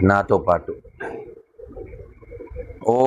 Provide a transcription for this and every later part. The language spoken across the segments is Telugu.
నాతో పాటు ఓ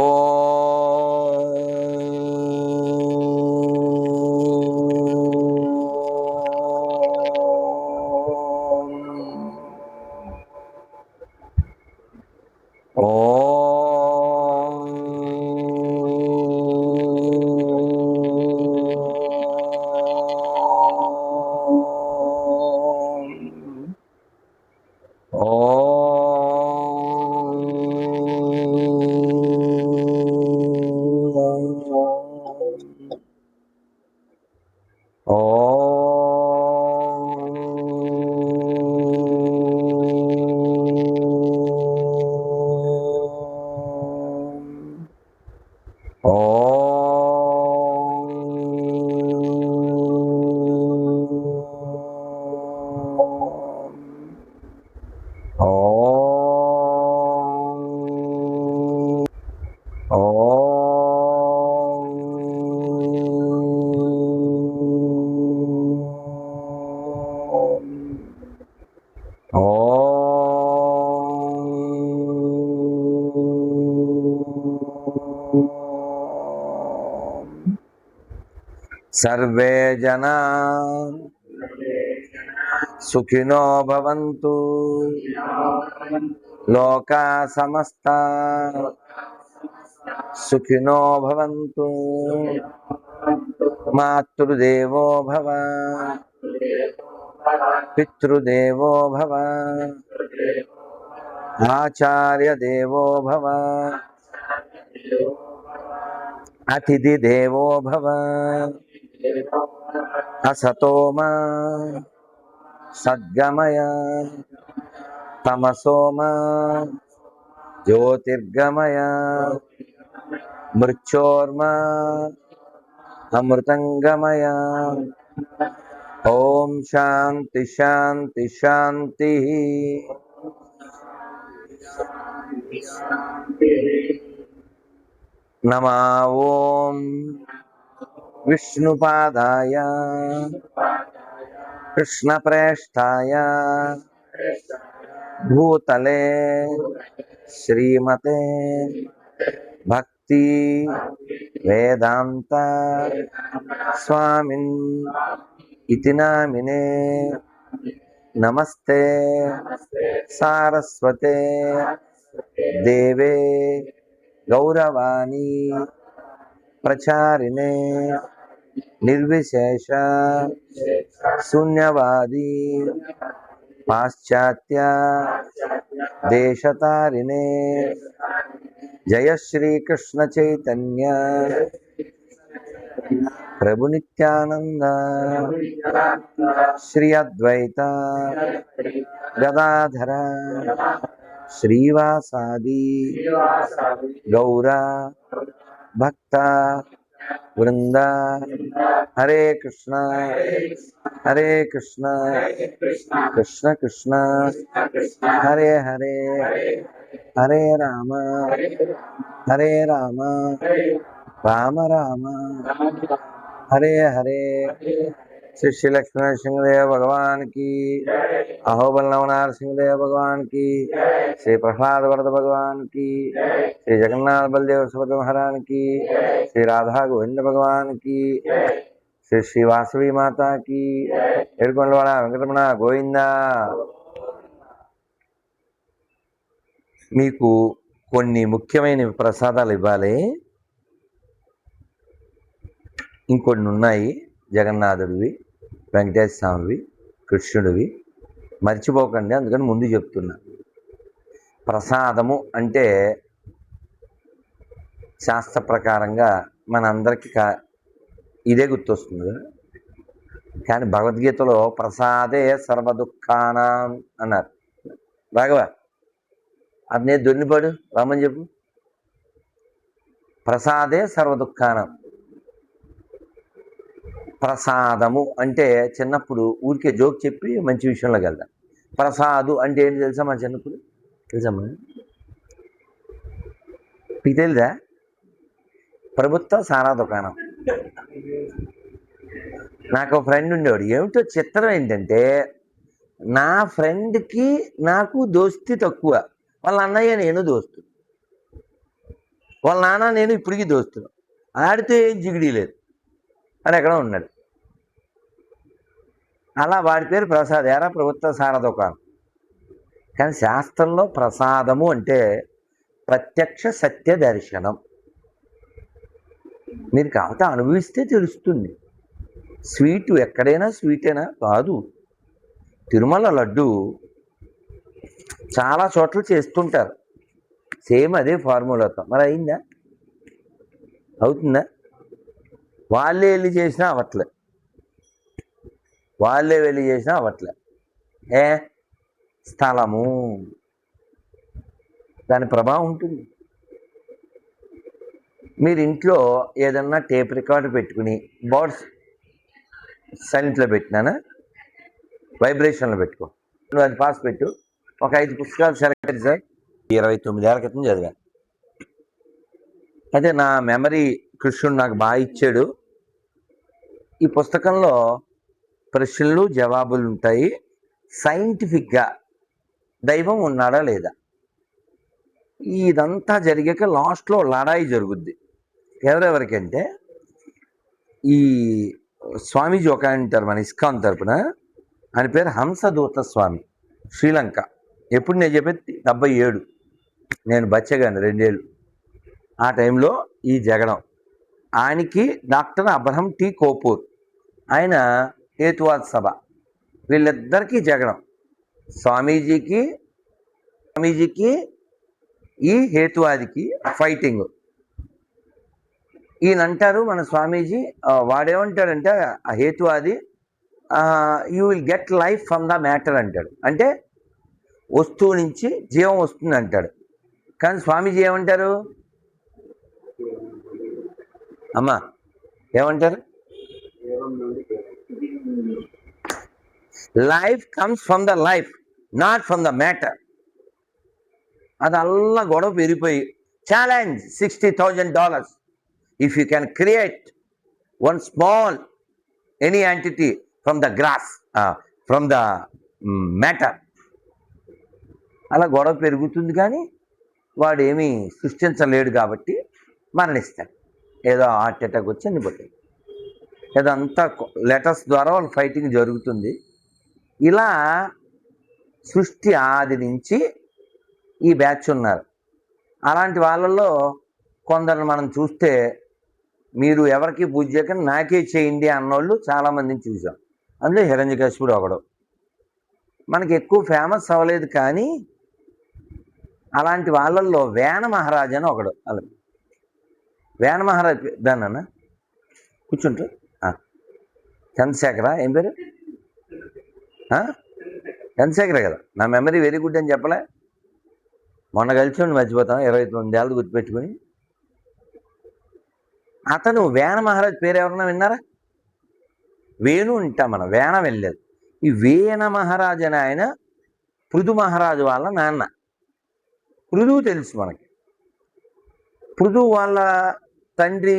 సర్వే జనా సుఖినో భవంతు, లోకా సమస్తా సుఖినో భవంతు. మాతృదేవో భవ, పితృదేవో భవ, ఆచార్య దేవో భవ, అతిథి దేవో భవ. అసతో మా సద్గమయ, తమసో మా జ్యోతిర్గమయ, మృత్యోర్మా అమృతంగమయ. ఓం శాంతి శాంతి శాంతి. నమా ఓం విష్ణుపాదాయ కృష్ణప్రేష్ఠాయ భూతలే శ్రీమతే భక్తి వేదాంత స్వామిన్ ఇతి నామినే. నమస్తే సారస్వతే దేవే గౌరవాణి ప్రచారిణే నిర్విశేష శూన్యవాది పాశ్చాత్య దేశతారిణే. జయ శ్రీకృష్ణ చైతన్య ప్రభు నిత్యానంద శ్రీ అద్వైత గదాధర శ్రీవాసాది గౌర భక్త వృంద. హరే కృష్ణ హరే కృష్ణ కృష్ణ కృష్ణ హరే హరే, హరే రామ హరే రామ రామ రామ హరే హరే. శ్రీ శ్రీ లక్ష్మీ సింహదేవ భగవాన్ की, अहोबल नवनाथ सिंहदेव भगवान की, श्री प्रहलाद वरद भगवान की, श्री जगन्नाथ बलदेव सुभद्र महाराज की, श्री राधा गोविंद भगवान की, श्री श्री वासवी माता की, एडकोंडवाड़ వెంకటరమణ గోవిందా. మీకు కొన్ని ముఖ్యమైన ప్రసాదాలు ఇవ్వాలి. ఇంకొన్ని ఉన్నాయి, జగన్నాథుడివి, వెంకటేశ్వర స్వామివి, కృష్ణుడివి. మర్చిపోకండి, అందుకని ముందు చెప్తున్నా. ప్రసాదము అంటే శాస్త్ర ప్రకారంగా మనందరికీ ఇదే గుర్తొస్తుంది కదా. కానీ భగవద్గీతలో ప్రసాదే సర్వదుఃఖానాం అన్నారు. రాఘవ అదే దొన్నిపాడు రామని చెప్పు. ప్రసాదే సర్వదుఃఖానం. ప్రసాదము అంటే చిన్నప్పుడు ఊరికే జోక్ చెప్పి మంచి విషయంలోకి వెళ్దాం. ప్రసాదు అంటే ఏంటి తెలుసా? మన చిన్నప్పుడు తెలుసమ్మా? మీకు తెలుదా? ప్రభుత్వ సారా దుకాణం. నాకు ఒక ఫ్రెండ్ ఉండేవాడు. ఏమిటో చిత్రం ఏంటంటే నా ఫ్రెండ్కి నాకు దోస్తి తక్కువ, వాళ్ళ అన్నయ్య నేను దోస్తు, వాళ్ళ నాన్న నేను ఇప్పటికీ దోస్తులు, ఆడితే ఏం జిగిడి లేదు అని ఎక్కడ ఉన్నాడు. అలా వాడి పేరు ప్రసాద్, ఎరా ప్రభుత్వ సార దుకాణం. కానీ శాస్త్రంలో ప్రసాదము అంటే ప్రత్యక్ష సత్య దర్శనం. మీరు కాకపోతే అనుభవిస్తే తెలుస్తుంది. స్వీటు ఎక్కడైనా స్వీటేనా కాదు. తిరుమల లడ్డు చాలా చోట్ల చేస్తుంటారు సేమ్ అదే ఫార్ములాతో, మరి అయిందా? అవుతుందా? వాళ్ళే వెళ్ళి చేసినా అవట్లే, వాళ్ళే వెళ్ళి చేసినా అవట్లే. స్థలము దాని ప్రభావం ఉంటుంది. మీరు ఇంట్లో ఏదన్నా టేప్ రికార్డు పెట్టుకుని బర్డ్స్ సైలెంట్లో పెట్టినానా, వైబ్రేషన్లో పెట్టుకో, నువ్వు అది పాస్ పెట్టు. ఒక 5 పుస్తకాలు సెలెక్ట్ సార్, 29 ఏళ్ళ క్రితం చదివాను. అయితే నా మెమరీ కృష్ణుడు నాకు బాగా ఇచ్చాడు. ఈ పుస్తకంలో ప్రశ్నలు జవాబులు ఉంటాయి. సైంటిఫిక్గా దైవం ఉన్నాడా లేదా, ఇదంతా జరిగాక లాస్ట్లో లడాయి జరుగుద్ది. ఎవరెవరికంటే ఈ స్వామీజీ ఒక అంటారు మన ఇస్కాన్ తరపున, ఆయన పేరు హంసదూత స్వామి, శ్రీలంక. ఎప్పుడు నేను చెప్పేది 77, నేను బచ్చగాను 2 ఏళ్ళు. ఆ టైంలో ఈ జగడం. ఆయనకి డాక్టర్ అబ్రహం టి కోపూర్, ఆయన హేతువాద సభ, వీళ్ళిద్దరికీ జగడం. స్వామీజీకి ఈ హేతువాదికి ఫైటింగ్. ఈయన అంటారు మన స్వామీజీ, వాడేమంటాడంటే ఆ హేతువాది, you will get life from the matter అంటాడు, అంటే వస్తువు నుంచి జీవం వస్తుంది అంటాడు. కానీ స్వామీజీ ఏమంటారు అమ్మా, ఏమంటారు? Life comes from the life, not from the matter. అది అల్లా గొడవ పెరిగిపోయి challenge $60,000 if you can create one small any entity from the grass, from the matter. అలా గొడవ పెరుగుతుంది. కానీ వాడు ఏమీ సృష్టించలేడు కాబట్టి మరణిస్తాడు. ఏదో హార్ట్ అటాక్ వచ్చి చనిపోతాడు. ఏదో అంతా లెటర్స్ ద్వారా వాళ్ళ ఫైటింగ్ జరుగుతుంది. ఇలా సృష్టి ఆది నుంచి ఈ బ్యాచ్ ఉన్నారు. అలాంటి వాళ్ళల్లో కొందరు మనం చూస్తే, మీరు ఎవరికి పూజ చేయకుండా నాకే చేయండి అన్నోళ్ళు చాలామందిని చూసాం. అందులో హిరణ్యకశిపుడు ఒకడు. మనకి ఎక్కువ ఫేమస్ అవ్వలేదు, కానీ అలాంటి వాళ్ళల్లో వేణ మహారాజ్ అని ఒకడు. అలా వేణ మహారాజ్ దాన్న కూర్చుంటారు. చంద్రశేఖర, ఏం పేరు? చంద్రశేఖరే కదా. నా మెమరీ వెరీ గుడ్ అని చెప్పలే. మొన్న కలిసి మర్చిపోతాం, 29 ఏళ్ళు గుర్తుపెట్టుకుని. అతను వేణ మహారాజ్ పేరు ఎవరన్నా విన్నారా? వేణు ఉంటా, మనం వేణ వెళ్ళలేదు. ఈ వేణ మహారాజ్ అని ఆయన పృథు మహారాజు వాళ్ళ నాన్న. పృథువు తెలుసు మనకి. పృథువు వాళ్ళ తండ్రి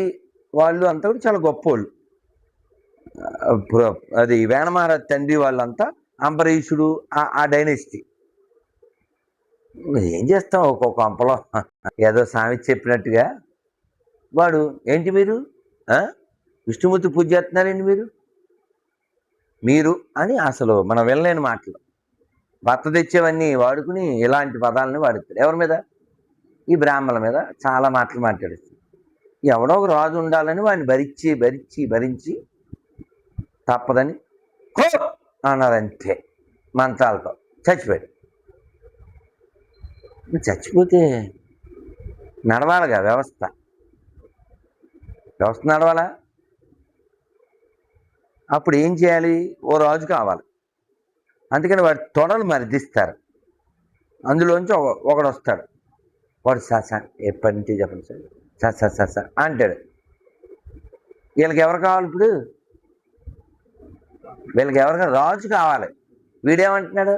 వాళ్ళు అంతా కూడా చాలా గొప్పోళ్ళు. అది వేణ మహారాజ్ తండ్రి వాళ్ళంతా అంబరీషుడు, ఆ డైనెస్టీ. ఏం చేస్తాం, ఒక్కొక్క అంపలో ఏదో సామెత చెప్పినట్టుగా వాడు, ఏంటి మీరు విష్ణుమూర్తి పూజ చేస్తున్నారండి మీరు అని అసలు మనం వెళ్ళలేని మాటలు, భర్త తెచ్చేవన్నీ వాడుకుని ఇలాంటి పదాలని వాడుతాడు. ఎవరి మీద? ఈ బ్రాహ్మణుల మీద చాలా మాటలు మాట్లాడుతుంది. ఎవడో ఒక రాజు ఉండాలని వాడిని భరించి తప్పదని అన్నారంతే, మంత్రాలతో చచ్చిపోయాడు. చచ్చిపోతే నడవాలిగా వ్యవస్థ నడవాలా? అప్పుడు ఏం చేయాలి? ఓ రాజు కావాలి. అందుకని వాడి తొడలు మరిదిస్తారు. అందులోంచి ఒకడు వస్తాడు. వాడు సార్ ఎప్పటి నుంచి చెప్పండి సార్ అంటాడు. వీళ్ళకి ఎవరు కావాలి? ఇప్పుడు వీళ్ళకి ఎవరికి రాజు కావాలి. వీడేమంటున్నాడు?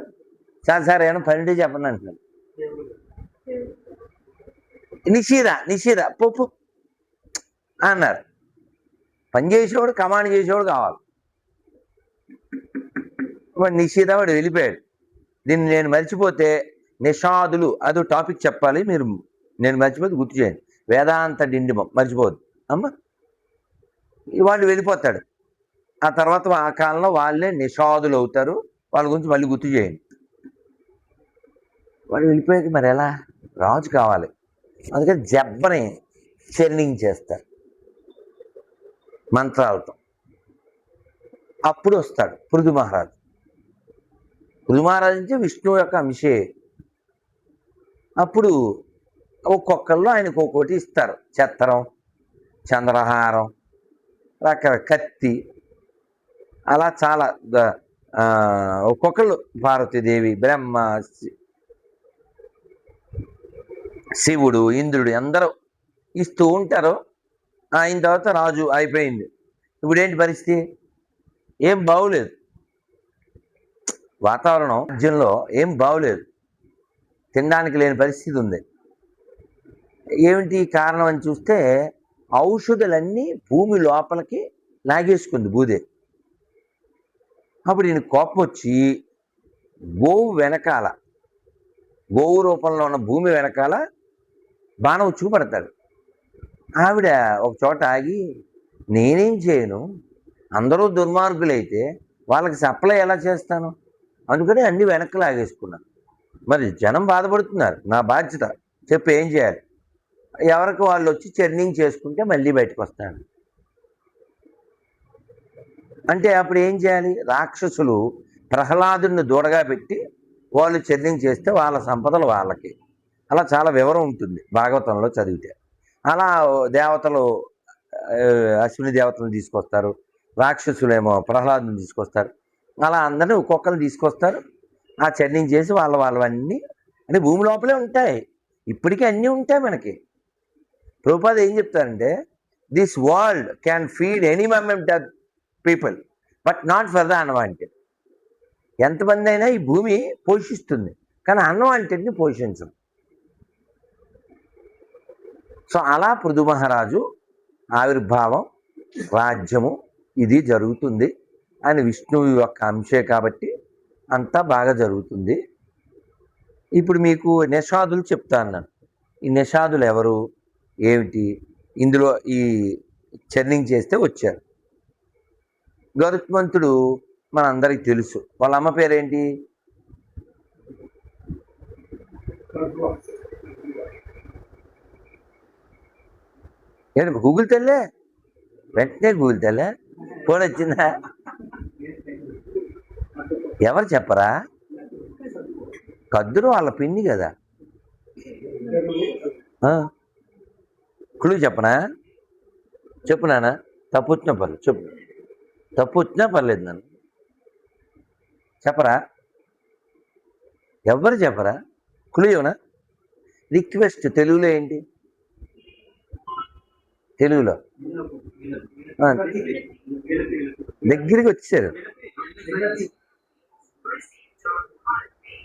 సార్ ఏమైనా పని చెప్పండి అంటున్నాడు. నిషేధ పప్పు అన్నారు. పని చేసేవాడు, కమాండ్ చేసేవాడు కావాలి. వాడు నిషేధ, వాడు వెళ్ళిపోయాడు. దీన్ని నేను మర్చిపోతే నిషాదులు అదో టాపిక్ చెప్పాలి, మీరు నేను మర్చిపోతే గుర్తు చేయండి. వేదాంత డిండిమం మర్చిపోవద్దు అమ్మ. వాళ్ళు వెళ్ళిపోతాడు, ఆ తర్వాత ఆ కాలంలో వాళ్ళే నిషాదులు అవుతారు. వాళ్ళ గురించి మళ్ళీ గుర్తు చేయండి. వాళ్ళు వెళ్ళిపోయాక మరి ఎలా? రాజు కావాలి, అందుకని జబ్బని చెర్నింగ్ చేస్తారు మంత్రాలతో. అప్పుడు వస్తాడు పృథు మహారాజు. పృథు మహారాజు అంటే విష్ణువు యొక్క అంశే. అప్పుడు ఒక్కొక్కళ్ళు ఆయనకు ఒక్కొక్కటి ఇస్తారు. చత్తరం, చంద్రహారం, కత్తి, అలా చాలా ఒక్కొక్కళ్ళు పార్వతీదేవి, బ్రహ్మ, శివుడు, ఇంద్రుడు అందరూ ఇస్తూ ఉంటారు. అయిన తర్వాత రాజు అయిపోయింది. ఇప్పుడు ఏంటి పరిస్థితి? ఏం బాగులేదు, వాతావరణం రాజ్యంలో ఏం బాగులేదు, తినడానికి లేని పరిస్థితి ఉంది. ఏమిటి కారణం అని చూస్తే ఔషధులన్నీ భూమి లోపలికి లాగేసుకుంది భూదే. అప్పుడు ఈయన కోపం వచ్చి గోవు వెనకాల, గోవు రూపంలో ఉన్న భూమి వెనకాల బాణం చూపడతాడు. ఆవిడ ఒక చోట ఆగి, నేనేం చేయను, అందరూ దుర్మార్గులైతే వాళ్ళకి సప్లై ఎలా చేస్తాను, అందుకని అన్ని వెనక్కి లాగేసుకున్నాను. మరి జనం బాధపడుతున్నారు, నా బాధ్యత చెప్పి ఏం చేయాలి? ఎవరికి వాళ్ళు వచ్చి చర్నింగ్ చేసుకుంటే మళ్ళీ బయటకు వస్తాను అంటే అప్పుడు ఏం చేయాలి? రాక్షసులు ప్రహ్లాదుని దూడగా పెట్టి వాళ్ళు చర్నింగ్ చేస్తే వాళ్ళ సంపదలు వాళ్ళకి. అలా చాలా వివరం ఉంటుంది భాగవతంలో చదివితే. అలా దేవతలు అశ్విని దేవతలను తీసుకొస్తారు, రాక్షసులేమో ప్రహ్లాదుని తీసుకొస్తారు. అలా అందరినీ ఒక్కొక్కరిని తీసుకొస్తారు. ఆ చర్నింగ్ చేసి వాళ్ళవన్నీ అంటే భూమి లోపలే ఉంటాయి. ఇప్పటికీ అన్నీ ఉంటాయి మనకి. ప్రభుపాద ఏం చెప్తారంటే, this world can feed any member of people but not for the unwanted. ఎంతమంది అయినా ఈ భూమి పోషిస్తుంది, కానీ అన్వాంటెడ్ని పోషించదు. సో అలా పృథు మహారాజు ఆవిర్భావం, రాజ్యము ఇది జరుగుతుంది. ఆయన విష్ణువు యొక్క అంశే కాబట్టి అంతా బాగా జరుగుతుంది. ఇప్పుడు మీకు నిషాదులు చెప్తాను నేను. ఈ నిషాదులు ఎవరు, ఏమిటి? ఇందులో ఈ చర్నింగ్ చేస్తే వచ్చారు. గరుత్మంతుడు మనందరికి తెలుసు. వాళ్ళ అమ్మ పేరేంటి? ఏంటి గూగుల్ తెల్లే? వెంటనే గూగుల్ తెల్లే ఫోన్ వచ్చిందా? ఎవరు చెప్పరా? కద్దురు వాళ్ళ పిన్ని కదా. క్లూ చెప్పనా? చెప్పు నాన్న, తప్పు వచ్చినా పర్లేదు చెప్పు, తప్పు వచ్చినా పర్లేదు నన్ను చెప్పరా? ఎవరు చెప్పరా? క్లూ ఇవ్వనా? రిక్వెస్ట్ తెలుగులో ఏంటి? తెలుగులో దగ్గరికి వచ్చారు.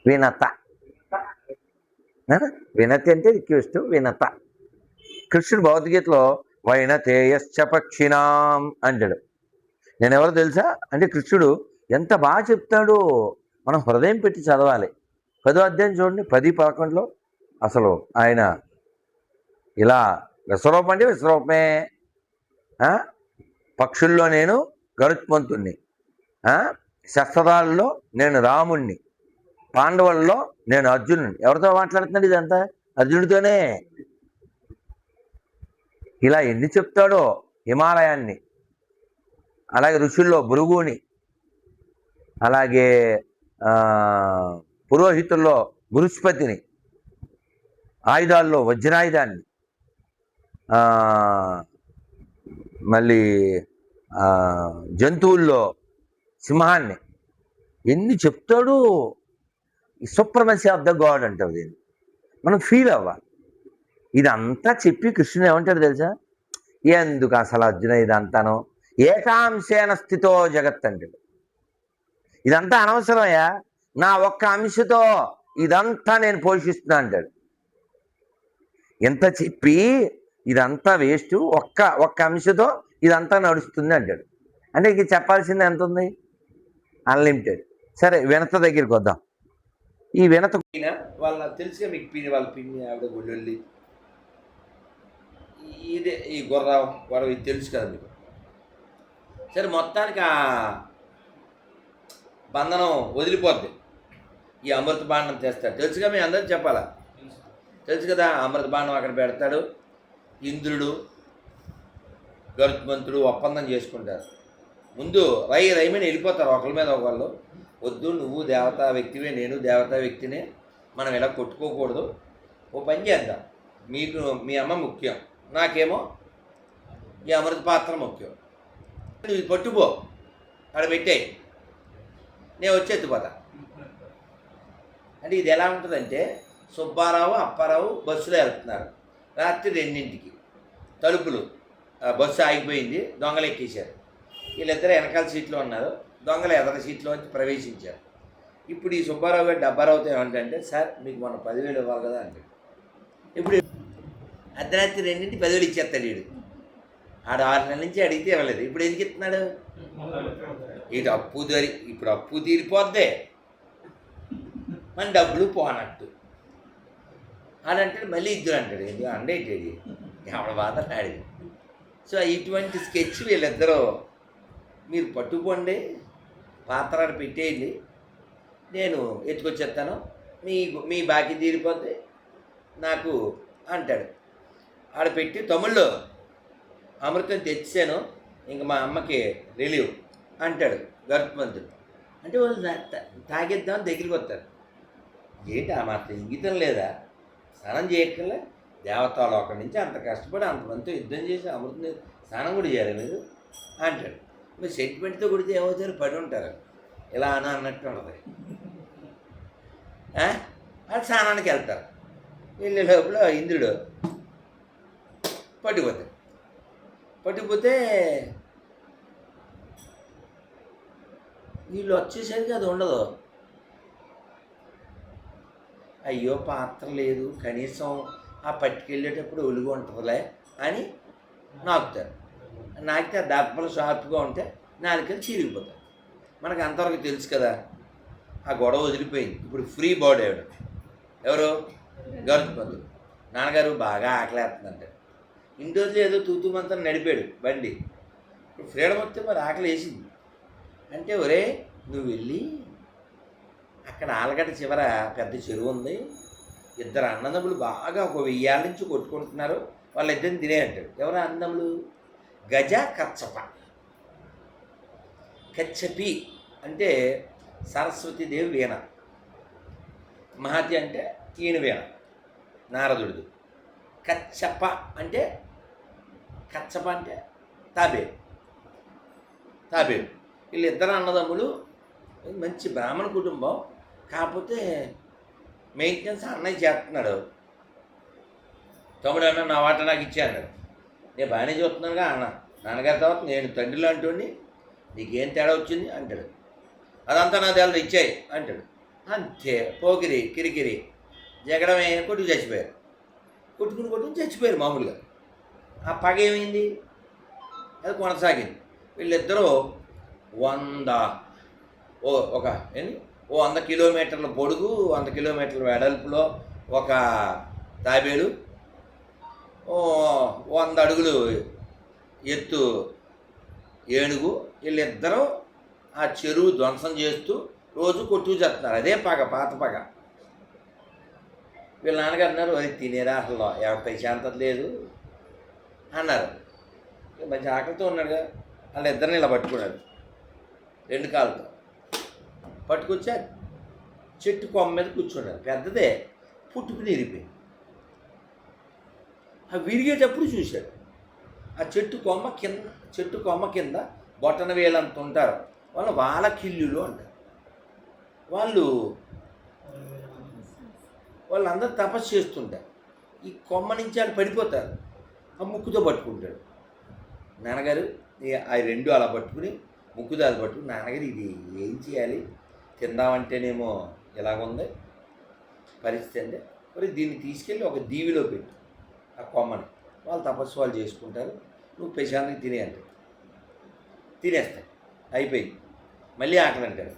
వినత. వినతి అంటే రిక్వెస్ట్, వినత. కృష్ణుడు భగవద్గీతలో వైనతేయశ్చ పక్షిణాం అంటాడు. నేను ఎవరో తెలుసా అంటే కృష్ణుడు ఎంత బాగా చెప్తాడో మనం హృదయం పెట్టి చదవాలి. 10వ అధ్యాయం చూడండి, 10, 11లో అసలు ఆయన ఇలా విశ్వరూపం అంటే విశ్వరూపమే. పక్షుల్లో నేను గరుత్మంతుణ్ణి, శస్త్రాల్లో నేను రాముణ్ణి, పాండవుల్లో నేను అర్జునుడిని. ఎవరితో మాట్లాడుతున్నాడు ఇదంతా? అర్జునుడితోనే. ఇలా ఎన్ని చెప్తాడో. హిమాలయాన్ని, అలాగే ఋషుల్లో భృగుని, అలాగే పురోహితుల్లో బృహస్పతిని, ఆయుధాల్లో వజ్రాయుధాన్ని, మళ్ళీ జంతువుల్లో సింహాన్ని, ఎన్ని చెప్తాడు. సుప్రమసీ ఆఫ్ ద గాడ్ అంటారు దీన్ని. మనం ఫీల్ అవ్వాలి. ఇదంతా చెప్పి కృష్ణుడు ఏమంటాడు తెలుసా? ఎందుకు అసలు అర్జున ఇదంతాను? ఏకాంశేన స్థితో జగత్ అంటాడు. ఇదంతా అనవసరమయ్యా, నా ఒక్క అంశతో ఇదంతా నేను పోషిస్తున్నా అంటాడు. ఎంత చెప్పి ఇదంతా వేస్ట్, ఒక్క అంశతో ఇదంతా నడుస్తుంది అంటాడు. అంటే ఇంక చెప్పాల్సింది ఎంత ఉంది? అన్లిమిటెడ్. సరే వినత దగ్గరికి వద్దాం. ఈ వినత వాళ్ళ తెలుసుగా మీకు పిన్ని వాళ్ళ పిన్ని ఆవిడ గొల్లొల్లి ఇదే ఈ గుర్రం ఇది తెలుసు కదా మీకు. సరే మొత్తానికి ఆ బంధనం వదిలిపోద్ది. ఈ అమృత బాండం తెస్తాడు. తెలుసుగా మీ అందరూ చెప్పాలా? తెలుసు కదా. అమృత బాండం అక్కడ పెడతాడు. ఇంద్రుడు గరుత్మంతుడు ఒప్పందం చేసుకుంటారు. ముందు రైమని వెళ్ళిపోతారు ఒకరి మీద ఒకళ్ళు. వద్దు, నువ్వు దేవతా వ్యక్తివే, నేను దేవతా వ్యక్తినే, మనం ఇలా కొట్టుకోకూడదు. ఓ పని చేద్దాం, మీకు మీ అమ్మ ముఖ్యం, నాకేమో ఈ అమృత పాత్ర ముఖ్యం. నువ్వు పట్టుపో, అక్కడ పెట్టాయి, నేను వచ్చి ఎత్తిపోతా. అంటే ఇది ఎలా ఉంటుందంటే, సుబ్బారావు అప్పారావు బస్సులో వెళ్తున్నారు. రాత్రి 2ంటికి తలుపులు, బస్సు ఆగిపోయింది, దొంగలు ఎక్కేశారు. వీళ్ళిద్దరు వెనకాల సీట్లో ఉన్నారు, దొంగలు ఎదర సీట్లో వచ్చి ప్రవేశించారు. ఇప్పుడు ఈ సుబ్బారావు గారు డబ్బారావుతో ఏమంటే, సార్ మీకు మన 10,000 ఇవ్వాలి కదా అంటే, ఇప్పుడు అర్ధరాత్రి 2ంటికి 10,000 ఇచ్చేస్తాడు వీడు. ఆడు 6 నెలల నుంచి అడిగితే ఇవ్వలేదు, ఇప్పుడు ఎందుకు ఇస్తున్నాడు? ఇటు ఇప్పుడు అప్పు తీరిపోద్దే, మన డబ్బులు పోనట్టు. ఆడంటాడు, మళ్ళీ ఇద్దరు అంటాడు, ఎందుకు అండేటేది ఎవడ బాధ ఆడి. సో ఇటువంటి స్కెచ్ వీళ్ళిద్దరూ, మీరు పట్టుకోండి, పాత్ర పెట్టేయండి, నేను ఎత్తుకొచ్చేస్తాను, మీ బాకీ తీరిపోతే నాకు అంటాడు. ఆడ పెట్టి, తమ్ముళ్ళు అమృతం తెచ్చాను, ఇంక మా అమ్మకి రిలీవ్ అంటాడు గరుత్మంతుడు. అంటే వాళ్ళు తాగేద్దామని దగ్గరికి వస్తారు. ఏంటి ఆ మాత్రం ఇంగితం లేదా? స్నానం చేయక్కర్లే, దేవతాలోకం నుంచి అంత కష్టపడి అంతమందితో యుద్ధం చేసి అమృతం స్నానం కూడా చేయాలి మీరు అంటాడు. మీరు సెంటిమెంట్తో కొడితే ఏమవుతారు, పడి ఉంటారు, ఇలా అన్నట్టు ఉంటుంది. అది స్నానానికి వెళ్తారు. వెళ్ళే లోపల ఇంద్రుడు పట్టుకుపోతే వీళ్ళు వచ్చేసరికి అది ఉండదు. అయ్యో పాత్ర లేదు, కనీసం ఆ పట్టుకెళ్ళేటప్పుడు ఒలుగు ఉంటుందిలే అని నాకుతారు. నాకితే ఆ దెబ్బలు షార్ప్గా ఉంటే నాలుకలు చీరిగిపోతాయి. మనకు అంతవరకు తెలుసు కదా. ఆ గొడవ వదిలిపోయింది. ఇప్పుడు ఫ్రీ బర్డ్ ఎవరు? గరుత్మంతుడు. నాన్నగారు బాగా ఆకలేస్తుందంటే, ఇన్ని రోజులు ఏదో తూతుమంతా నడిపాడు బండి, ఇప్పుడు ఫ్రీడమ్ వస్తే మరి ఆకలి వేసింది అంటే, ఒరే నువ్వు వెళ్ళి అక్కడ ఆలగడ్డ చివర పెద్ద చెరువు ఉంది, ఇద్దరు అన్నదమ్ములు బాగా ఒక 1000 ఏళ్ళ నుంచి కొట్టుకుంటున్నారు, వాళ్ళిద్దరిని తినే అంటాడు. ఎవరు అన్నదమ్ములు? గజ కచ్చప. కచ్చపి అంటే సరస్వతీదేవి వీణ, మహతి అంటే ఈయన వీణ, నారదుడిది. కచ్చప అంటే తాబేలు. వీళ్ళిద్దరు అన్నదమ్ములు, మంచి బ్రాహ్మణ కుటుంబం, కాకపోతే మెయింటెనెన్స్ అన్నయ్య చేస్తున్నాడు. తమ్ముడు అన్న నా వాట నాకు ఇచ్చే అన్నాడు. నేను బాగానే చూస్తున్నానుగా అన్న, నాన్నగారి తర్వాత నేను తండ్రిలో అంటుండి, నీకేం తేడా వచ్చింది అంటాడు. అదంతా నా తేడా ఇచ్చాయి అంటాడు. అంతే, పోకిరి కిరికిరి జగడమే, కొట్టుకు చచ్చిపోయారు. కొట్టుకుని చచ్చిపోయారు మామూలుగా. ఆ పగ ఏమైంది? అది కొనసాగింది. వీళ్ళిద్దరూ 100 కిలోమీటర్ల పొడుగు, 100 కిలోమీటర్ల వెడల్పులో ఒక తాబేలు, 100 అడుగులు ఎత్తు ఏనుగు, వీళ్ళిద్దరూ ఆ చెరువు ధ్వంసం చేస్తూ రోజు కొట్టుకు చేస్తున్నారు. అదే పగ, పాత పగ. వీళ్ళ నాన్నగారు అన్నారు, అది తినేరా అసలు ఎవరి ప్రశాంతత లేదు అన్నారు. మంచి ఆకలితో ఉన్నాడుగా, వాళ్ళిద్దరిని ఇలా పట్టుకున్నాడు 2 కాళ్ళతో. పట్టుకొచ్చా చెట్టు కొమ్మ మీద కూర్చున్నాడు. పెద్దదే, పుట్టుకుని విరిగిపోయింది. ఆ విరిగేటప్పుడు చూశాడు, ఆ చెట్టు కొమ్మ కింద బొట్టన వేలంత ఉంటారు, వాళ్ళ కిల్లులు అంటారు. వాళ్ళందరూ తపస్సు చేస్తుంటారు. ఈ కొమ్మ నుంచి వాళ్ళు పడిపోతారు. ఆ ముక్కుతో పట్టుకుంటాడు. నాన్నగారు ఆ 2 అలా పట్టుకుని ముక్కుతో అది పట్టుకుని, నాన్నగారు ఇది ఏం చేయాలి, తిందామంటేనేమో ఇలాగుంది పరిస్థితి అంటే, మరి దీన్ని తీసుకెళ్ళి ఒక దీవిలో పెట్టు, ఆ కొమ్మని, వాళ్ళు తపస్సు వాళ్ళు చేసుకుంటారు, నువ్వు ప్రశాంతంగా తినే అంటాడు. తినేస్తాయి, అయిపోయింది. మళ్ళీ ఆకలి అంటాడు.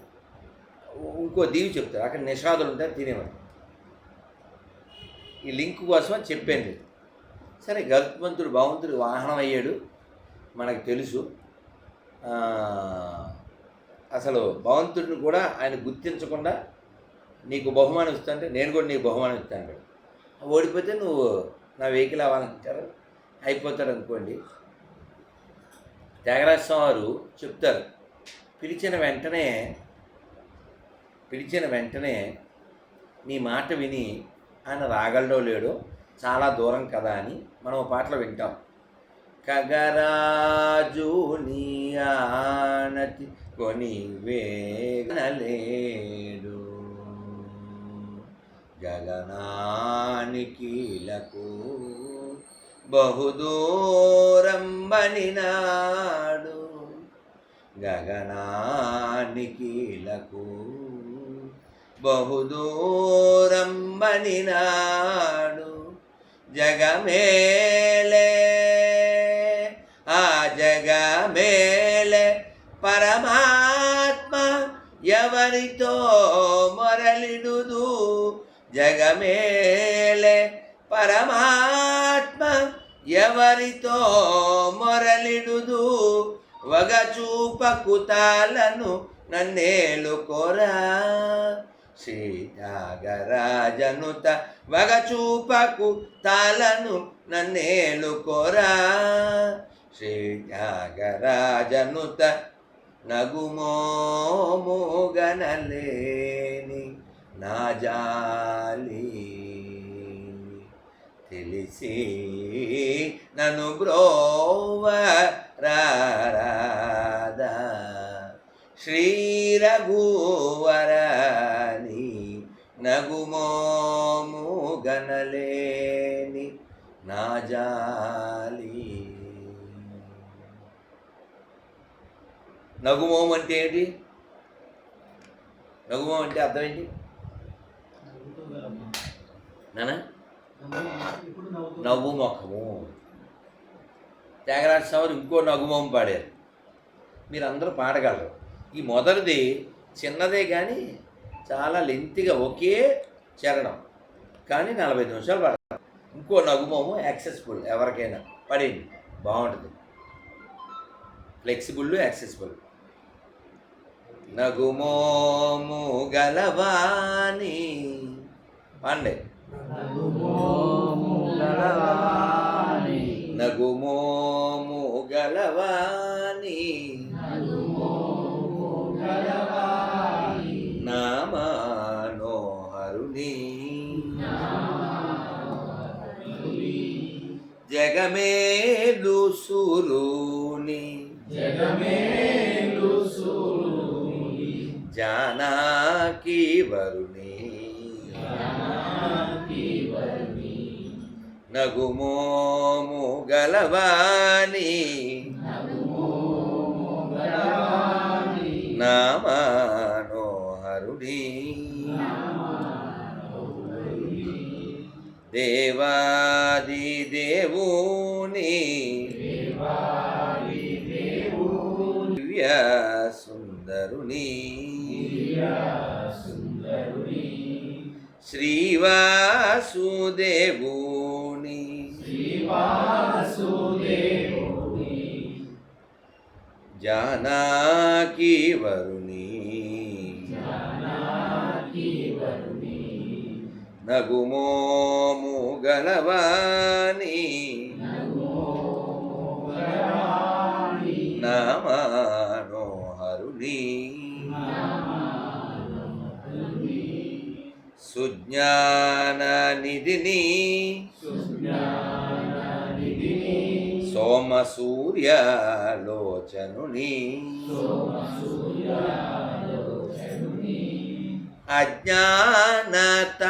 ఇంకో దీవి చెప్తారు, అక్కడ నిషాదులు ఉంటారు తినేవాడు. ఈ లింక్ కోసం అని చెప్పాను నేను. సరే, గరుత్మంతుడు భగవంతుడు వాహనం అయ్యాడు మనకు తెలుసు. అసలు భగవంతుడిని కూడా ఆయన గుర్తించకుండా నీకు బహుమానం ఇస్తానంటే నేను కూడా నీకు బహుమానం ఇస్తాను. ఓడిపోతే నువ్వు నా వెహికల్ అవ్వాలంటారు, అయిపోతాడు అనుకోండి. త్యాగరాజ స్వామి వారు చెప్తారు, పిలిచిన వెంటనే నీ మాట విని ఆయన రాగలడో లేడో చాలా దూరం కదా అని మనం పాటలు వింటాం. కగరాజు నీ ఆనతి కొని వేగనలేడు, గగనానికీలకు బహుదూరం బనినాడు, గగనానికీలకు బహుదూరం బనినాడు. జగమేలే ఆ జగమేలే పరమాత్మ ఎవరితో మొరలిడుదు, జగమేలే పరమాత్మ ఎవరితో మొరలిడుదు, వగచూపకు తాళను నన్నేలుకోరా, శ్రీత్యాగరాజనుత వగచూపకు తాళను నన్నేలుకోరా, శ్రీత్యాగరాజనుత నగుమోముగనలేని నా జాలి తెలిసి నన్ను బ్రోవరాదా, శ్రీ రఘువరని నగుమోముగనలేని నా జాలి. నగుమోము అంటే ఏంటి? నగుమోము అంటే అర్థం ఏంటి నానా? నవ్వు ముఖము. త్యాగరాజ స్వామి ఇంకో నగుమోము పాడారు, మీరు అందరూ పాడగలరు. ఈ మొదటిది చిన్నదే కానీ చాలా లెంతిగా ఒకే చరణం, కానీ 40 నిమిషాలు పడతాం. ఇంకో నగుమోము యాక్సెసిబుల్, ఎవరికైనా పడేయండి, బాగుంటుంది. Flexible, accessible. నగుమోము గలవాని పాండే, నగుమోము గలవాని నా మనోహరుని, జగమేలు సురుని, జానకి వరుని, నగుమోము గలవాని నా మనోహరుని, దేవాది దేవుని దివ్య సుందరుని, శ్రీవాసుదేవుని, జానకి వరుని, నగుమోము గలవాని నా మనోహరుని, సుజ్ఞాన నిధిని, సోమ సూర్యలోచనుని, అజ్ఞానతమమును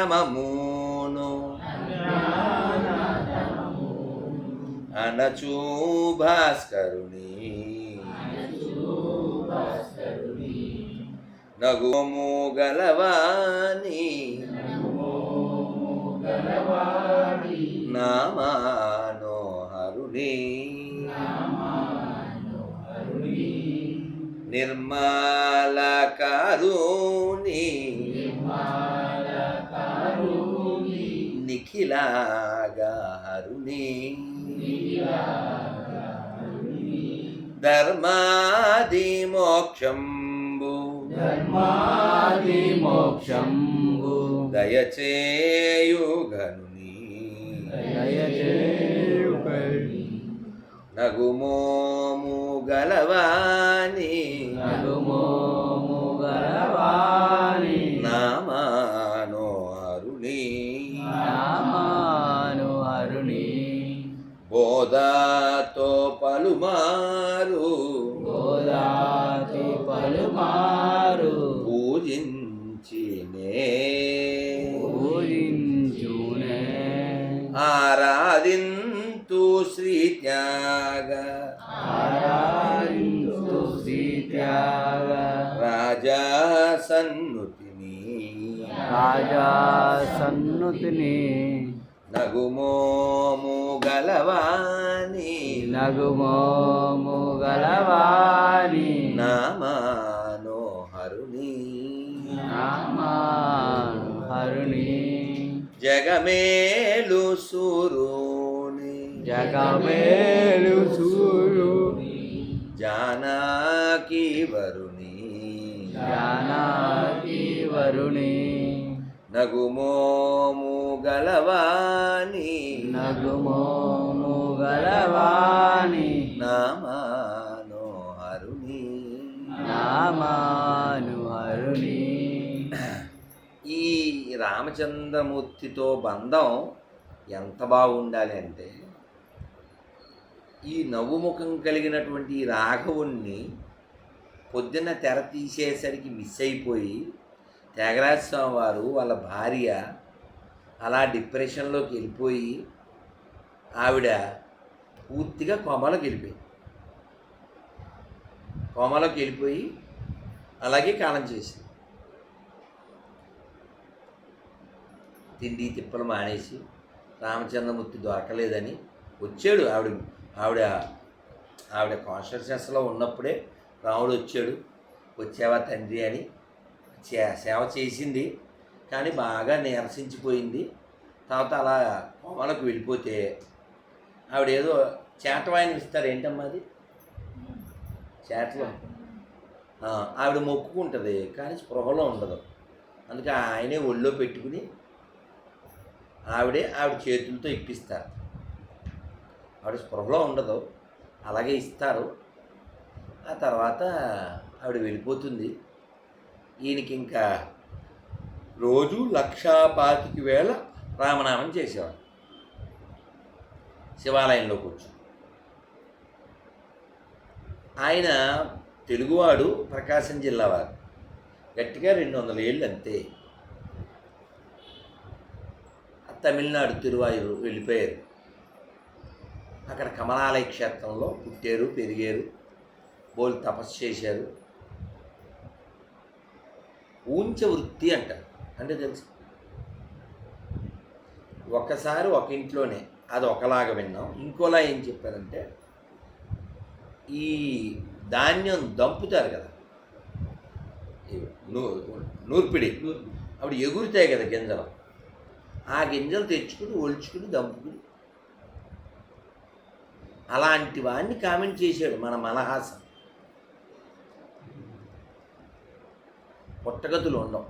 అనచూ భాస్కరుని, నగుమోము గలవాని నా మనోహరుని, నిర్మల కరుణి, నీకిలాగా హరుని ధర్మాది మోక్షంబు మోక్షంబు దయచేయుగనుని నగుమోము గలవాని నగుమోము గలవాని నామానోహరుని నామాను హరుని బోధాతో పలుమారు గోదాతి పలుమారు పూజించినే పూజించునే ఆరాధింతు శ్రీ త్యాగ ఆరాధించు శ్రీత్యాగ రాజా సన్నుతిని రాజా సన్నుతిని నగుమోము గలవాని నగుమోము గలవాని నామానోహరుని నామాను హరుని జగమేలు సూరుని జగమేలు సూరుని జానకి వరుని జానాకి వరుని నగుమోము గలవాని నగుమోము గలవాని నామానోహరుని నామాను హరుని ఈ రామచంద్రమూర్తితో బంధం ఎంత బాగుండాలి అంటే ఈ నవ్వుముఖం కలిగినటువంటి ఈ రాఘవుణ్ణి పొద్దున్న తెర తీసేసరికి మిస్ అయిపోయి త్యాగరాజ స్వామి వారు వాళ్ళ భార్య అలా డిప్రెషన్లోకి వెళ్ళిపోయి ఆవిడ పూర్తిగా కోమలోకి వెళ్ళిపోయి అలాగే కాలం చేసింది. తిండి తిప్పలు మానేసి రామచంద్రమూర్తి దొరకలేదని వచ్చాడు. ఆవిడ కాన్షియస్నెస్లో ఉన్నప్పుడే రాముడు వచ్చాడు. వచ్చావా తండ్రి అని సేవ చేసింది, కానీ బాగా నీరసించిపోయింది. తర్వాత అలా కోమలకు వెళ్ళిపోతే ఆవిడ ఏదో చేటవాయిని ఇస్తారు, ఏంటమ్మా అది చేటలో ఆవిడ మొక్కుకుంటుంది, కానీ స్పృహలో ఉండదు. అందుకే ఆయనే ఒళ్ళో పెట్టుకుని ఆవిడ చేతులతో ఇప్పిస్తారు. ఆవిడ స్పృహలో ఉండదు, అలాగే ఇస్తారు. ఆ తర్వాత ఆవిడ వెళ్ళిపోతుంది. ఈయనకి ఇంకా రోజు 1,25,000 రామనామం చేసేవాడు శివాలయంలో కూర్చొని. ఆయన తెలుగువాడు, ప్రకాశం జిల్లా వారు, గట్టిగా 200 ఏళ్ళు అంతే. తమిళనాడు తిరువాయూరు వెళ్ళిపోయారు. అక్కడ కమలాలయ క్షేత్రంలో పుట్టారు, పెరిగారు, బోల్ తపస్సు చేశారు. ఊంచ వృత్తి అంటారు, అంటే తెలుసు. ఒక్కసారి ఒక ఇంట్లోనే అది ఒకలాగా విన్నాం. ఇంకోలా ఏం చెప్పారంటే, ఈ ధాన్యం దంపుతారు కదా, నూర్పిడి, అప్పుడు ఎగురుతాయి కదా గింజలు, ఆ గింజలు తెచ్చుకుని ఒలుచుకుని దంపుకుని, అలాంటి వాడిని కామెంట్ చేశాడు మన మలహాసన్. పుట్టగతులు ఉండవు.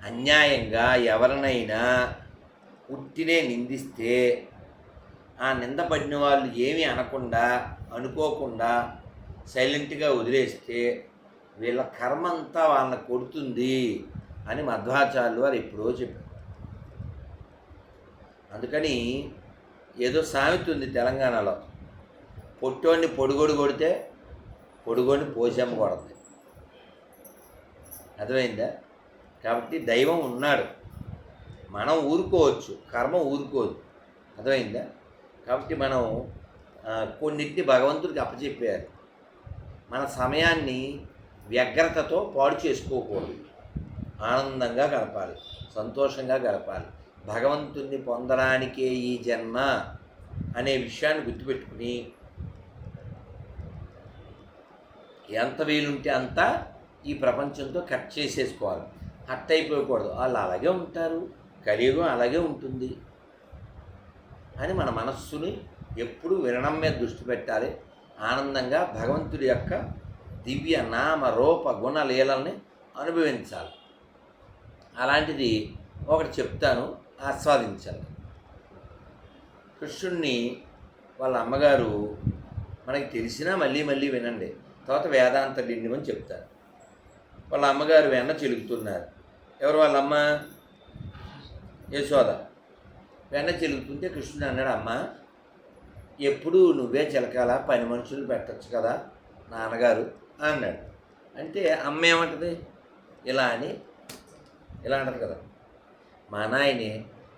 అన్యాయంగా ఎవరినైనా ఉట్టినే నిందిస్తే ఆ నిందపడిన వాళ్ళు ఏమీ అనకుండా, అనుకోకుండా సైలెంట్గా వదిలేస్తే వీళ్ళ కర్మ అంతా వాళ్ళని కొడుతుంది అని మధ్వాచార్యులు వారు ఎప్పుడో చెప్పారు. అందుకని ఏదో సామెత ఉంది తెలంగాణలో, పొట్టోడిని పొడుగోడు కొడితే పొడుగోడిని పోసమ్మ కొడుతుంది. అర్థమైందా? కాబట్టి దైవం ఉన్నాడు, మనం ఊరుకోవచ్చు, కర్మ ఊరుకోదు. అర్థమైందా? కాబట్టి మనం కొన్నిటిని భగవంతుడికి అప్పచెప్పారు. మన సమయాన్ని వ్యగ్రతతో పాడు చేసుకోకూడదు, ఆనందంగా గడపాలి, సంతోషంగా గడపాలి. భగవంతుణ్ణి పొందడానికే ఈ జన్మ అనే విషయాన్ని గుర్తుపెట్టుకుని ఎంత వీలుంటే అంత ఈ ప్రపంచంతో కట్ చేసేసుకోవాలి. హట్ అయిపోకూడదు, వాళ్ళు అలాగే ఉంటారు, కలియుగం అలాగే ఉంటుంది అని మన మనస్సుని ఎప్పుడూ వినడం మీద దృష్టి పెట్టాలి. ఆనందంగా భగవంతుడి యొక్క దివ్య నామ రూప గుణ లీలల్ని అనుభవించాలి. అలాంటిది ఒకటి చెప్తాను, ఆస్వాదించాలి. కృష్ణుణ్ణి వాళ్ళ అమ్మగారు, మనకి తెలిసినా మళ్ళీ మళ్ళీ వినండి, తర్వాత వేదాంత డిండిమని చెప్తారు. వాళ్ళ అమ్మగారు వెన్న చిలుకుతున్నారు. ఎవరు వాళ్ళమ్మ? యశోద. వెన్న చిలుకుతుంటే కృష్ణుడు అన్నాడు, అమ్మ ఎప్పుడు నువ్వే చిలకాల, పని మనుషులు పెట్టచ్చు కదా నాన్నగారు అన్నాడు. అంటే అమ్మ ఏమంటుంది? ఇలా అంటది కదా, మా నాయనే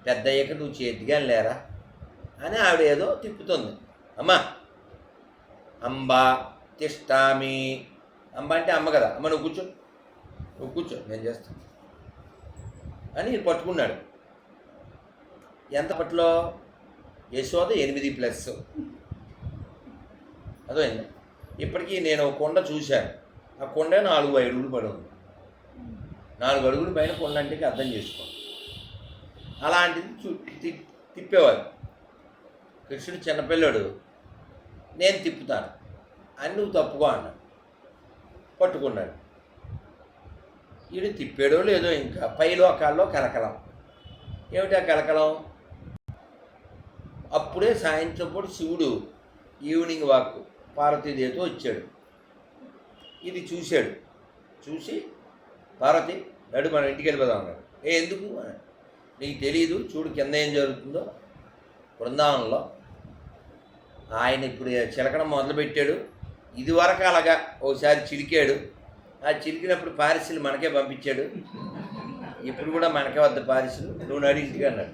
పెద్ద అయ్యాక నువ్వు చేతిగా లేరా అని ఆవిడ ఏదో తిప్పుతుంది. అమ్మ అంబా తిష్టామి, అంబ అంటే అమ్మ కదా, అమ్మ నువ్వు కూర్చో నేను చేస్తాను అని పట్టుకున్నాడు. ఎంత పట్టులో? యశోద 8+. అదేండి, ఇప్పటికీ నేను కొండ చూశాను. ఆ కొండ 4 అడుగులు పడి ఉంది. 4 అడుగులు పైన కొండ అంటే అర్థం చేసుకోండి. అలాంటిది తిప్పేవారు. కృష్ణుడు చిన్నపిల్లడు, నేను తిప్పుతాను అని నువ్వు తప్పుగా అన్నాడు. పట్టుకున్నాడు. వీడు తిప్పాడో లేదో, ఇంకా పైలోకాల్లో కలకలం. ఏమిటా కలకలం? అప్పుడే సాయంత్రం పూట శివుడు ఈవినింగ్ వాక్ పార్వతీదేవితో వచ్చాడు. ఇది చూశాడు. చూసి పార్వతి నడు మనం ఇంటికి వెళ్ళిపోదాం అన్నాడు. ఎందుకు? నీకు తెలియదు, చూడు కింద ఏం జరుగుతుందో. బృందావనంలో ఆయన ఇప్పుడు చిలకడం మొదలుపెట్టాడు. ఇదివరకు అలాగా ఒకసారి చిలికాడు. ఆ చిలికినప్పుడు పారిసులు మనకే పంపించాడు. ఇప్పుడు కూడా మనకే వద్ద పారిసులు, నువ్వు నడి ఇంటికి అన్నాడు.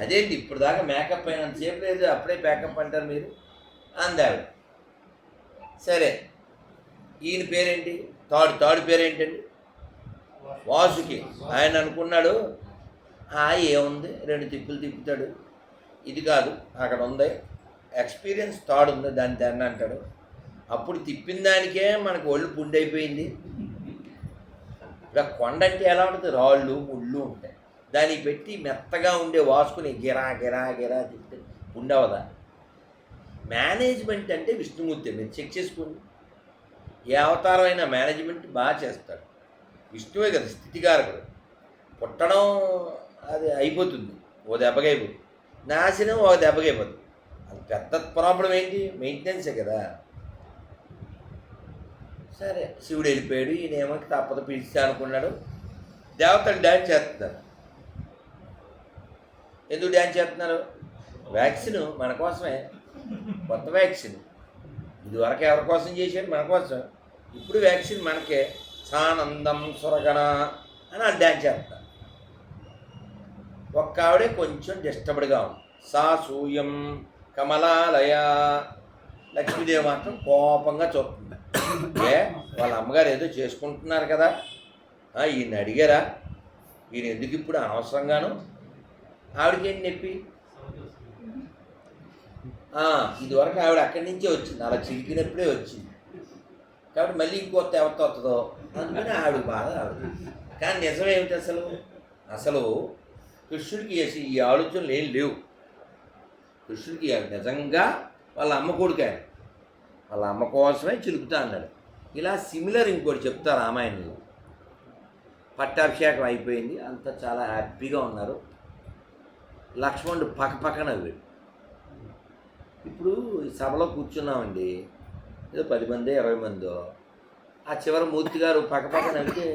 అదేంటి ఇప్పుడు దాకా మేకప్ అయినంతసేపు లేదు, అప్పుడే మేకప్ అంటారు మీరు అందాడు. సరే, ఈయన పేరేంటి? తాడు పేరేంటండి? వాసుకి. ఆయన అనుకున్నాడు, ఏముంది 2 తిప్పులు తిప్పుతాడు, ఇది కాదు అక్కడ ఉంది ఎక్స్పీరియన్స్ తాడు ఉంది, దాన్ని అంటాడు. అప్పుడు తిప్పిన దానికే మనకు ఒళ్ళు పుండైపోయింది. ఇక కొండ అంటే ఎలా ఉంటుంది? రాళ్ళు ముళ్ళు ఉంటాయి. దాన్ని పెట్టి మెత్తగా ఉండే వాసుకుని గిరా గిరా గిరా తిప్పితే ఉండవదా? మేనేజ్మెంట్ అంటే విష్ణుమూర్తి. మీరు చెక్ చేసుకోండి, ఏ అవతారం అయినా మేనేజ్మెంట్ బాగా చేస్తాడు. విష్ణువే కదా స్థితికారకుడు. పుట్టడం అది అయిపోతుంది, ఓ దెబ్బగా అయిపోతుంది. నాశనం ఒక దెబ్బగా అయిపోతుంది. అది పెద్ద ప్రాబ్లం ఏంటి? మెయింటెనెన్సే కదా. సరే, శివుడు వెళ్ళిపోయాడు. ఈయన ఏమంటే తప్పదు పిలిచా అనుకున్నాడు. దేవతలు డ్యాన్స్ చేస్తున్నారు. ఎందుకు డ్యాన్స్ చేస్తున్నారు? వ్యాక్సిన్ మన కోసమే, కొత్త వ్యాక్సిన్. ఇదివరకు ఎవరి కోసం చేశాడు? మన కోసం. ఇప్పుడు వ్యాక్సిన్ మనకే. సానందం సురగణ అని వాళ్ళు డ్యాన్స్ చేస్తారు. ఒక్క ఆవిడే కొంచెం డిస్టర్బ్డ్గా ఉంది. సా సూయం కమలాలయ. లక్ష్మీదేవి మాత్రం కోపంగా చూస్తుంది. వాళ్ళ అమ్మగారు ఏదో చేసుకుంటున్నారు కదా, ఈయన అడిగారా? ఈయన ఎందుకు ఇప్పుడు అనవసరంగాను? ఆవిడకి ఏంటి నొప్పి? ఇదివరకు ఆవిడ అక్కడి నుంచే వచ్చింది, అలా చిలికినప్పుడే వచ్చింది. కాబట్టి మళ్ళీ ఇంకొత్త ఎవరితో వస్తుందో అందుకని ఆవిడ బాధ ఆవిడ. కానీ నిజం ఏమిటి? అసలు కృష్ణుడికి ఈ ఆలోచనలు ఏం లేవు. కృష్ణుడికి నిజంగా వాళ్ళ అమ్మ కొడుకు ఆయన, వాళ్ళ అమ్మ కోసమే చిలుకుతా అన్నాడు. ఇలా సిమిలర్ ఇంకోటి చెప్తా రామాయణంలో. పట్టాభిషేకం అయిపోయింది, అంతా చాలా హ్యాపీగా ఉన్నారు. లక్ష్మణుడు పక్కన నవ్వాడు. ఇప్పుడు సభలో కూర్చున్నామండి, ఏదో 10 మందో 20 మందో. ఆ చివరి మూర్తి గారు పక్క నవ్వితే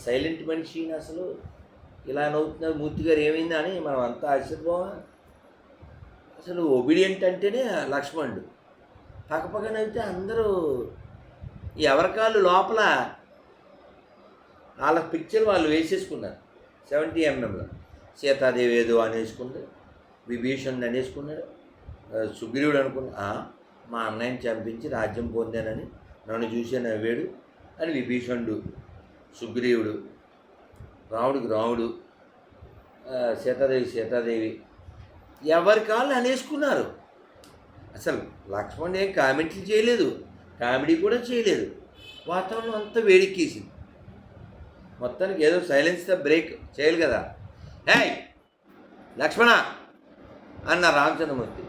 సైలెంట్ మనిషి అసలు ఇలా నవ్వుతున్నారు మూర్తి గారు, ఏమైందా అని మనం అంతా ఆశ్చర్యపోవా? అసలు ఒబీడియంట్ అంటేనే లక్ష్మణుడు. పక్క నవ్వితే అందరూ ఎవరికాళ్ళు లోపల వాళ్ళ పిక్చర్ వాళ్ళు వేసేసుకున్నారు. 70mm సీతాదేవి ఏదో అనేసుకుంది, విభీషణుడు అనేసుకున్నాడు, సుగ్రీవుడు అనుకున్నా మా అన్నయ్యని చంపించి రాజ్యం పొందానని నన్ను చూసే నవ్వాడు అని విభీషణుడు, సుగ్రీవుడు, రాముడు, సీతాదేవి ఎవరి కాళ్ళు అనేసుకున్నారు. అసలు లక్ష్మణుడు ఏం కామెంట్లు చేయలేదు, కామెడీ కూడా చేయలేదు. వాతావరణం అంతా వేడెక్కేసింది. మొత్తానికి ఏదో సైలెన్స్తో బ్రేక్ చేయాలి కదా. ఏయ్ లక్ష్మణ అన్న రామచంద్రమూర్తి.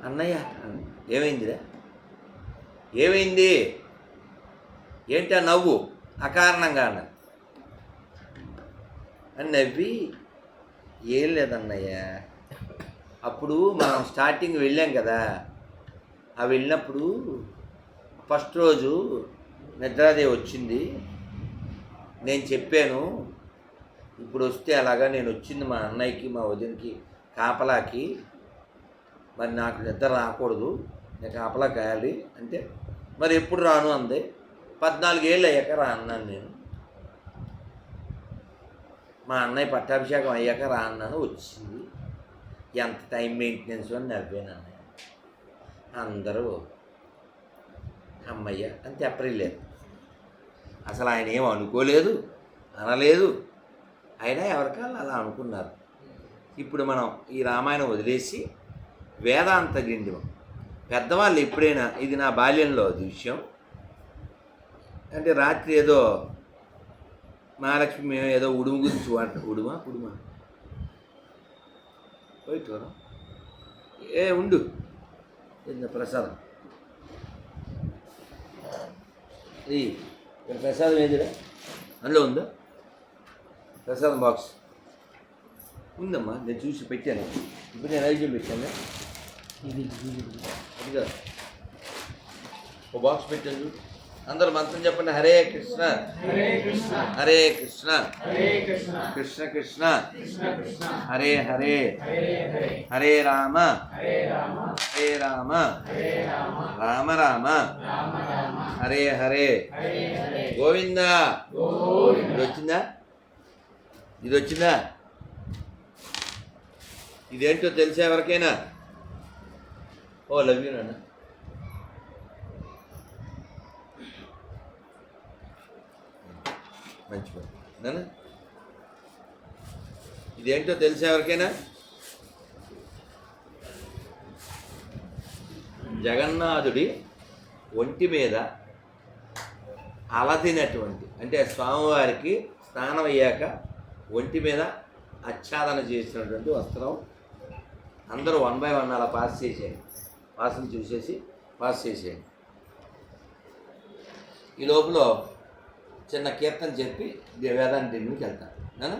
అన్నయ్య ఏమైందిరా, ఏమైంది, ఏంటి ఆ నవ్వు అకారణంగా అన్న అని నవ్వి, ఏం లేదన్నయ్య, అప్పుడు మనం స్టార్టింగ్ వెళ్ళాం కదా, ఆ వెళ్ళినప్పుడు ఫస్ట్ రోజు నిద్రాదేవి వచ్చింది, నేను చెప్పాను ఇప్పుడు వస్తే అలాగా నేను వచ్చింది మా అన్నయ్యకి మా వదినకి కాపలాకి, మరి నాకు నిద్ర రాకూడదు, నేను కాపలా కాయాలి అంటే, మరి ఎప్పుడు రాను అంది. 14 ఏళ్ళు అయ్యాక రా అన్నాను నేను, మా అన్నయ్య పట్టాభిషేకం అయ్యాక రా అన్నాను, వచ్చింది. ఎంత టైం మెయింటెనెన్స్ అని నవ్వాను అన్నయ్య. అందరూ అమ్మయ్య అని చెప్పలేదు. అసలు ఆయన ఏం అనుకోలేదు, అనలేదు, అయినా ఎవరికాళ్ళు అలా అనుకున్నారు. ఇప్పుడు మనం ఈ రామాయణం వదిలేసి వేదాంత గిండివం. పెద్దవాళ్ళు ఎప్పుడైనా, ఇది నా బాల్యంలో విషయం, అంటే రాత్రి ఏదో మహాలక్ష్మి మేము ఏదో ఉడుము గురించి ఉడుమా పోయిట్టు ఏ ఉండు ప్రసాదం ఇక్కడ ప్రసాదం ఏదిరా, అందులో ఉందా ప్రసాదం బాక్స్? ఉందమ్మా, నేను చూసి పెట్టాను. ఇప్పుడు నేను ఐదు పెట్టాను, అదిగా ఓ బాక్స్ పెట్టాను చూడు. అందరూ మంత్రం చెప్పండి. హరే కృష్ణ హరే కృష్ణ కృష్ణ కృష్ణ హరే హరే హరే రామ హరే రామ రామ రామ హరే హరే గోవిందా. ఇది వచ్చిందా? ఇదేంటో తెలిసా ఎవరికైనా? ఓ లవ్ యూ నాన్న. మంచి పని నాన్న. ఇదేంటో తెలిసా ఎవరికైనా? జగన్నాథుడి ఒంటి మీద అలదినటువంటి, అంటే స్వామివారికి స్నానం అయ్యాక ఒంటి మీద ఆచ్ఛాదన చేసినటువంటి వస్త్రం. అందరూ 1 by 1 అలా పాస్ చేసేయండి, పాసులు చూసేసి పాస్ చేసేయండి. ఈ లోపల చిన్న కీర్తన చెప్పి వేదాంతి దగ్గరికి వెళ్తాను నాన్న.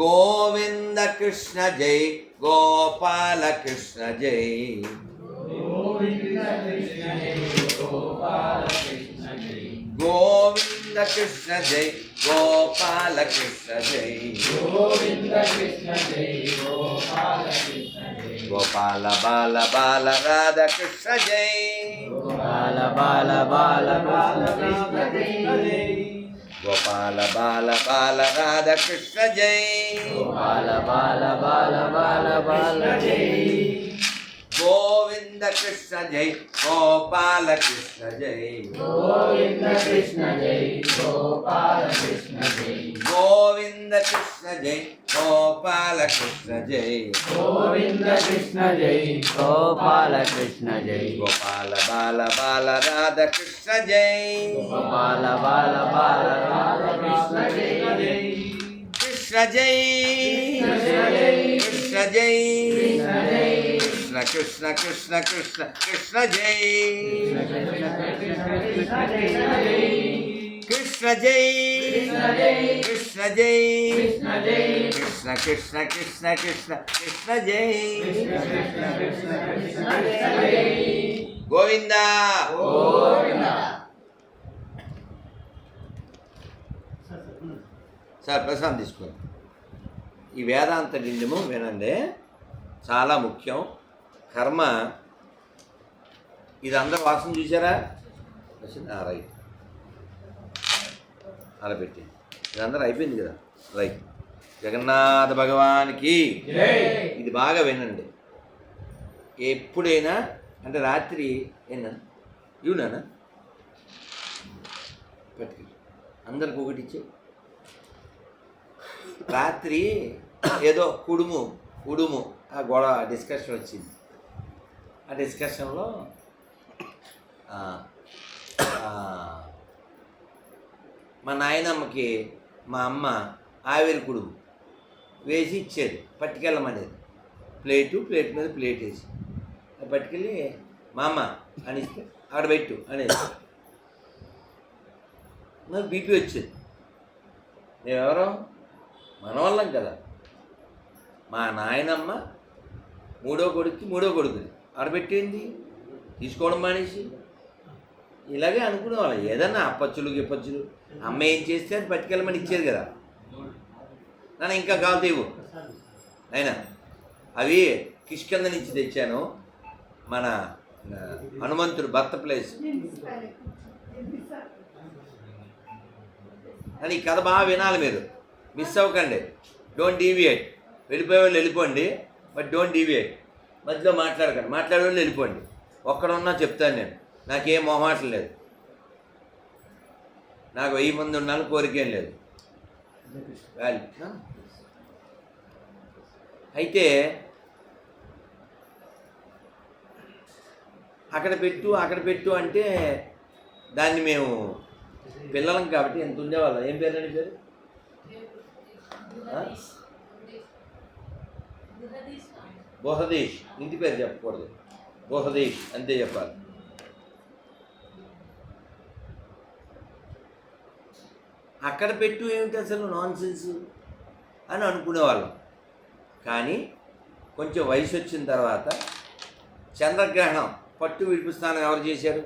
గోవింద కృష్ణ జై గోపాల కృష్ణ జై, గోవింద కృష్ణ జై గోపాల కృష్ణ జై, గోవింద కృష్ణ జై గోపాల కృష్ణ జై, గోవింద కృష్ణ జై గోపాల కృష్ణ జై, గోపాల బాల బాల రాధా కృష్ణ జై, గోపాల బాల బాల బాల కృష్ణ జై, గోపాల బాల బాల రాధా కృష్ణ జై, గోపాల బాల బాల బాల బాల జై, గోవింద కృష్ణ జై గోపాల కృష్ణ జై, గోవింద కృష్ణ జై గోపాల కృష్ణ జై, గోవింద కృష్ణ జై గోపాల కృష్ణ జై, గోవింద కృష్ణ జై గోపాల కృష్ణ జై, గోపాల బాల బాల రాధా కృష్ణ జై, గోపాల బాల బాల రాధా కృష్ణ జై, కృష్ణ జై కృష్ణ జై కృష్ణ కృష్ణ కృష్ణ కృష్ణ జై, కృష్ణ జై కృష్ణ జై కృష్ణ కృష్ణ కృష్ణ కృష్ణ కృష్ణ జై, గోవిందా. సార్ ప్రసాదం తీసుకోండి. ఈ వేదాంత డిండిము వినండి, చాలా ముఖ్యం. కర్మ ఇది అందరు వాసన చూసారా? రైట్, అలా పెట్టి ఇది అందరూ అయిపోయింది కదా. రైట్, జగన్నాథ భగవానికి ఇది బాగా వినండి. ఎప్పుడైనా అంటే రాత్రి ఏనా ఇవునా పట్టుకు అందరికి ఒకటి ఇచ్చే. రాత్రి ఏదో కుడుము ఆ గొడవ డిస్కషన్ వచ్చింది. ఆ డిస్కషన్లో మా నాయనమ్మకి మా అమ్మ ఆవిరి కుడుము వేసి ఇచ్చేది, పట్టుకెళ్ళమనేది. ప్లేట్ మీద ప్లేట్ వేసి అది పట్టుకెళ్ళి మా అమ్మ అని ఇస్తే అక్కడ పెట్టు అనేది. నాకు బీపీ వచ్చేది. మేమెవరో మనవాళ్ళం కదా. మా నాయనమ్మ మూడో కొడుకుని ఆడబెట్టేంది తీసుకోవడం మానేసి ఇలాగే అనుకునేవాళ్ళం. ఏదన్నా అప్పచ్చులు గిప్పచ్చులు అమ్మ ఏం చేస్తే అది పట్టుకెళ్ళమని ఇచ్చేది కదా. నన్ను ఇంకా కాలుతీవు అయినా అవి కిష్కింద నుంచి తెచ్చాను, మన హనుమంతుడు భర్త ప్లేస్ అని. ఈ కథ బాగా వినాలి మీరు, మిస్ అవ్వకండి. Don't deviate. వెళ్ళిపోయే వాళ్ళు వెళ్ళిపోండి, బట్ డోంట్ డీవియేట్. మధ్యలో మాట్లాడకండి, మాట్లాడే వాళ్ళు వెళ్ళిపోండి. ఒక్కడున్నా చెప్తాను నేను, నాకేం మొహమాటం లేదు, నాకు 1000 మంది ఉండాలని కోరికేం లేదు. అయితే అక్కడ పెట్టు అంటే దాన్ని మేము పిల్లలం కాబట్టి ఎంత ఉండేవాళ్ళం. ఏం పేరు అని పేరు? బోహదేష్. ఇంటి పేరు చెప్పకూడదు, బోహదేష్ అంతే చెప్పాలి. అక్కడ పెట్టు ఏమిటి అసలు నాన్ సెన్స్ అని అనుకునేవాళ్ళం. కానీ కొంచెం వయసు వచ్చిన తర్వాత చంద్రగ్రహణం పట్టు విడుపు స్నానం ఎవరు చేశారు?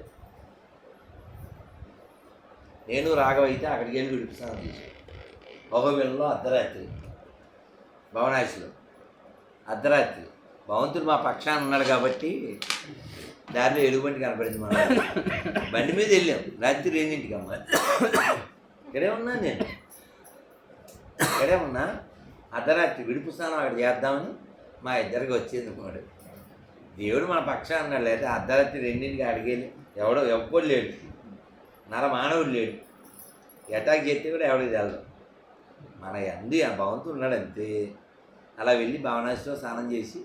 నేను రాఘవ అయితే అక్కడికి వెళ్ళి విడుపు స్నానం చేశాను. భగవెల్లో అర్ధరాత్రి, భవనాశిలో అర్ధరాత్రి. భగవంతుడు మా పక్షాన ఉన్నాడు కాబట్టి దారిలో ఎలుగుబంటి కనపడింది. మన బండి మీద వెళ్ళాం రాత్రి 2ంటికి. అమ్మ ఇక్కడే ఉన్నా, నేను ఇక్కడే ఉన్నా. అర్ధరాత్రి విడుపు స్నానం అక్కడ చేద్దామని మా ఇద్దరికి వచ్చేది వాడు. దేవుడు మన పక్షాన ఉన్నాడు. లేదా అర్ధరాత్రి 2ంటికి అడిగేది ఎవ్వడు లేడు, మానవుడు లేడు. అటాక్ చేస్తే కూడా ఎవడికి తెలదు. మన అంది ఆ భగవంతుడు ఉన్నాడు అంతే. అలా వెళ్ళి భవనాశిలో స్నానం చేసి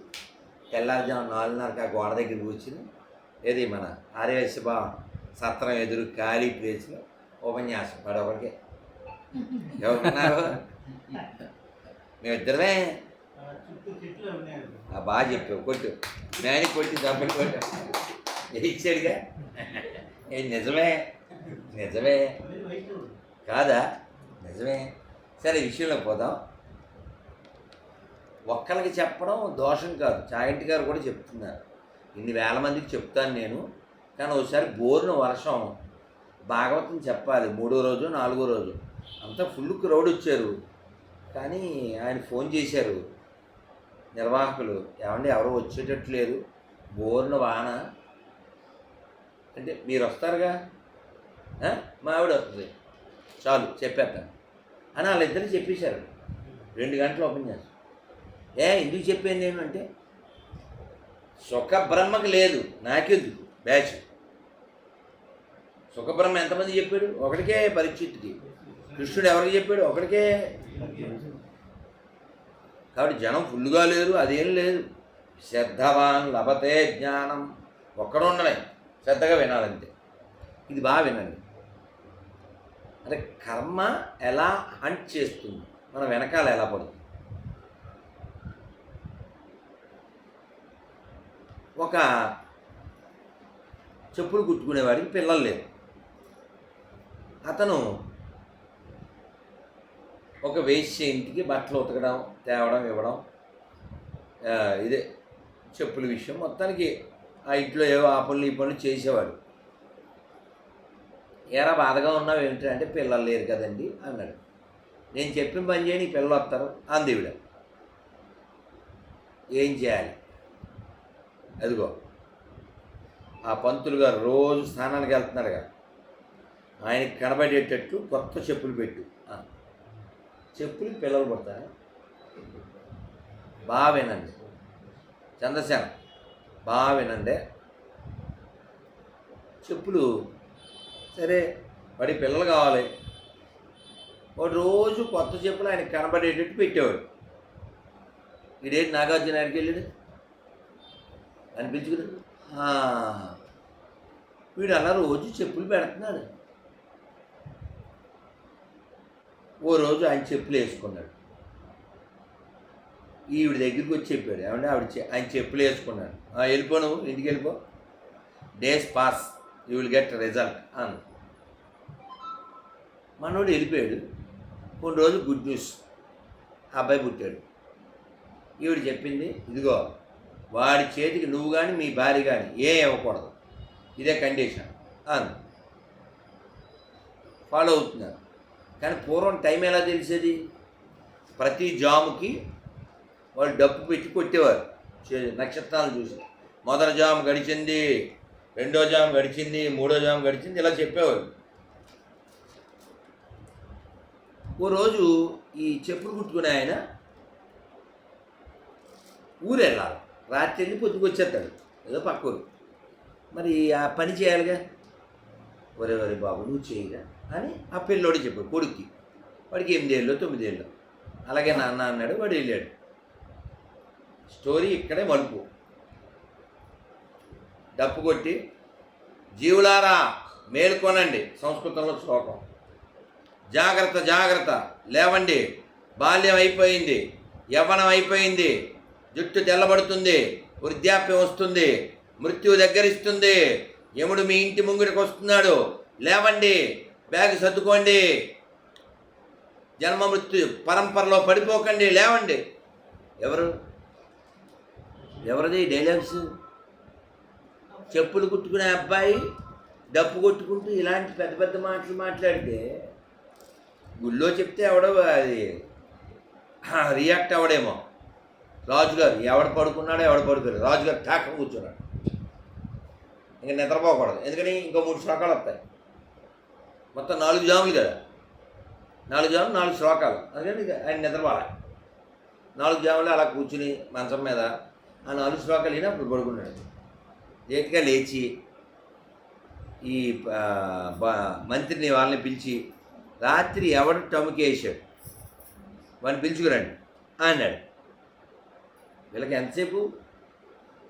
తెల్లారుజాము 4:30కి ఆ గోడ దగ్గర కూర్చుని ఏది మన ఆర్యవైశ్య సత్రం ఎదురు ఖాళీ ప్లేస్లో ఉపన్యాసం ఒకరికే. ఎవరున్నారు? మేమిద్దరమే. బాగా చెప్పావు, కొట్టు మేని కొట్టి దెబ్బలు కొట్టు ఇచ్చాడుగా. నిజమే కాదా? నిజమే. సరే విషయంలో పోదాం. ఒక్కరికి చెప్పడం దోషం కాదు, చాగంటి గారు కూడా చెప్తున్నారు. ఇన్ని వేల మందికి చెప్తాను నేను. కానీ ఒకసారి బోరున వర్షం, భాగవతం చెప్పాలి 3వ రోజు 4వ రోజు, అంతా ఫుల్ క్రౌడ్ వచ్చారు. కానీ ఆయన ఫోన్ చేశారు నిర్వాహకులు, ఏమండి ఎవరో వచ్చేటట్టు లేదు, బోరున వాన అంటే మీరు వస్తారుగా, మా ఆవిడ వస్తుంది చాలు చెప్పేస్తాను అని వాళ్ళిద్దరు చెప్పేశారు. 2 గంటలు ఓపెన్ చేస్తాను. ఎందుకు చెప్పాను నేను అంటే, సుఖబ్రహ్మకి లేదు, నాకెందుకు బ్యాచ్. సుఖబ్రహ్మ ఎంతమంది చెప్పాడు? ఒకటికే పరీక్షిత్తుకి. కృష్ణుడు ఎవరికి చెప్పాడు? ఒకటికే. కాబట్టి జనం ఫుల్గా లేరు, అదేం లేదు. శ్రద్ధవాన్ లభతే జ్ఞానం. ఒక్కడ ఉండలే, శ్రద్ధగా వినాలంతే. ఇది బాగా వినండి. అంటే కర్మ ఎలా హంట్ చేస్తుంది, మన వెనకాల ఎలా పడుతుంది. ఒక చెప్పులు కుట్టుకునేవాడికి పిల్లలు లేరు. అతను ఒక వేశ్య ఇంటికి బట్టలు ఉతకడం, తేవడం, ఇవ్వడం, ఇదే చెప్పుల విషయం మొత్తానికి ఆ ఇంట్లో ఏవో ఆ పనులు ఈ పనులు చేసేవాడు. ఏరా బాధగా ఉన్నావు ఏమిటి అంటే, పిల్లలు లేరు కదండి అన్నాడు. నేను చెప్పిన పని చేయని పిల్లలు వస్తారు అందేవిడ. ఏం చేయాలి? అదిగో ఆ పంతులు గారు రోజు స్నానానికి వెళ్తున్నారుగా, ఆయనకి కనబడేటట్టు కొత్త చెప్పులు పెట్టు. చెప్పులు పిల్లలు పడతారు. బాగా వినండి చంద్రసేన, బాగా వినండి. చెప్పులు సరే, వాడి పిల్లలు కావాలి. వాడు రోజు కొత్త చెప్పులు ఆయనకి కనబడేటట్టు పెట్టేవాడు. వీడేంటి నాగార్జున ఆయనకి వెళ్ళాడు అనిపించుకున్నాడు. వీడు అలా రోజు చెప్పులు పెడుతున్నాడు. ఓ రోజు ఆయన చెప్పులు వేసుకున్నాడు. ఈవిడ దగ్గరికి వచ్చి చెప్పాడు, ఏమంటే ఆయన చెప్పులు వేసుకున్నాడు. వెళ్ళిపో, నువ్వు ఇంటికి వెళ్ళిపో, days pass, you will get result అన్న. మనోడు వెళ్ళిపోయాడు. కొన్ని రోజులు గుడ్ న్యూస్, అబ్బాయి పుట్టాడు. ఈవిడ చెప్పింది, ఇదిగో వాడి చేతికి నువ్వు కానీ మీ భార్య కానీ ఏం ఇవ్వకూడదు, ఇదే కండిషన్ అని ఫాలో అవుతున్నారు. కానీ పూర్వం టైం ఎలా తెలిసేది? ప్రతి జాముకి వాళ్ళు డబ్బు పెట్టి కొట్టేవారు నక్షత్రాలను చూసి. మొదటి జాము గడిచింది, రెండో జాము గడిచింది, మూడో జాము గడిచింది, ఇలా చెప్పేవారు. ఓ రోజు ఈ చెప్పులు కుట్టుకునే ఆయన ఊరు వెళ్ళాలి. రాత్రి వెళ్ళి పొద్దుకు వచ్చేస్తాడు, ఏదో పక్కూరు. మరి ఆ పని చేయాలిగా. ఒరే బాబు నువ్వు చేయగా అని ఆ పిల్లోడు చెప్పాడు కొడుక్కి. వాడికి 8 ఏళ్ళు 9 ఏళ్ళు. అలాగే నాన్న అన్నాడు, వాడు వెళ్ళాడు. స్టోరీ ఇక్కడే మలుపు. డప్పు కొట్టి, జీవులారా మేల్కొనండి, సంస్కృతంలో శ్లోకం. జాగ్రత్త జాగ్రత్త, లేవండి, బాల్యం అయిపోయింది, యవ్వనం అయిపోయింది, జుట్టు తెల్లబడుతుంది, వృద్ధాప్యం వస్తుంది, మృత్యువు దగ్గరిస్తుంది, యముడు మీ ఇంటి ముంగిటికి వస్తున్నాడు, లేవండి, బ్యాగ్ సర్దుకోండి, జన్మ మృత్యు పరంపరలో పడిపోకండి, లేవండి. ఎవరిది డైలాగ్స్? చెప్పులు కుట్టుకునే అబ్బాయి డప్పు కొట్టుకుంటూ ఇలాంటి పెద్ద పెద్ద మాటలు మాట్లాడితే గుళ్ళో చెప్తే ఎవడో అది రియాక్ట్ అవ్వడేమో. రాజుగారు ఎవడ పడుకున్నాడో ఎవడ పడుకోలేదు, రాజుగారు ఠాకం కూర్చున్నాడు. ఇంకా నిద్రపోకూడదు, ఎందుకని ఇంకో 3 శ్లోకాలు వస్తాయి. మొత్తం 4 జాములు కదా, 4 జాములు 4 శ్లోకాలు. అందుకని ఆయన నిద్రపోవాలి. 4 జాములు అలా కూర్చుని మంచం మీద ఆ 4 శ్లోకాలు అయినా అప్పుడు పడుకున్నాడు. లేట్గా లేచి ఈ మంత్రిని వాళ్ళని పిలిచి, రాత్రి ఎవడు టముకేసాడు వాడిని పిలుచుకురండి అన్నాడు. వీళ్ళకి ఎంతసేపు,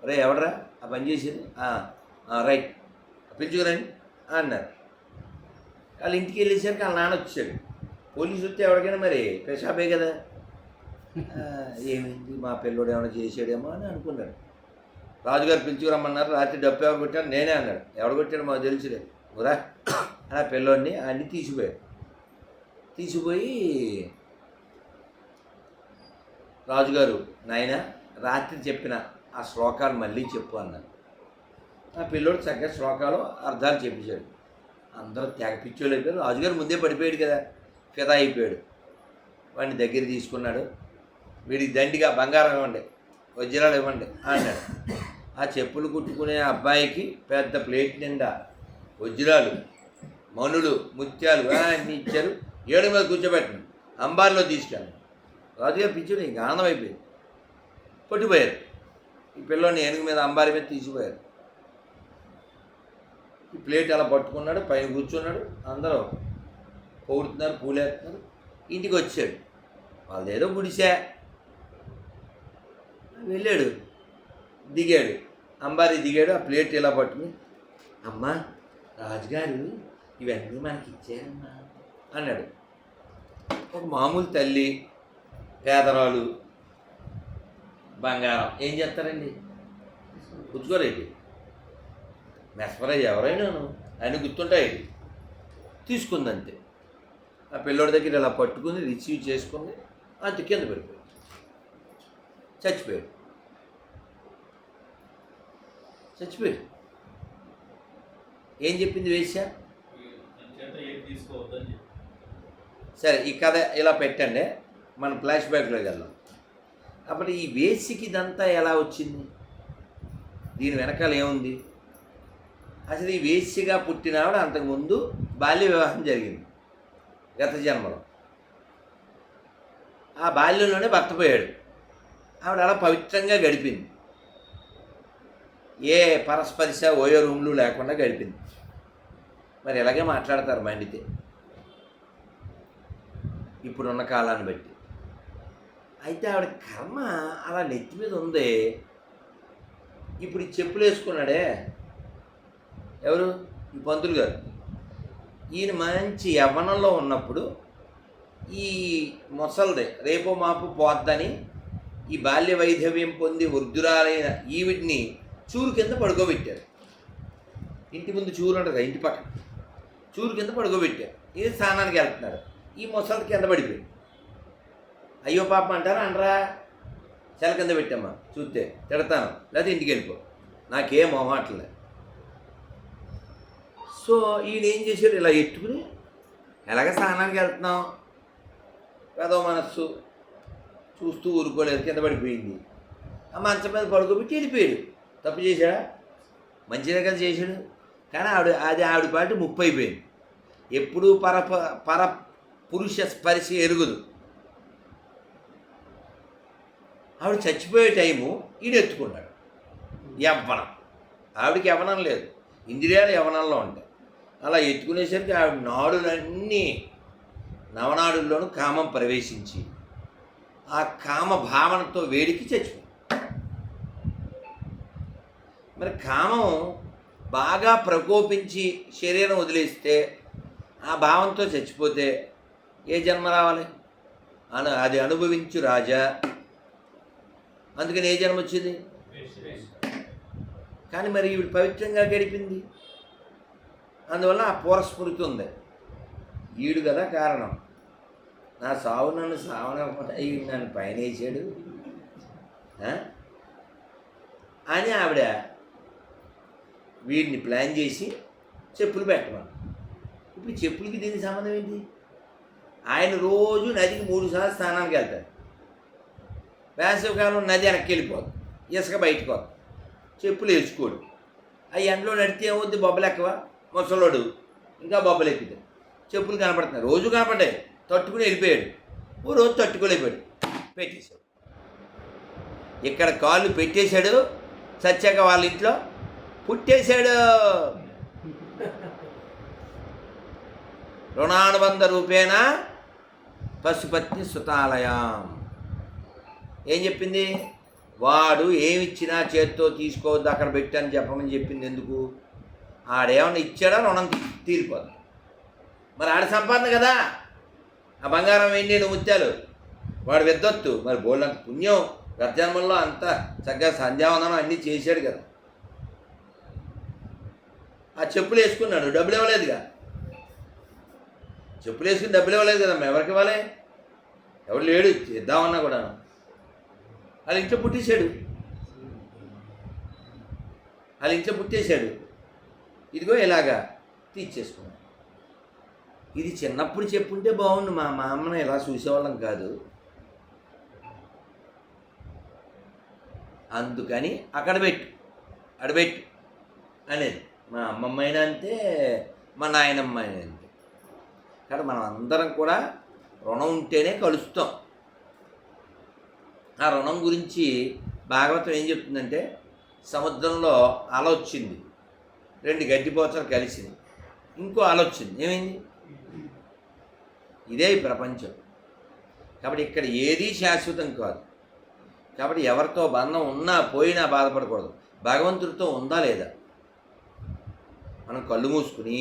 రే ఎవడరా ఆ పని చేసేది, రైట్ పిలుచుకురండి అన్నారు. వాళ్ళు ఇంటికి వెళ్ళేసరికి వాళ్ళ నాన్న వచ్చాడు. పోలీసు వస్తే ఎవరికైనా మరి పెషాబే కదా, ఏమైంది మా పిల్లోడు ఏమైనా చేసాడేమో అని అనుకున్నాడు. రాజుగారు పిలుచుకురమ్మన్నారు. రాత్రి డప్పు ఎవరు కొట్టాడు, నేనే అన్నాడు. ఎవడు కొట్టాడు మాకు తెలుసులేదు, రా ఆ పిల్లోడిని అన్ని తీసిపోయి రాజుగారు, నాయన రాత్రి చెప్పిన ఆ శ్లోకాలు మళ్ళీ చెప్పు అన్నారు. ఆ పిల్లోడు చక్కగా శ్లోకాలు అర్థాలు చెప్పించాడు. అందరూ తెగ పిచ్చోళ్ళు అయిపోయారు. రాజుగారు ముందే పడిపోయాడు కదా, ఫిదా అయిపోయాడు. వాడిని దగ్గర తీసుకున్నాడు. వీడికి దండిగా బంగారం ఇవ్వండి, వజ్రాలు ఇవ్వండి అన్నాడు. ఆ చెప్పులు కుట్టుకునే అబ్బాయికి పెద్ద ప్లేట్ నిండా వజ్రాలు, మణులు, ముత్యాలు అన్నీ ఇచ్చారు. ఏడు మీద కూర్చోబెట్టిన అంబార్లో తీసుకెళ్ళాను. రాజుగారు పిచ్చుడు ఇంకా ఆనందం అయిపోయింది. కొట్టిపోయారు. ఈ పిల్లోని ఏనుగు మీద అంబారి మీద తీసిపోయారు. ఈ ప్లేట్ అలా పట్టుకున్నాడు, పైన కూర్చున్నాడు. అందరూ పొగుడుతున్నారు, పూలేస్తున్నారు. ఇంటికి వచ్చాడు. వాళ్ళదేదో గుడిసా. వెళ్ళాడు, దిగాడు, అంబారీ దిగాడు. ఆ ప్లేట్ ఇలా పట్టుకుని, అమ్మా రాజుగారు ఇవన్నీ మనకి ఇచ్చారమ్మా అన్నాడు. ఒక మామూలు తల్లి, పేదరాలు, బంగారం ఏం చేస్తారండి, పుచ్చుకోరేంటి, మెస్పరైజ్ ఎవరైనాను ఆయన గుర్తుంటాయి. తీసుకుందంతే. ఆ పిల్లోడి దగ్గర ఇలా పట్టుకుని రిసీవ్ చేసుకుని అంత కింద పడిపోయాడు, చచ్చిపోయాడు. ఏం చెప్పింది వేశ్య? సరే ఈ కథ ఇలా పెట్టండి, మనం ఫ్లాష్ బ్యాక్లోకి వెళ్దాం. అప్పుడు ఈ వేశ్యకి ఇదంతా ఎలా వచ్చింది, దీని వెనకాల ఏముంది? అసలు ఈ వేశ్యగా పుట్టినావిడ అంతకుముందు బాల్య వివాహం జరిగింది గత జన్మలో. ఆ బాల్యంలోనే భర్త పోయాడు. ఆవిడ అలా పవిత్రంగా గడిపింది, ఏ పరస్పరిశ ఓయో రూమ్లు లేకుండా గడిపింది. మరి ఇలాగే మాట్లాడతారు మండితే ఇప్పుడున్న కాలాన్ని బట్టి. అయితే ఆవిడ కర్మ అలా నెత్తి మీద ఉంది. ఇప్పుడు ఈ చెప్పులు వేసుకున్నాడే ఎవరు? ఈ పంతులు గారు. ఈయన మంచి యవ్వనంలో ఉన్నప్పుడు ఈ మొసల్ది రేపో మాపు పోద్దని ఈ బాల్య వైధవ్యం పొంది వృద్ధురాలైన ఈవిడ్ని చూరు కింద పడుకోబెట్టారు. ఇంటి ముందు చూరు ఉంటుంది, ఇంటి పక్కన చూరు కింద పడుకోబెట్టారు. ఇది స్నానానికి వెళ్తున్నారు. ఈ మొసలి కింద పడిపోయి అయ్యో పాపం అంటారా అనరా? చెల కింద పెట్టమ్మా, చూస్తే తిడతాను, లేదా ఇంటికి వెళ్ళిపో, నాకేం మొహమాటలే. సో ఈయన ఏం చేశాడు, ఇలా ఎట్టుకుని ఎలాగ స్నానానికి వెళ్తున్నాం, పెదో మనస్సు చూస్తూ ఊరుకోలేదు, కింద పడిపోయింది. ఆ మంచం మీద పడుకోబెట్టి వెళ్ళిపోయాడు. తప్పు చేశాడా? మంచిదే కదా చేశాడు. కానీ ఆవిడ పాటు ముప్పు అయిపోయింది. ఎప్పుడూ పర పురుష స్పర్శ ఎరుగుదు. ఆవిడ చచ్చిపోయే టైము ఈయన ఎత్తుకున్నాడు. యవ్వనం, ఆవిడకి యవ్వనం లేదు, ఇంద్రియాలు యవ్వనంలో ఉంటాయి. అలా ఎత్తుకునేసరికి ఆవిడ నాడులన్నీ నవనాడుల్లోనూ కామం ప్రవేశించి ఆ కామ భావనతో వేడికి చచ్చిపోయింది. మరి కామం బాగా ప్రకోపించి శరీరం వదిలేస్తే, ఆ భావంతో చచ్చిపోతే ఏ జన్మ రావాలి? అది అనుభవించు రాజా. అందుకని ఏ జన్మ వచ్చింది? కానీ మరి ఈవిడ పవిత్రంగా గడిపింది, అందువల్ల ఆ పూర్వస్మృతి ఉంది. ఈడు కదా కారణం, నా సావు నన్ను సావనకుండా ఈడు నన్ను పైన వేసాడు అని ఆవిడ వీడిని ప్లాన్ చేసి చెప్పులు పెట్టమని. ఇప్పుడు చెప్పులకి దీనికి సంబంధం ఏంటి? ఆయన రోజు నదికి 3 సార్లు స్నానానికి వెళ్తాడు. వేసవికాలం నది వెనక్కి వెళ్ళిపోదు, ఇసుక బయటకు పోదు, చెప్పులు వేసుకోడు. ఆ ఎండలో నడితే ఏమవుద్ది? బొబ్బలు ఎక్కువ, ముసలోడు ఇంకా బొబ్బలు ఎక్కుతాయి. చెప్పులు కనపడుతున్నాయి, రోజు కనపడ్డాయి, తట్టుకుని వెళ్ళిపోయాడు. ఓ రోజు తట్టుకోలేకపోయాడు, పెట్టేశాడు. ఇక్కడ కాళ్ళు పెట్టేశాడు, చచ్చాక వాళ్ళ ఇంట్లో పుట్టేశాడు. రుణానుబంధ రూపేణ పశుపత్ని సుతాలయం. ఏం చెప్పింది? వాడు ఏమిచ్చినా చేత్తో తీసుకోవద్దు, అక్కడ పెట్టని చెప్పమని చెప్పింది. ఎందుకు? ఆడేమన్నా ఇచ్చాడా రుణం తీరిపోదు. మరి ఆడ సంపాదన కదా, ఆ బంగారం ఏంటి, ముత్యాలు, వాడు విద్దొత్తు. మరి బోళ్ళంత పుణ్యం గర్జన్మల్లో అంతా చక్కగా సంధ్యావందనం అన్నీ చేశాడు కదా. ఆ చెప్పులు వేసుకున్నాడు, డబ్బులు ఇవ్వలేదుగా. చెప్పులు వేసుకుని డబ్బులు ఇవ్వలేదు కదా, ఎవరికి ఇవ్వాలి? ఎవరు లేడు ఇద్దామన్నా కూడా. వాళ్ళ ఇంట్లో పుట్టేశాడు. ఇదిగో ఇలాగా తీర్చేసుకున్నాడు. ఇది చిన్నప్పుడు చెప్పుంటే బాగుండు, మా అమ్మను ఇలా చూసేవాళ్ళం కాదు. అందుకని అడబెట్టు అనేది. మా అమ్మమ్మ అయినా అంతే, మా నాయనమ్మ అయినా అంతే. కానీ మనం అందరం కూడా రుణం ఉంటేనే కలుస్తాం. ఆ రుణం గురించి భాగవతం ఏం చెప్తుందంటే, సముద్రంలో అల వచ్చింది, 2 గడ్డిపోచలు కలిసింది, ఇంకో అల వచ్చింది, ఏమైంది? ఇదే ఈ ప్రపంచం. కాబట్టి ఇక్కడ ఏదీ శాశ్వతం కాదు. కాబట్టి ఎవరితో బంధం ఉన్నా పోయినా బాధపడకూడదు. భగవంతుడితో ఉందా లేదా? మనం కళ్ళు మూసుకుని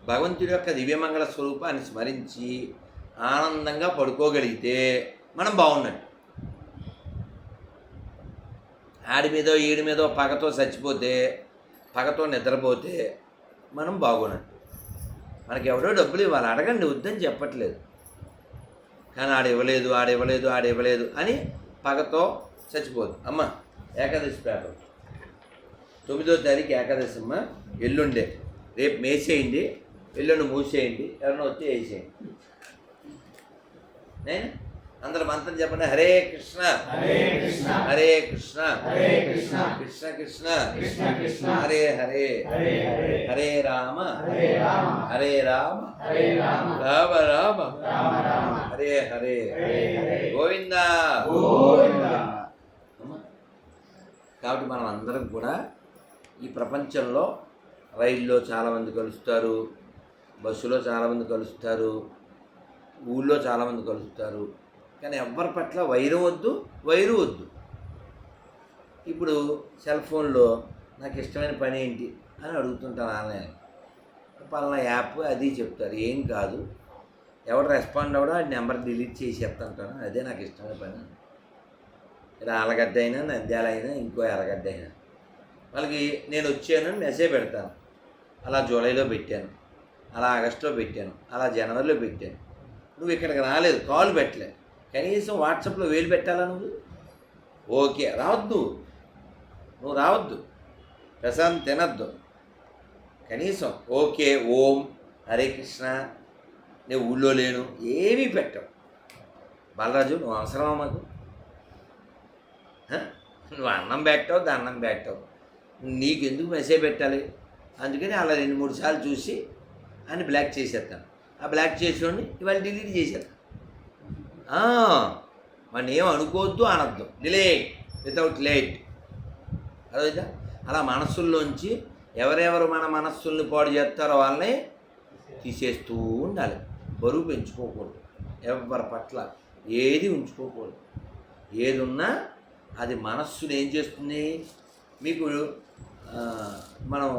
భగవంతుడి యొక్క దివ్యమంగళ స్వరూపాన్ని స్మరించి ఆనందంగా పడుకోగలిగితే మనం బాగున్నట్టు. ఆడి మీదో ఈడి మీదో పగతో చచ్చిపోతే, పగతో నిద్రపోతే మనం బాగున్నట్టు. మనకి ఎవడో డబ్బులు ఇవ్వాలి, అడగండి, వద్దని చెప్పట్లేదు. కానీ ఆడివ్వలేదు అని పగతో చచ్చిపోదు. అమ్మ ఏకాదశి పేపర్ 9వ తారీఖు ఏకాదశి అమ్మ. ఎల్లుండే, రేపు మేసేయండి, ఎల్లుండి మూసేయండి, ఎవరైనా వచ్చి వేసేయండి. నేను అందరూ మంత్రం చెప్పండి. హరే కృష్ణ హరే కృష్ణ కృష్ణ కృష్ణ హరే హరే హరే రామ హరే రామ రామ రామ హరే హరే గోవిందా. కాబట్టి మనం అందరం కూడా ఈ ప్రపంచంలో రైల్లో చాలామంది కలుస్తారు, బస్సులో చాలామంది కలుస్తారు, ఊళ్ళో చాలామంది కలుస్తారు. కానీ ఎవరి పట్ల వైరు వద్దు. ఇప్పుడు సెల్ ఫోన్లో నాకు ఇష్టమైన పని ఏంటి అని అడుగుతుంటాను ఆన్లైన్. పలానా యాప్ అది చెప్తారు. ఏం కాదు, ఎవడు రెస్పాండ్ అవ్వడో ఆ నెంబర్ డిలీట్ చేసేస్తుంటాను. అదే నాకు ఇష్టమైన పని. ఇలా ఆలగడ్డ అయినా నంద్యాల అయినా ఇంకో ఎర్రగడ్డ అయినా వాళ్ళకి నేను వచ్చానని మెసేజ్ పెడతాను. అలా జూలైలో పెట్టాను, అలా ఆగస్టులో పెట్టాను, అలా జనవరిలో పెట్టాను. నువ్వు ఇక్కడికి రాలేదు, కాల్ పెట్టలే, కనీసం వాట్సాప్లో వేలు పెట్టాలా నువ్వు? ఓకే, రావద్దు, నువ్వు రావద్దు, ప్రశాంత్ తినద్దు, కనీసం ఓకే ఓం హరే కృష్ణ నేను ఊళ్ళో లేను ఏమీ పెట్టావు. బాలరాజు నువ్వు అవసరమా మాకు? నువ్వు అన్నం పెట్టావు, దండం పెట్టావు, నీకెందుకు మెసేజ్ పెట్టాలి? అందుకని అలా 2-3 సార్లు చూసి అని బ్లాక్ చేసేస్తాను. ఆ బ్లాక్ చేసేవాడిని ఇవాళ డిలీట్ చేసేస్తాను. వాడిని ఏం అనుకోవద్దు, అనద్దు, డిలీట్ వితౌట్ లేట్. అదైతే అలా మనస్సుల్లోంచి ఎవరెవరు మన మనస్సుల్ని పాడు చేస్తారో వాళ్ళని తీసేస్తూ ఉండాలి. బరువు పెంచుకోకూడదు, ఎవరి పట్ల ఏది ఉంచుకోకూడదు. ఏది ఉన్నా అది మనస్సుని ఏం చేస్తుంది? మీకు మనం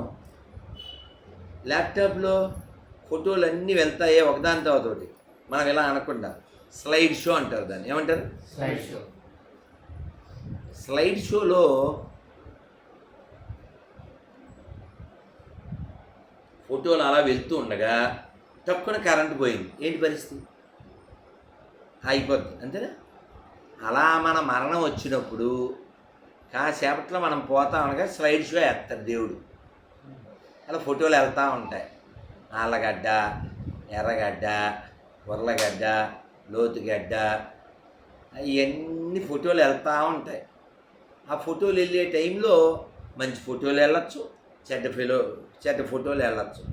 ల్యాప్టాప్లో ఫోటోలు అన్నీ వెళ్తాయే ఒకదాని తర్వాత ఒకటి, మనం ఇలా అనకుండా స్లైడ్ షో అంటారు. దాన్ని ఏమంటారు? Slide show. స్లైడ్ షోలో ఫోటోలు అలా వెళ్తూ ఉండగా తక్కువ కరెంటు పోయింది, ఏంటి పరిస్థితి? అయిపోద్ది అంతేనా? అలా మన మరణం వచ్చినప్పుడు కాసేపట్లో మనం పోతా ఉండగా స్లైడ్ షో వేస్తాడు దేవుడు. అలా ఫోటోలు వెళ్తూ ఉంటాయి, ఆళ్ళగడ్డ, ఎర్రగడ్డ, ఉర్లగడ్డ, లోతుగడ్డ, ఇవన్నీ ఫోటోలు వెళ్తూ ఉంటాయి. ఆ ఫోటోలు వెళ్ళే టైంలో మంచి ఫోటోలు వెళ్ళచ్చు, చెడ్డ ఫోటోలు వెళ్ళచ్చు.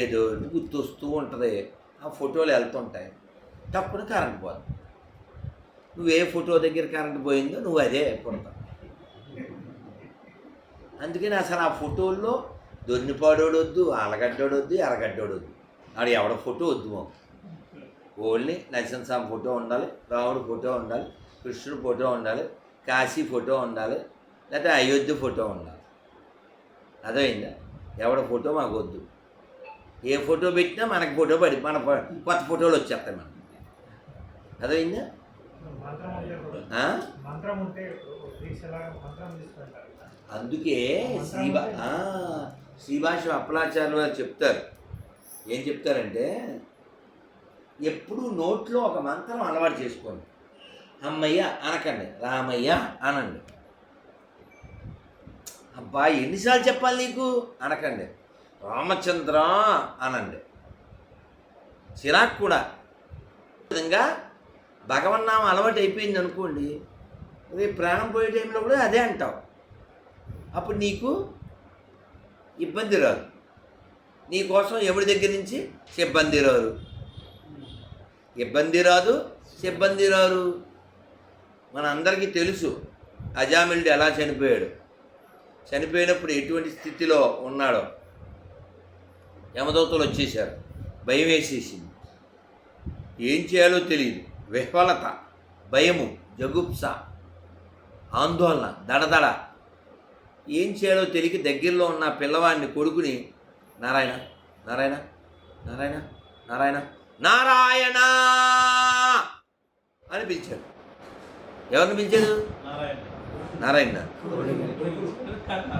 ఏదో గుర్తొస్తూ ఉంటుంది, ఆ ఫోటోలు వెళ్తుంటాయి. తప్పున కరెంట్ పోదు. నువ్వు ఏ ఫోటో దగ్గర కరెంట్ పోయిందో నువ్వు అదే పుడతావు. అందుకని అసలు ఆ ఫోటోల్లో దొన్నిపాడోడు వద్దు, ఆలగడ్డోడు వద్దు, ఎర్రగడ్డోడు వద్దు, ఆడు ఎవడ ఫోటో వద్దు. ఓన్లీ నరసింహస్వామి ఫోటో ఉండాలి, రాముడు ఫోటో ఉండాలి, కృష్ణుడు ఫోటో ఉండాలి, కాశీ ఫోటో ఉండాలి, లేకపోతే అయోధ్య ఫోటో ఉండాలి. అదైందా? ఎవడ ఫోటో మాకు వద్దు. ఏ ఫోటో పెట్టినా మనకి ఫోటో పడి మన కొత్త ఫోటోలు వచ్చేస్తాయి మనకి. అదైందా? అందుకే శ్రీభాష అప్పలాచార్యులు వారు చెప్తారు. ఏం చెప్తారంటే, ఎప్పుడు నోట్లో ఒక మంత్రం అలవాటు చేసుకోండి. అమ్మయ్య అనకండి, రామయ్య అనండి. అబ్బా ఎన్నిసార్లు చెప్పాలి నీకు అనకండి, రామచంద్ర అనండి. చిరాకు కూడా విధంగా భగవన్నామం అలవాటు అయిపోయింది అనుకోండి, రేపు ప్రాణం పోయే టైంలో కూడా అదే అంటావు. అప్పుడు నీకు ఇబ్బంది రాదు, నీకోసం ఎవరి దగ్గర నుంచి సిబ్బంది రారు, ఇబ్బంది రాదు, సిబ్బంది రారు. మనందరికీ తెలుసు అజామిళుడు ఎలా చనిపోయాడు, చనిపోయినప్పుడు ఎటువంటి స్థితిలో ఉన్నాడో. యమదూతలు వచ్చేసారు, భయం వేసేసింది, ఏం చేయాలో తెలియదు, విహ్వలత, భయము, జగుప్స, ఆందోళన, దడదడ. ఏం చేయాలో తెలియక దగ్గరలో ఉన్న పిల్లవాడిని కొడుకుని నారాయణ నారాయణ నారాయణ నారాయణ నారాయణ అని పిలిచాడు. ఎవరిని పిలిచాడు? నారాయణ.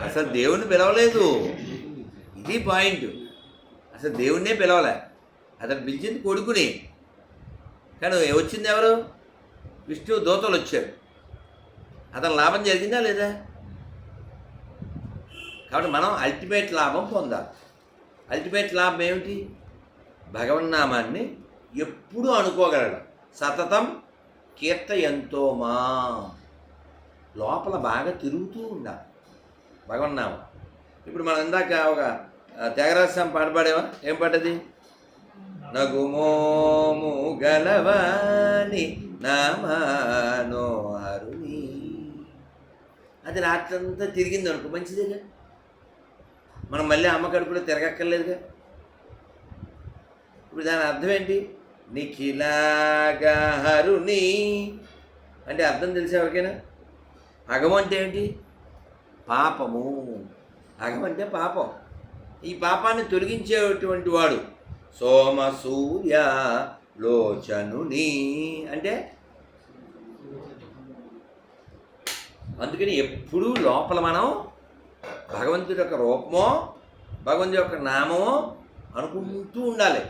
అసలు దేవుణ్ణి పిలవలేదు, ఇది పాయింట్. అసలు దేవుణ్ణే పిలవలే, అతను పిలిచింది కొడుకుని. కానీ వచ్చింది ఎవరు? విష్ణు దూతలు వచ్చారు. అతను లాభం జరిగిందా లేదా? కాబట్టి మనం అల్టిమేట్ లాభం పొందాలి. అల్టిమేట్ లాభం ఏమిటి? భగవన్నామాన్ని ఎప్పుడూ అనుకోగలడం. సతతం కీర్తయంతో మా లోపల బాగా తిరుగుతూ ఉండాలి భగవన్నామం. ఇప్పుడు మనం ఇందాక ఒక త్యాగరాజస్వామి పాట పాడేవా? ఏం పాటది? నగుమోము గలవాని నామానో అరుణి. అది రాత్రంతా తిరిగింది అనుకో, మంచిదేగా. మనం మళ్ళీ అమ్మ కడుపులో తిరగక్కర్లేదుగా. ఇప్పుడు దాని అర్థం ఏంటి? నిఖిలాగా హరుణి అంటే అర్థం తెలిసే ఎవరికైనా? అగం అంటే ఏంటి? పాపము. అగం అంటే పాపం. ఈ పాపాన్ని తొలగించేటువంటి వాడు సోమ సూర్య లోచనుని అంటే అందుకని ఎప్పుడూ లోపల మనం భగవంతుడి యొక్క రూపమో భగవంతుడి యొక్క నామమో అనుకుంటూ ఉండాలి.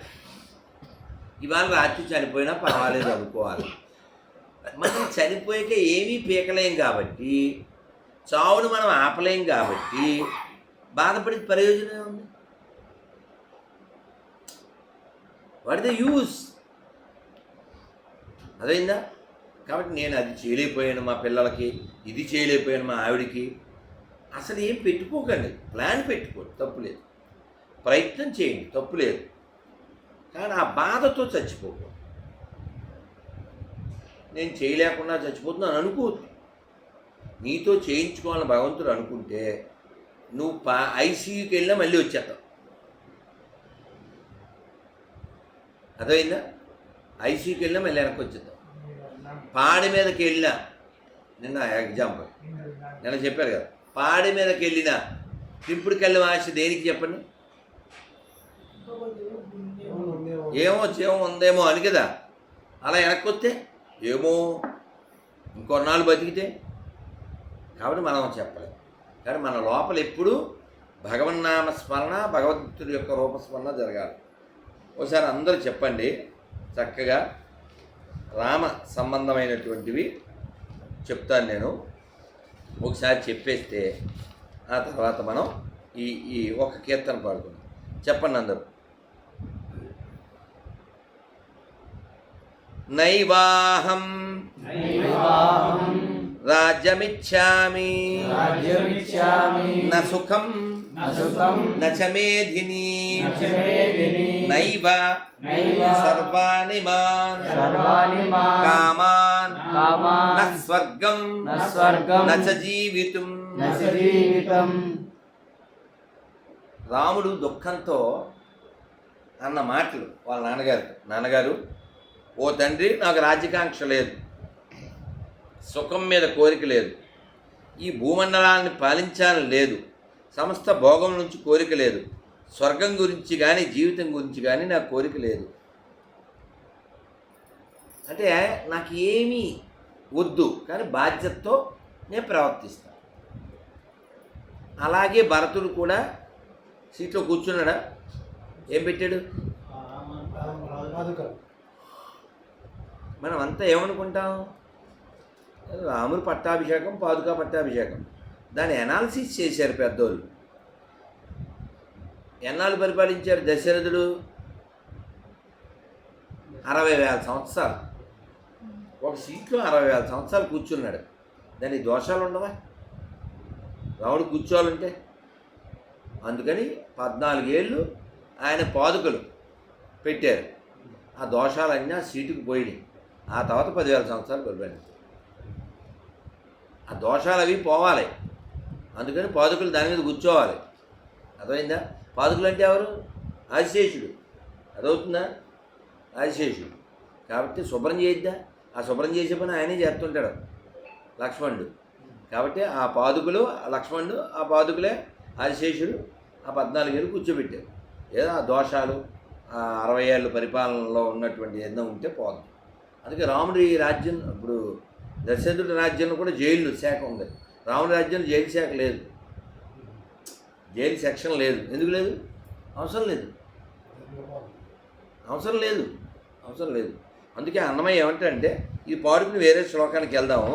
ఇవాళ రాత్రి చనిపోయినా పర్వాలేదు అనుకోవాలి. మనం చనిపోయాక ఏమీ పీకలేం కాబట్టి, చావును మనం ఆపలేం కాబట్టి బాధపడి ప్రయోజనం ఉంది. What the use? అదైందా? కాబట్టి నేను అది చేయలేకపోయాను మా పిల్లలకి, ఇది చేయలేకపోయాను మా ఆవిడికి. అసలు ఏం పెట్టుకోకండి, ప్లాన్ పెట్టుకోండి, తప్పులేదు. ప్రయత్నం చేయండి, తప్పులేదు. కానీ ఆ బాధతో చచ్చిపోకూడదు. నేను చేయలేకుండా చచ్చిపోతున్నాను అనుకోవద్దు. నీతో చేయించుకోవాలని భగవంతుడు అనుకుంటే నువ్వు ఐసీయూకి వెళ్ళినా మళ్ళీ వచ్చేస్తావు. అర్థమైందా? ఐసీయూకి వెళ్ళినా మళ్ళీ వెనక్కి వచ్చేస్తావు. పాడి మీదకి వెళ్ళినా, నిన్న ఎగ్జాంపుల్ నిన్న చెప్పారు కదా, పాడి మీదకి వెళ్ళినా తింపుడికి వెళ్ళిన ఆశ దేనికి చెప్పండి? ఏమో చేమో ఉందేమో అని కదా. అలా వెనక్కి వస్తే ఏమో ఇంకొన్నాళ్ళు బతికితే. కాబట్టి మనం చెప్పలేం. కానీ మన లోపల ఎప్పుడూ భగవన్నామ స్మరణ, భగవంతుడి యొక్క రూపస్మరణ జరగాలి. ఒకసారి అందరూ చెప్పండి చక్కగా. రామ సంబంధమైనటువంటివి చెప్తాను నేను, ఒకసారి చెప్పేస్తే ఆ తర్వాత మనం ఈ ఒక కీర్తన పాడుకుందాం. చెప్పండి అందరూ. నైవాహం రాజ్యమిచ్ఛామి న సుఖం న చ మేధిని నైవ సర్వాణి మాన్ కామాన్ న స్వర్గం న చ జీవితం. రాముడు దుఃఖంతో అన్న మాటలు వాళ్ళ నాన్నగారు, ఓ తండ్రి, నాకు రాజ్యకాంక్ష లేదు, సుఖం మీద కోరిక లేదు, ఈ భూమండలాన్ని పాలించాలని లేదు, సమస్త భోగం నుంచి కోరిక లేదు, స్వర్గం గురించి కానీ జీవితం గురించి కానీ నాకు కోరిక లేదు. అంటే నాకు ఏమీ వద్దు, కానీ బాధ్యతతో నేను ప్రవర్తిస్తాను. అలాగే భరతుడు కూడా సీట్లో కూర్చున్నాడా? ఏం పెట్టాడు? మనం అంతా ఏమనుకుంటాం? రాముడు పట్టాభిషేకం, పాదుకా పట్టాభిషేకం. దాన్ని అనాలిసిస్ చేశారు పెద్దోళ్ళు. ఎన్నాళ్ళు పరిపాలించారు దశరథుడు? 60,000 సంవత్సరాలు. ఒక సీట్లో 60,000 సంవత్సరాలు కూర్చున్నాడు. దానికి దోషాలు ఉండవా? రాముడు కూర్చోవాలంటే. అందుకని 14 ఏళ్ళు ఆయన పాదుకలు పెట్టారు. ఆ దోషాలన్నీ ఆ సీటుకు పోయినాయి. ఆ తర్వాత 10,000 సంవత్సరాలు పరిపాలించారు. ఆ దోషాలు అవి పోవాలి. అందుకని పాదుకలు దాని మీద కూర్చోవాలి. అర్థమైందా? పాదుకలు అంటే ఎవరు? ఆదిశేషుడు. అదవుతుందా? ఆదిశేషుడు. కాబట్టి శుభ్రం చేయిద్దా? ఆ శుభ్రం చేసే పని ఆయనే చేస్తుంటాడు లక్ష్మణుడు. కాబట్టి ఆ పాదుకలు లక్ష్మణుడు, ఆ పాదుకలే ఆదిశేషుడు ఆ 14 ఏళ్ళు కూర్చోబెట్టారు. ఏదో ఆ దోషాలు ఆ 60 ఏళ్ళ పరిపాలనలో ఉన్నటువంటి ఏదో ఉంటే పోదు. అందుకే రాముడి రాజ్యం, ఇప్పుడు దశరథుడి రాజ్యంలో కూడా జైలు శాఖ ఉంది. రాముడి రాజ్యంలో జైలు శాఖ లేదు, జైలు సెక్షన్ లేదు. ఎందుకు లేదు? అవసరం లేదు, అవసరం లేదు, అవసరం లేదు. అందుకే అన్నమయ్య ఏమంటే ఈ పాడుకుని వేరే శ్లోకానికి వెళ్దాము.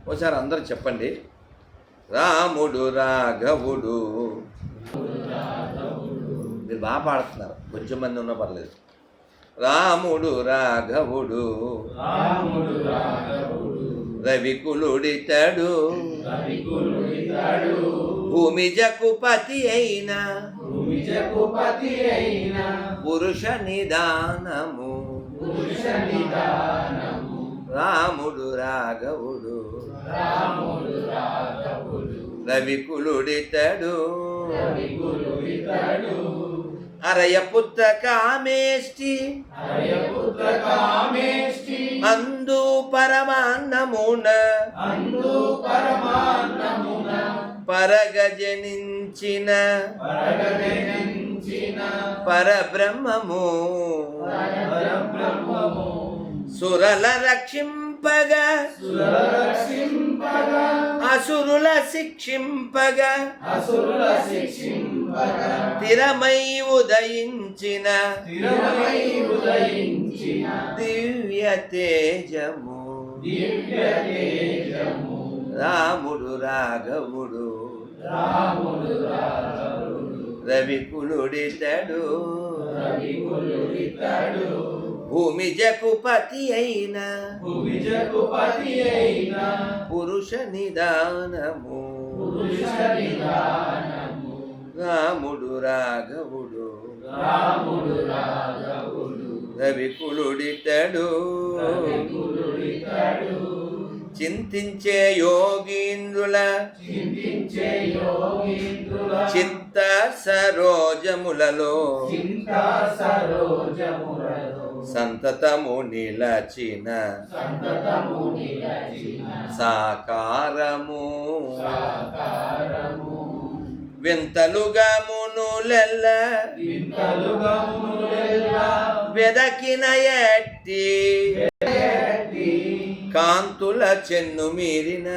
ఒకసారి అందరూ చెప్పండి. రాముడు రాఘవుడు. మీరు బాగా పాడుతున్నారు, కొంచెం మంది ఉన్నా పర్లేదు. రాముడు రాఘవుడు రవికులుడితడు భూమిజకు పతి అయిన పురుష నిదానము రాముడు రాఘవుడు రవికులుడితడు అరయపుత్ర కామేష్టి అందు పరమాన్నమున పరగజనించిన పరబ్రహ్మము సురల రక్షింపగా అసురుల శిక్షింపగా స్థిరమై ఉదయించిన దివ్య తేజము రాముడు రాఘవుడు రవికులుడితడు భూమి జకుపతి అయిన పురుష నిదానము రాముడు రాఘవుడు రవికులుడితడు చింతించే యోగీంద్రుల చిత్త సరోజములలో సంతతము నిలచిన సాకారము వింతలుగా మునులెల్ల వెదకిన ఎట్టి కాంతుల చెన్ను మీరిన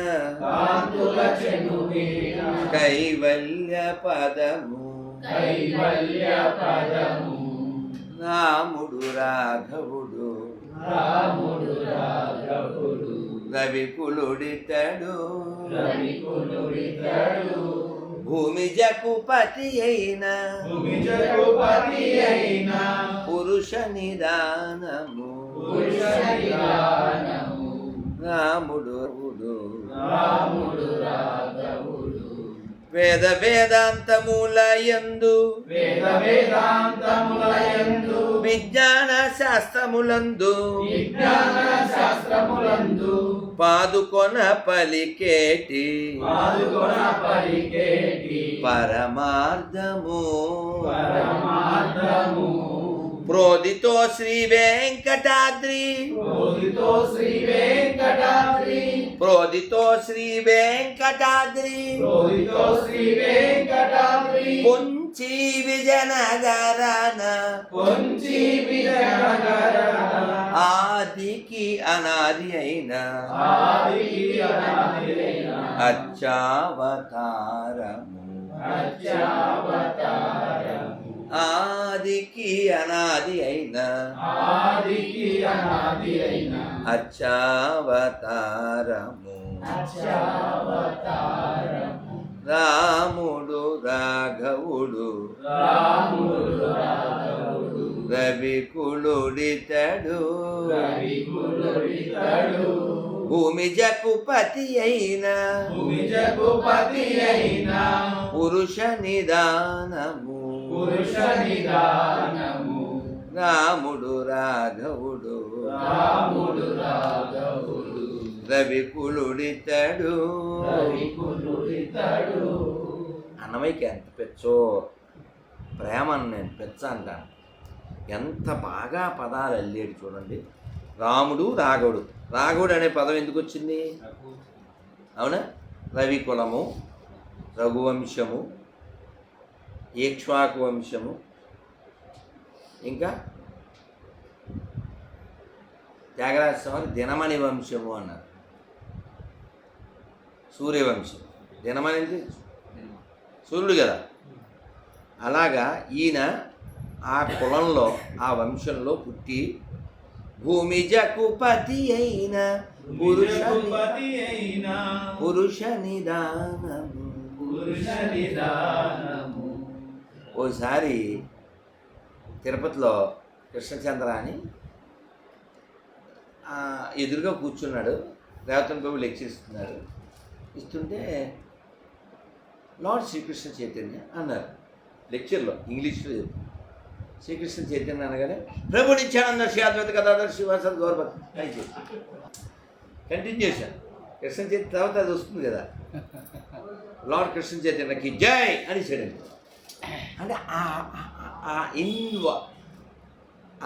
కైవల్య పదము రాముడు రాఘవుడు రవికులుడితడు భూమి జకుపతి అయిన పురుష నిదానము రాముడు వేద వేదాంతములయందు విజ్ఞాన శాస్త్రములందు పాదుకొన పలికేటి పరమార్థము ప్రోదితో శ్రీ వెంకటాద్రి ప్రోదితో శ్రీ వెంకటాద్రి కొంచి విజయనగరన ఆదికి అనాది అయిన అచ్చావతారము ఆదికి అనాది అయిన అచ్చావతారము రాముడు రాఘవుడు రవికులుడితడు భూమి జకుపతి అయిన పురుష నిదానము రాముడు రాఘవుడు రవికులుడితడు అన్నమయ్యకి ఎంత పెచ్చో ప్రేమను నేను పెచ్చ అంటాను. ఎంత బాగా పదాలు అల్లేడు చూడండి. రాముడు రాఘవుడు. రాఘవుడు అనే పదం ఎందుకు వచ్చింది? అవునా? రవికులము, రఘువంశము, ఇక్ష్వాకు వంశము, ఇంకా త్యాగరాజ స్వామి దినమణి వంశము అన్నారు. సూర్యవంశం. దినమణి అంటే సూర్యుడు కదా. అలాగా ఈయన ఆ కులంలో ఆ వంశంలో పుట్టి భూమి జకుపతి అయిన పురుష నిదానము. ఓసారి తిరుపతిలో కృష్ణచంద్ర అని ఎదురుగా కూర్చున్నాడు. రేవతం బాబు లెక్చర్ ఇస్తున్నాడు. ఇస్తుంటే లార్డ్ శ్రీకృష్ణ చైతన్య అన్నారు లెక్చర్లో, ఇంగ్లీష్లో చెప్తారు. శ్రీకృష్ణ చైతన్య అనగానే ప్రభు నిత్యానంద శ్రీ అద్వైత గదాధర శ్రీవాసరి గౌరవ కంటిన్యూ చేశాను. కృష్ణ చైతన్య తర్వాత అది వస్తుంది కదా, లార్డ్ కృష్ణ చైతన్యకి జై అని చెప్పండి. అంటే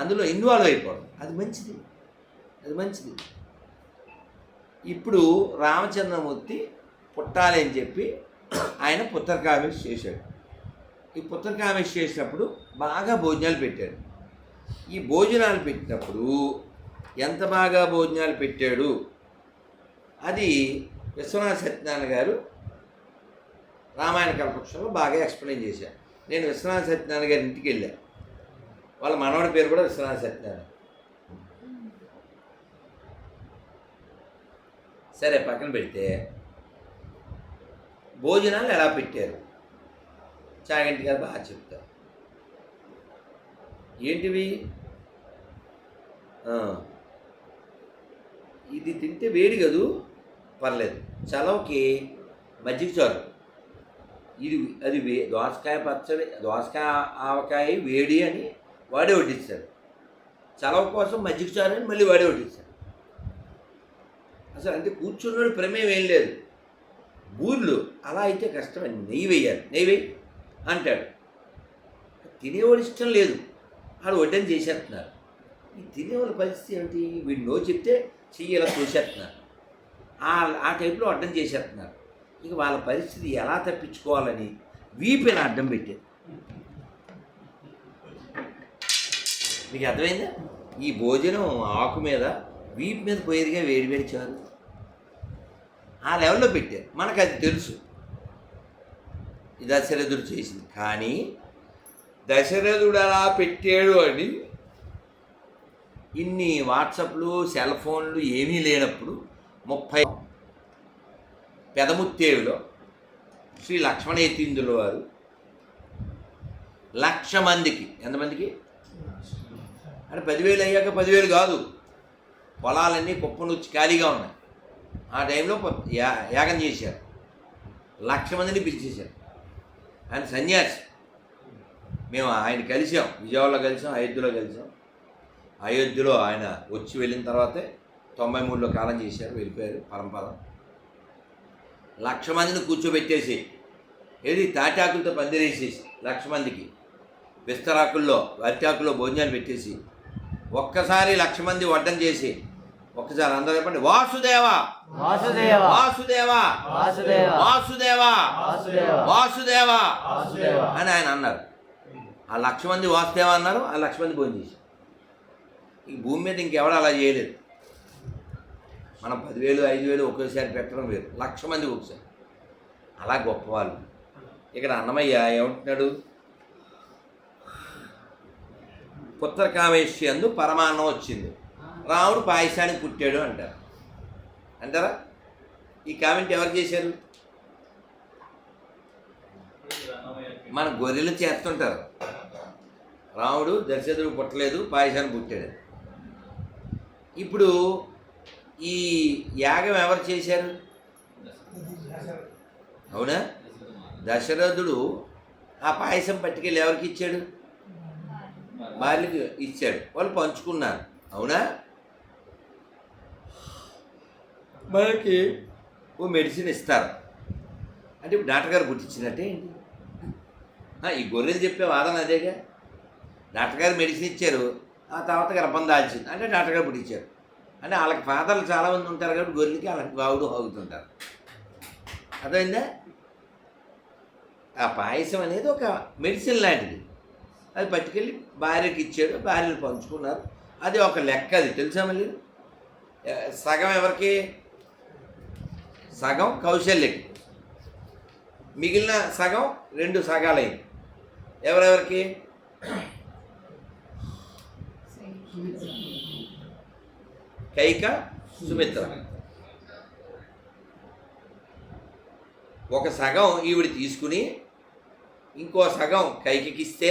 అందులో ఇన్వాల్వ్ అయిపోవడం అది మంచిది, అది మంచిది. ఇప్పుడు రామచంద్రమూర్తి పుట్టాలి అని చెప్పి ఆయన పుత్రకామేశ్ చేశాడు. ఈ పుత్రకామేశ్ చేసినప్పుడు బాగా భోజనాలు పెట్టాడు. ఈ భోజనాలు పెట్టినప్పుడు ఎంత బాగా భోజనాలు పెట్టాడు. అది విశ్వనాథ సత్యనారాయణ గారు రామాయణ కల్పవృక్షంలో బాగా ఎక్స్ప్లెయిన్ చేశారు. నేను విశ్వనాథ సత్యనారాయణ గారి ఇంటికి వెళ్ళా. వాళ్ళ మనవడి పేరు కూడా విశ్వనాథ సత్యనారాయణ. సరే, పక్కన పెడితే భోజనాలు ఎలా పెట్టారు చాగంటి గారు బాగా చెప్తారు. ఏంటివి? ఇది తింటే వేడి కదూ, పర్లేదు. చలవకి మజ్జిగ చారు, ఇది అది దోసకాయ పచ్చడి, దోసకాయ ఆవకాయ వేడి అని వాడే వడ్డిస్తాడు. చలవ కోసం మజ్జిగ చారు అని మళ్ళీ వాడే వడ్డిస్తాడు. అసలు అంటే కూర్చున్నాడు ప్రమేయం ఏం లేదు. బూర్లు అలా అయితే కష్టమని నెయ్యి వేయాలి, నెయ్యి వేయి అంటాడు. తినేవాడు ఇష్టం లేదు, వాడు వడ్డని చేసేస్తున్నారు. ఈ తినేవాళ్ళ పరిస్థితి ఏమిటి? వీడు నో చెప్తే చెయ్యి ఇలా తోసేస్తున్నారు. ఆ టైప్లో అడ్డం చేసేస్తున్నారు. ఇక వాళ్ళ పరిస్థితి ఎలా తప్పించుకోవాలని వీపైన అడ్డం పెట్టారు. మీకు అర్థమైందా? ఈ భోజనం ఆకు మీద వీపు మీద పోయేదిగా వేడివేడి చారు ఆ లెవెల్లో పెట్టారు. మనకు అది తెలుసు, ఇది దశరథుడు చేసింది. కానీ దశరథుడు అలా పెట్టాడు అని ఇన్ని వాట్సాప్లు సెల్ ఫోన్లు ఏమీ లేనప్పుడు 30 పెదముత్తేవిలో శ్రీ లక్ష్మణేతీంద్రుల వారు 1,00,000 మందికి, ఎంతమందికి అంటే 10,000 అయ్యాక 10,000 కాదు, పొలాలన్నీ కుప్పనుచ్చి ఖాళీగా ఉన్నాయి. ఆ టైంలో యాగం చేశారు. 1,00,000 మందిని పిలిచేశారు. ఆయన సన్యాసి. మేము ఆయన కలిసాం, విజయవాడలో కలిసాం, అయోధ్యలో కలిసాం. అయోధ్యలో ఆయన వచ్చి వెళ్ళిన తర్వాతే 93లో కాలం చేశారు, వెళ్ళిపోయారు పరంపర. 1,00,000 మందిని కూర్చోబెట్టేసి, ఏది తాటాకులతో పందిరేసేసి 1,00,000 మందికి విస్తరాకుల్లో అరిటాకుల్లో భోజనాలు పెట్టేసి ఒక్కసారి 1,00,000 మంది వడ్డం చేసి ఒక్కసారి అందరూ చెప్పండి, వాసుదేవా వాసుదేవ వాసుదేవా వాసుదేవ వాసుదేవా వాసుదేవ వాసుదేవా వాసుదేవ అని ఆయన అన్నారు. ఆ 1,00,000 మంది వాసుదేవా అన్నారు, ఆ 1,00,000 మంది భోజనం చేశారు. ఈ భూమి మీద ఇంకెవడు అలా చేయలేదు. మనం 10,000 5,000 ఒకేసారి పెట్టడం వేరు, 1,00,000 మందికి ఒకసారి. అలా గొప్పవాళ్ళు. ఇక్కడ అన్నమయ్య ఏమంటున్నాడు? పుత్రకామేష్టి అందు పరమాన్నం వచ్చింది, రాముడు పాయసానికి పుట్టాడు అంటారు. అంటారా? ఈ కామెంట్ ఎవరు చేశారు? మన గొర్రెలు చేస్తుంటారు. రాముడు దశరథుడు పుట్టలేదు, పాయసానికి పుట్టాడు. ఇప్పుడు ఈ యాగం ఎవరు చేశారు? అవునా? దశరథుడు ఆ పాయసం పట్టుకెళ్ళి ఎవరికి ఇచ్చాడు? భార్యకి ఇచ్చాడు, వాళ్ళు పంచుకున్నారు. అవునా? మనకి ఓ మెడిసిన్ ఇస్తారు అంటే ఇప్పుడు డాక్టర్ గారు పుట్టించినట్టే ఏంటి? ఈ గొర్రెలు చెప్పే వాదన అదేగా. డాక్టర్ గారు మెడిసిన్ ఇచ్చారు, ఆ తర్వాత గర్భం దాల్చింది అంటే డాక్టర్ గారు పుట్టించారు. అంటే వాళ్ళకి ఫాదర్లు చాలామంది ఉంటారు కాబట్టి గొర్రెలకి వాళ్ళకి బావుడు అవుతుంటారు. అర్థమైందా? ఆ పాయసం అనేది ఒక మెడిసిన్ లాంటిది. అది పట్టుకెళ్ళి భార్యకి ఇచ్చాడు, భార్యలు పంచుకున్నారు. అది ఒక లెక్క. అది తెలుసా? మళ్ళీ సగం ఎవరికి? సగం కౌశల్యకి, మిగిలిన సగం 2 సగాలైంది. ఎవరెవరికి? కైక, సుమిత్ర. ఒక సగం ఈవిడ తీసుకుని ఇంకో సగం కైకిస్తే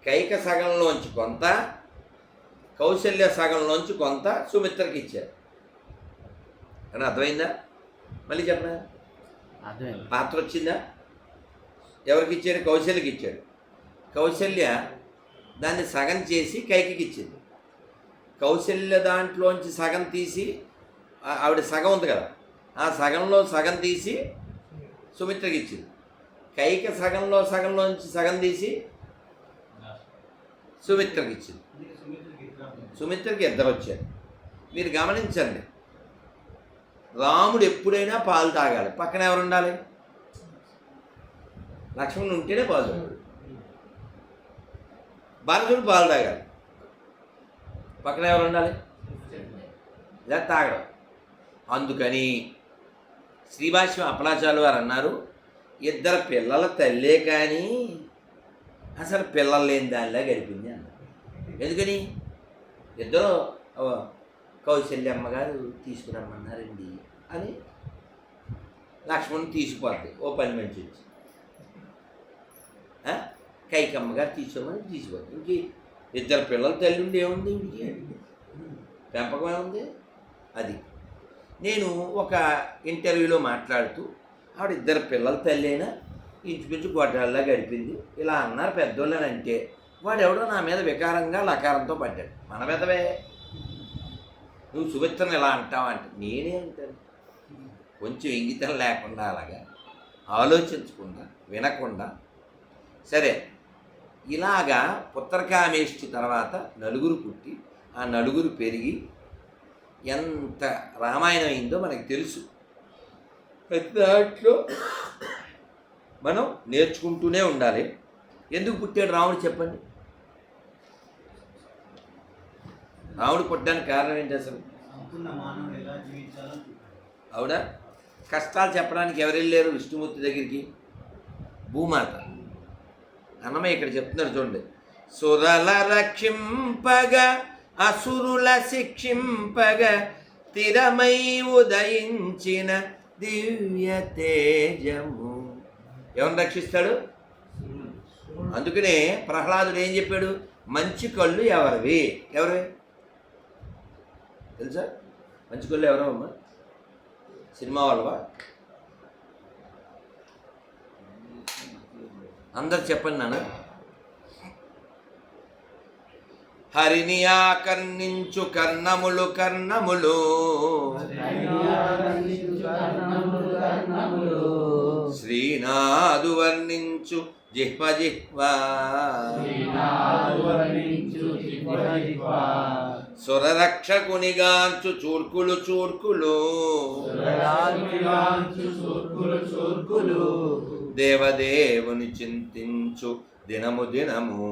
కైక సగంలోంచి కొంత, కౌశల్య సగంలోంచి కొంత సుమిత్రకి ఇచ్చారు. అని అర్థమైందా? మళ్ళీ చెప్పనా? అర్థమైంది. పాత్ర వచ్చిందా? ఎవరికి ఇచ్చాడు? కౌశల్యకి ఇచ్చాడు. కౌశల్య దాన్ని సగం చేసి కైకికి ఇచ్చింది. కౌశల్య దాంట్లోంచి సగం తీసి, ఆవిడ సగం ఉంది కదా, ఆ సగంలో సగం తీసి సుమిత్రకి ఇచ్చింది. కైక సగంలోంచి సగం తీసి సుమిత్రకి ఇచ్చింది. సుమిత్రకి 2 వచ్చారు. మీరు గమనించండి, రాముడు ఎప్పుడైనా పాలు తాగాలి, పక్కన ఎవరు ఉండాలి? లక్ష్మణుడు ఉంటేనే పాలు తాగాలి. భరతుడు పాలు తాగాలి, పక్కన ఎవరు ఉండాలి? లేదా తాగడం. అందుకని శ్రీభాష్యం అప్పలాచార్యుల వారు అన్నారు, ఇద్దరు పిల్లల తల్లే కానీ అసలు పిల్లలు లేని దానిలా గడిపింది అన్నారు. ఎందుకని? ఇద్దరు కౌశల్యమ్మ గారు తీసుకురమ్మన్నారండి అని లక్ష్మణ్ తీసుకుపోద్ది ఓ పని మంచి వచ్చి, కైకమ్మ గారు తీసుకోమని తీసుకుపోద్ది. ఇంక ఇద్దరు పిల్లల తల్లి ఉండి ఏముంది, ఇంటికి పెంపకం ఏముంది. అది నేను ఒక ఇంటర్వ్యూలో మాట్లాడుతూ ఆవిడ ఇద్దరు పిల్లల తల్లి అయినా ఇంచుమించు గొడ్రాల్లా గడిపింది ఇలా అన్నారు పెద్దోళ్ళు అని అంటే, వాడెవడో నా మీద వికారంగా లకారంతో పడ్డాడు. మన పెద్దవే, నువ్వు సుమిత్రను ఇలా అంటావా అంటే నేనే అంటాను. కొంచెం ఇంగితం లేకుండా అలాగా ఆలోచించకుండా వినకుండా, సరే ఇలాగా పుత్రకామేష్టి తర్వాత నలుగురు పుట్టి ఆ నలుగురు పెరిగి ఎంత రామాయణం అయిందో మనకు తెలుసు. ప్రతి దాంట్లో మనం నేర్చుకుంటూనే ఉండాలి. ఎందుకు పుట్టాడు రాముడు చెప్పండి? రాముడు పుట్టడానికి కారణం ఏంటి అసలు? అవునా? కష్టాలు చెప్పడానికి ఎవరు వెళ్ళారు విష్ణుమూర్తి దగ్గరికి? భూమాత. అన్నమయ్య ఇక్కడ చెప్తున్నారు చూడండి, సురల రక్షింపగా అసురుల శిక్షింపగా స్థిరమై ఉదయించిన దివ్య తేజము. ఎవరిని రక్షిస్తాడు? అందుకనే ప్రహ్లాదుడు ఏం చెప్పాడు? మంచి కళ్ళు ఎవరివి? ఎవరివి తెలుసా? మంచి కళ్ళు ఎవరమ్మా? సినిమా వాళ్ళవా? అందరు చెప్పండి నాన్న. హరిని ఆకర్ణించు కర్ణములు కర్ణములు, శ్రీనాథు వర్ణించు జిహ్వ జిహ్వ, సురరక్షకునిగాంచు చూర్కులు చూర్కులు, దేవదేవుని చింతించు దినము దినము,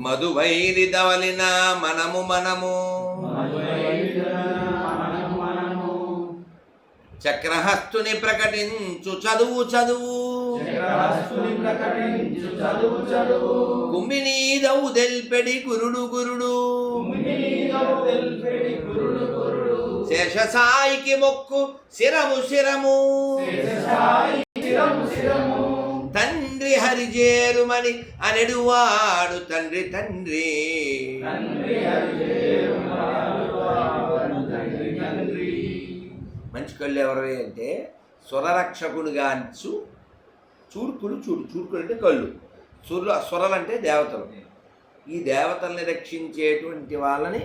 మధువైరి దవలిన మనము మనము, చక్రహస్తుని ప్రకటించు చదువు చదువు, కుమ్మినీదవు తెల్పెడి గురుడు గురుడు, శేషసాయికి మొక్కు శిరము శిరము, తండ్రి హరిజేరుమని అనెడువాడు తండ్రి తండ్రి. మంచి కళ్ళు ఎవరవి అంటే సురరక్షకునిగాంచు చూర్కులు చూర్కులు అంటే కళ్ళు, సురలు అంటే దేవతలు. ఈ దేవతల్ని రక్షించేటువంటి వాళ్ళని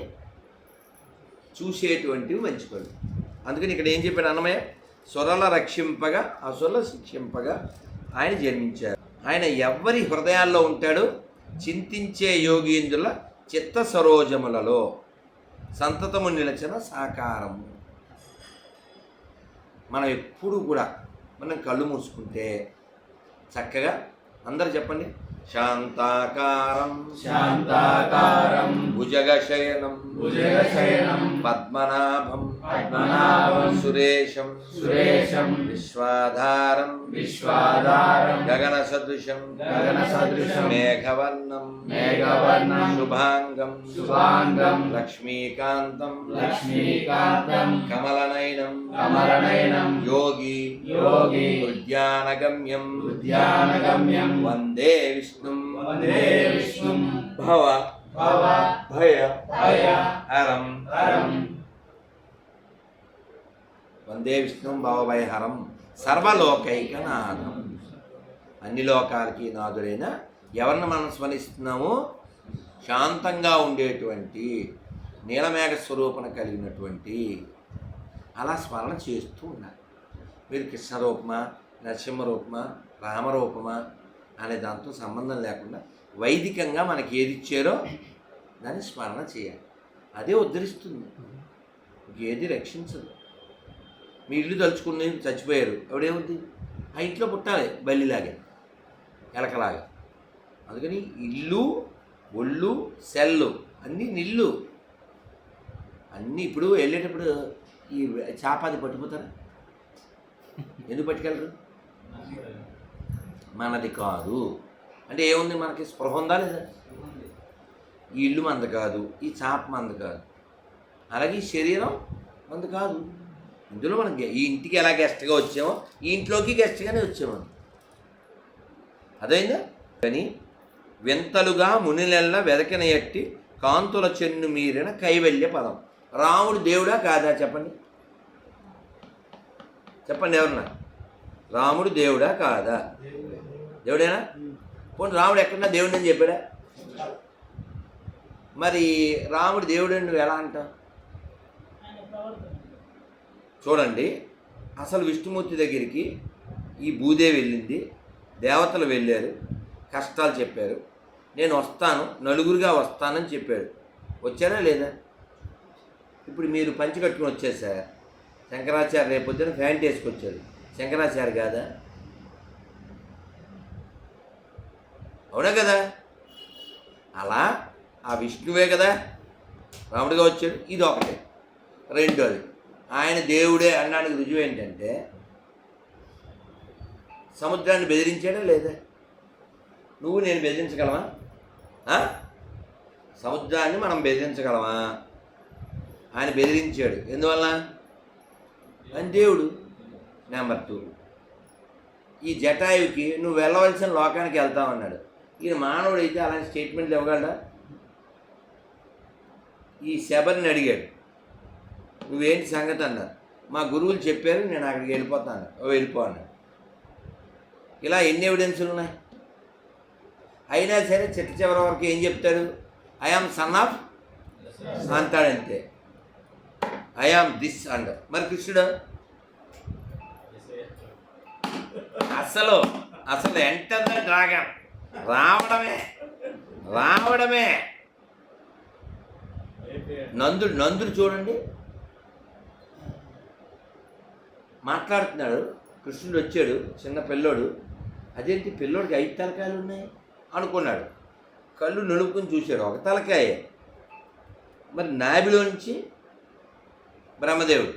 చూసేటువంటివి మంచి కళ్ళు. అందుకని ఇక్కడ ఏం చెప్పాడు అన్నమయ్య? సురల రక్షింపగా అసురల శిక్షింపగా ఆయన జన్మించారు. ఆయన ఎవ్వరి హృదయాల్లో ఉంటాడు? చింతించే యోగీంద్రుల చిత్త సరోజములలో సంతతము నిలచిన సాకారము. మనం ఎప్పుడు కూడా మనం కళ్ళు మూసుకుంటే చక్కగా అందరూ చెప్పండి, శాంతాకారం శాంతాకారం భుజగశయనం భుజగశయనం పద్మనాభం పద్మనాభం సురేశం సురేశం విశ్వాధారం విశ్వాధారం గగన సదృశం మేఘవర్ణం మేఘవర్ణం శుభాంగం శుభాంగం లక్ష్మీకాంతం లక్ష్మీకాంతం కమలనయనం కమలనయనం యోగి యోగి ఉద్యానగమ్యం ఉద్యానగమ్యం వందే విష్ణుం వందే విష్ణుం భవ భవ భయ భయ హరం హరం వందే విష్ణుం భవభయహరం సర్వలోకైకనాథం. అన్ని లోకాలకి నాథుడైన ఎవరిని మనం స్మరిస్తున్నామో శాంతంగా ఉండేటువంటి నీలమేఘ స్వరూపణ కలిగినటువంటి అలా స్మరణ చేస్తూ ఉన్నారు. మీరు కృష్ణరూపమా, నరసింహరూపమా, రామరూపమా అనే దాంతో సంబంధం లేకుండా వైదికంగా మనకి ఏది ఇచ్చారో దాన్ని స్మరణ చేయాలి. అదే ఉద్ధరిస్తుంది, ఏది రక్షించదు. మీ ఇల్లు తలుచుకుని చచ్చిపోయారు, ఎవడేముంది? ఆ ఇంట్లో పుట్టాలి బల్లిలాగే, ఎలకలాగా. అందుకని ఇల్లు, ఒళ్ళు, సెల్లు అన్నీ నిల్లు. అన్నీ ఇప్పుడు వెళ్ళేటప్పుడు ఈ చేపది పట్టుకుపోతారా? ఎందుకు పట్టుకెళ్ళరు? మనది కాదు అంటే ఏముంది? మనకి స్పృహ ఉందా లేదా? ఈ ఇల్లు మనది కాదు, ఈ చాప మనది కాదు, అలాగే ఈ శరీరం మనది కాదు. ఇందులో మనం ఈ ఇంటికి ఎలా గెస్ట్గా వచ్చామో ఈ ఇంట్లోకి గెస్ట్గానే వచ్చాము. అదైందా? కానీ వింతలుగా మునిలెల్ల వెదకిన ఎట్టి కాంతుల చెన్ను మీరిన కైవల్య పదం. రాముడు దేవుడా కాదా? చెప్పండి చెప్పండి, ఎవరన్నా? రాముడు దేవుడా కాదా? దేవుడేనా? పోనీ రాముడు ఎక్కడన్నా దేవుడు అని చెప్పాడా? మరి రాముడు దేవుడని నువ్వు ఎలా అంటావు? చూడండి, అసలు విష్ణుమూర్తి దగ్గరికి ఈ భూదేవి వెళ్ళింది, దేవతలు వెళ్ళారు, కష్టాలు చెప్పారు, నేను వస్తాను, నలుగురుగా వస్తానని చెప్పాడు. వచ్చారా లేదా? ఇప్పుడు మీరు పంచి కట్టుకుని వచ్చేసారు. శంకరాచార్య రేపొద్దున ఫ్యాంట్ వేసుకొచ్చాడు, శంకరాచార్య కాదా? అవునా కదా? అలా ఆ విష్ణువే కదా రాముడిగా వచ్చాడు. ఇది ఒకటి. రెండోది, ఆయన దేవుడే అన్నానికి రుజువు ఏంటంటే సముద్రాన్ని బెదిరించాడా లేదా? నువ్వు నేను బెదిరించగలమా? సముద్రాన్ని మనం బెదిరించగలమా? ఆయన బెదిరించాడు. ఎందువల్ల? ఆయన దేవుడు. నెంబర్ 2, ఈ జటాయుకి నువ్వు వెళ్ళవలసిన లోకానికి వెళ్తామన్నాడు. ఈయన మానవుడు అయితే అలాంటి స్టేట్మెంట్లు ఇవ్వగలడా? ఈ శబరిని అడిగాడు, నువ్వేంటి సంగతి అన్నారు. మా గురువులు చెప్పారు, నేను అక్కడికి వెళ్ళిపోతాను. వెళ్ళిపో అన్నాడు. ఇలా ఎన్ని ఎవిడెన్సులు ఉన్నాయి? అయినా సరే చివరి వరకు ఏం చెప్తాడు? ఐఆమ్ సన్ ఆఫ్ అంటాడంతే. I am this and. మరి కృష్ణుడు అసలు అసలు ఎంటర్ ద డ్రాగన్, రావడమే. నందుడు చూడండి మాట్లాడుతున్నాడు. కృష్ణుడు వచ్చాడు, చిన్న పిల్లోడు. అదేంటి పిల్లోడికి 5 తలకాయలు ఉన్నాయి అనుకున్నాడు. కళ్ళు నలుపుకొని చూశాడు, ఒక తలకాయే. మరి నాభిలో నుంచి బ్రహ్మదేవుడు,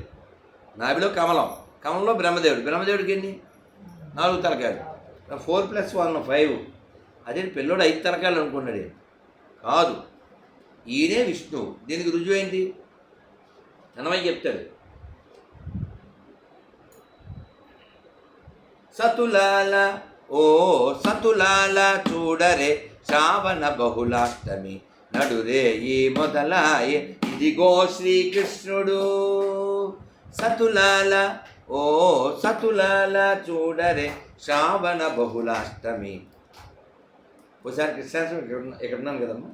నాభిలో కమలంలో బ్రహ్మదేవుడికి ఎన్ని? 4 తలకాయలు. 4 + 1 5. అదే పిల్లోడు 5 తలకాయలు అనుకున్నాడు. కాదు, ఈయనే విష్ణువు. దీనికి రుజువు ఏంటి? అన్నమయ్య చెప్తాడు. సతులాల ఓ సతులాల చూడరే శ్రావణ బహుళాష్టమి నడురే ఈ మొదలాయే ఇదిగో శ్రీకృష్ణుడు. సతులాల ఓ సతులాల చూడరే శ్రావణ బహుళాష్టమి. ఒకసారి కృష్ణాష్టమి ఇక్కడ ఉన్నాను కదమ్మా.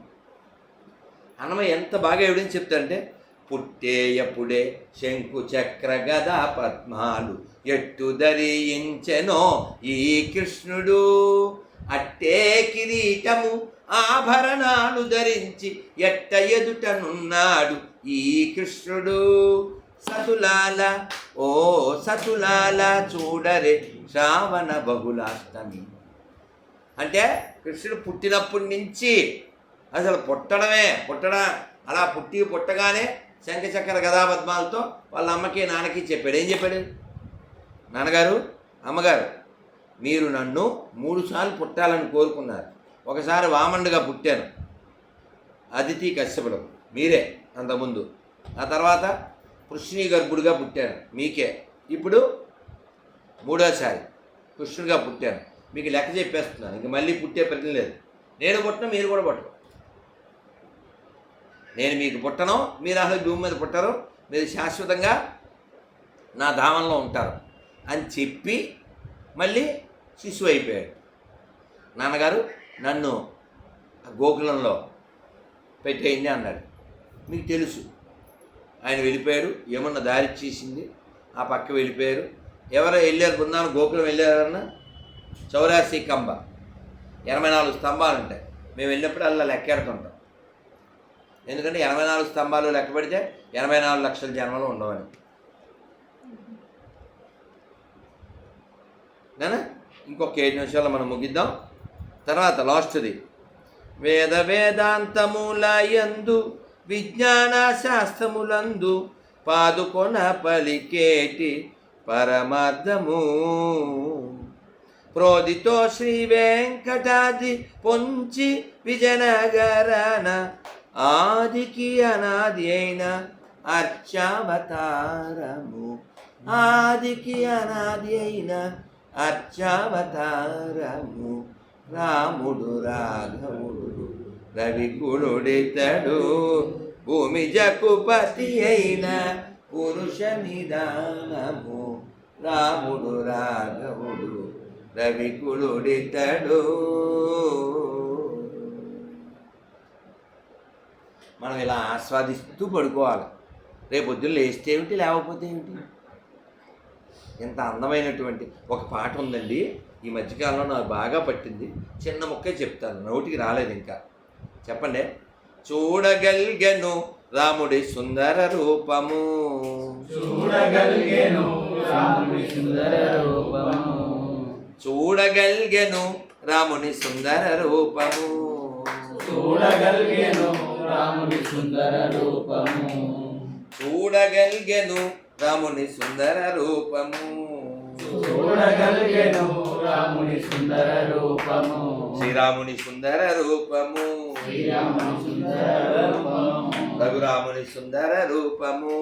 అన్నమయ్య ఎంత బాగా ఎవిడెన్స్ చెప్తాడంటే, పుట్టేయప్పుడే శంకు చక్ర గదా పద్మాలు ఎట్టు ధరించెనో ఈ కృష్ణుడు. అట్టే కిరీటము ఆభరణాలు ధరించి ఎట్ట ఎదుటనున్నాడు ఈ కృష్ణుడు. సతులాల ఓ సతులాల చూడరే శ్రావణ బహుళాష్టమి. అంటే కృష్ణుడు పుట్టినప్పటి నుంచి అసలు అలా పుట్టగానే శంఖచక్ర గదాపద్మాలతో వాళ్ళ అమ్మకి నాన్నకి చెప్పాడు. ఏం చెప్పాడు? నాన్నగారు, అమ్మగారు, మీరు నన్ను 3 సార్లు పుట్టాలని కోరుకున్నారు. ఒకసారి వామనుడిగా పుట్టాను, అదితి కశ్యపుడు మీరే అంతకుముందు. ఆ తర్వాత కృష్ణీ గర్భుడిగా పుట్టాను, మీకే. ఇప్పుడు 3వసారి కృష్ణుడిగా పుట్టాను. మీకు లెక్క చెప్పేస్తున్నాను, ఇంక మళ్ళీ పుట్టే ప్రశ్న లేదు. నేను పుట్టను, మీరు కూడా పుట్టరు. నేను మీకు పుట్టను, మీరు అసలు భూమి మీద పుట్టరు, మీరు శాశ్వతంగా నా ధామంలో ఉంటారు అని చెప్పి మళ్ళీ శిశువు అయిపోయాడు. నాన్నగారు నన్ను గోకులంలో పెట్టేయండి అన్నాడు. మీకు తెలుసు, ఆయన వెళ్ళిపోయాడు. ఏమన్నా దారి చేసింది, ఆ పక్క వెళ్ళిపోయారు. ఎవరో వెళ్ళారు, బృందావనం గోకులం వెళ్ళారన్నా 84 కంబ, 84 స్తంభాలు ఉంటాయి. మేము వెళ్ళినప్పుడు అలా లెక్కెడుతుంటాం. ఎందుకంటే 84 స్తంభాలు లెక్క పెడితే 84 లక్షల జన్మలు ఉండవని. నానా ఇంకొక 7 నిమిషాల్లో మనం ముగిద్దాం. తర్వాత లాస్ట్ది వేద వేదాంతములయందు విజ్ఞాన శాస్త్రములందు పాదుకొన పలికేటి పరమార్థము ప్రోదితో శ్రీ వెంకటాద్రి పొంచి విజయనగరన ఆదికి అనాది అయిన అర్చావతారము ఆదికి అనాది అయిన అర్చావతారము రాముడు రాఘవుడు రవికులుడితడు భూమి జకుపతి అయిన పురుష నిదానము రాముడు రాఘవుడు రవికులుడితడు. మనం ఇలా ఆస్వాదిస్తూ పడుకోవాలి. రేపు పొద్దున్న లేస్తే ఏమిటి, లేకపోతే ఏమిటి. ఇంత అందమైనటువంటి ఒక పాట ఉందండి, ఈ మధ్యకాలంలో నాకు బాగా పట్టింది. చిన్న ముక్కే చెప్తాను, నోటికి రాలేదు ఇంకా. చెప్పండి. చూడగలిగెను రాముడి సుందర రూపము, చూడగలిగెను రాముని సుందర రూపము, చూడగలిగెను రాముని సుందర రూపము, చూడగలిగెను రాముని సుందర రూపము, చూడగలిగెను రాముని సుందర రూపము, చూడగలిగెను రాముని సుందర రూపము, శ్రీరాముని సుందర రూపము, శ్రీరాముని సుందర రూపము, రఘురాముని సుందర రూపము,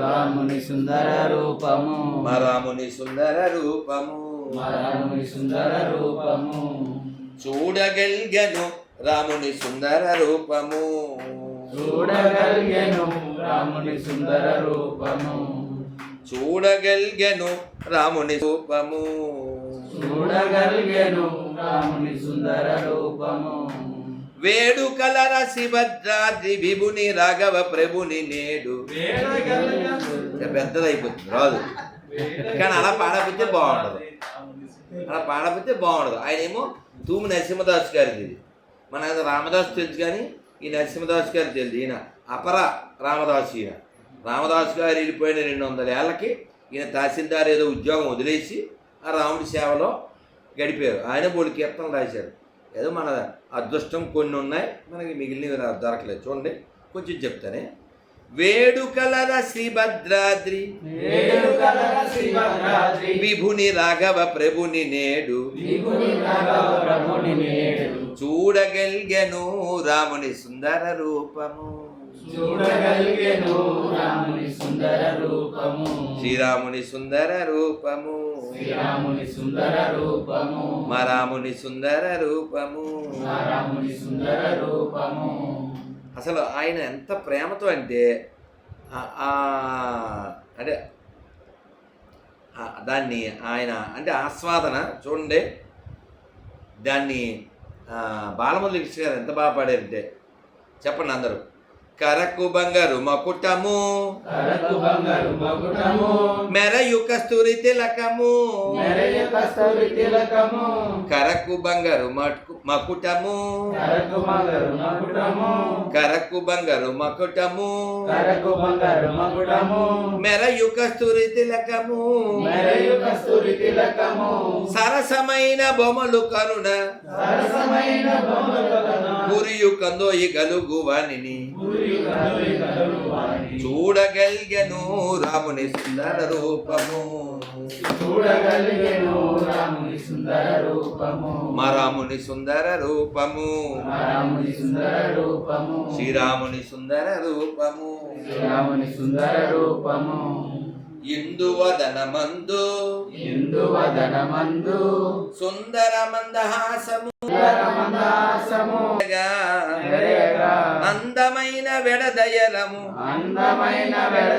రాముని సుందర రూపము, రాముని సుందర రూపము, రాముని సుందర రూపము, చూడగలిగెను రాముని సుందర రూపము, చూడగలిగెను రాముని సుందర రూపము, చూడగలిగెను రాముని రూపము, చూడగలిగెను రాముని సుందర రూపము, వేడుకల రసి భద్రాద్రి విభుని రాఘవ ప్రభుని నేడు. పెద్దదైపోతుంది రాదు, కానీ అలా పాడకపోతే బాగుండదు, అలా పాడకపోతే బాగుండదు. ఆయన ఏమో తూము నరసింహదాస్ గారిది ఇది. మన రామదాస్ తెలుసు కానీ ఈ నరసింహదాస్ గారు తెలుసు. ఈయన అపర రామదాసు. ఈయన రామదాస్ గారు వెళ్ళిపోయిన 200 ఏళ్ళకి ఈయన తహసీల్దార్ ఏదో ఉద్యోగం వదిలేసి ఆ రాముడి సేవలో గడిపారు. ఆయన బోడి కీర్తనలు రాశారు. ఏదో మన అదృష్టం కొన్ని ఉన్నాయి, మనకి మిగిలినవి దొరకలేదు. చూడండి, కొంచెం చెప్తానే. వేడుకల శ్రీభద్రాద్రి విభుని రాఘవ ప్రభుని నేడు, చూడగలిగెను రాముని సుందర రూపము, చూడగలిగెను రాముని సుందర రూపము, శ్రీరాముని సుందర రూపము, శ్రీరాముని సుందర రూపము, రాముని సుందర రూపము, రాముని సుందర రూపము. అసలు ఆయన ఎంత ప్రేమతో అంటే అంటే దాన్ని ఆయన అంటే ఆస్వాదన చూడండి. దాన్ని బాలమురళి కృష్ణ గారు ఎంత బాగా పాడారంటే చెప్పండి అందరూ. కరకు బంగారు మకుటము, కరకు బంగారు మకుటము, మెరయు కస్తూరి తిలకము, మెరయు కస్తూరి తిలకము, కరకు బంగారు మకుటము, కరకు బంగారు మకుటము, కరకు బంగారు మకుటము, కరకు బంగారు మకుటము, మెరయు కస్తూరి తిలకము, మెరయు కస్తూరి తిలకము, సరసమైన బొమ్మలు కరుణ, సరసమైన బొమ్మలు కరుణ, పురియు కందోయి గలుగువానిని, చూడగలిగెను రాముని సుందర రూపము, చూడగలిగెను రాముని సుందర రూపము, రాముని సుందర రూపము, రాముని సుందర రూపము, శ్రీరాముని సుందర రూపము, శ్రీరాముని సుందర రూపము, ఇందువదనమందు ఇందువదనమందు సుందర మందహాసము, మందాసము, అందమైన వెడదయలము, అందమైన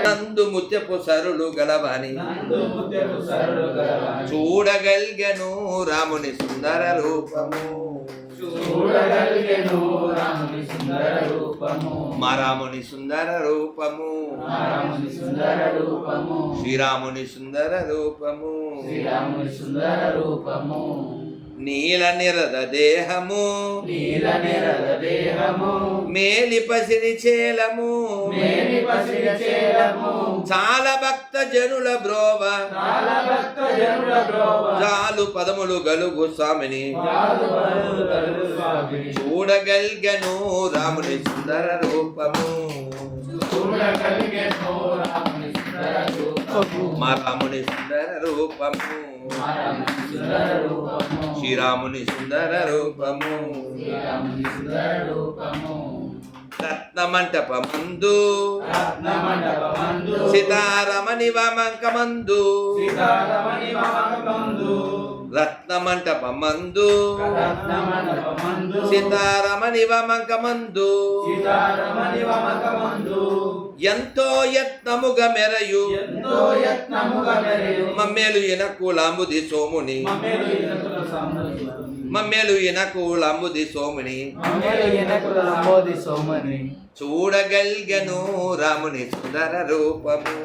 నందు ముత్యపు సరులు గలవని, చూడగలిగెను రాముని సుందర రూపము, చూడగలిగెను రాముని సుందర రూపము, రాముని సుందర రూపము, రాముని సుందర రూపము, శ్రీరాముని సుందర రూపము, శ్రీరాముని సుందర రూపము, నీల నిరద దేహము, నీల నిరద దేహము, మేలి పసిరి చేలము మేలి పసిరి చేలము చాలా భక్త జనుల బ్రోవ చాలా భక్త జనుల బ్రోవ చాలు పదములు గలుగు స్వామిని చాలు పదములు గలుగు స్వామిని చూడగల్గను రాముని సుందర రూపము చూడగలిగెను రాముని సుందర రూపము మా రాముని సుందర రూపము మా రాముని సుందర రూపము శ్రీరాముని సుందర రూపము శ్రీరాముని సుందర రూపము రత్నమంటపమందు రత్నమండపమందు సీతారమణి వామంకమందు సీతారమణి వామకమందు రత్నమంటపమందు రత్నమండపమందు సీతారమణి వామంకమందు సీతారమణి వామకమందు ఎంతో యత్నముగా మెరయు ఎంతో యత్నముగా మెరయు మమ్మేలు ఇనకులాంబుది సోముని మమ్మేలు ఇనకుల సంబోధి మమ్మేలు ఇనకులాంబుది సోముని మమ్మేలు ఇనకుల సంబోధి సోమని చూడగల్గను రాముని సుందర రూపము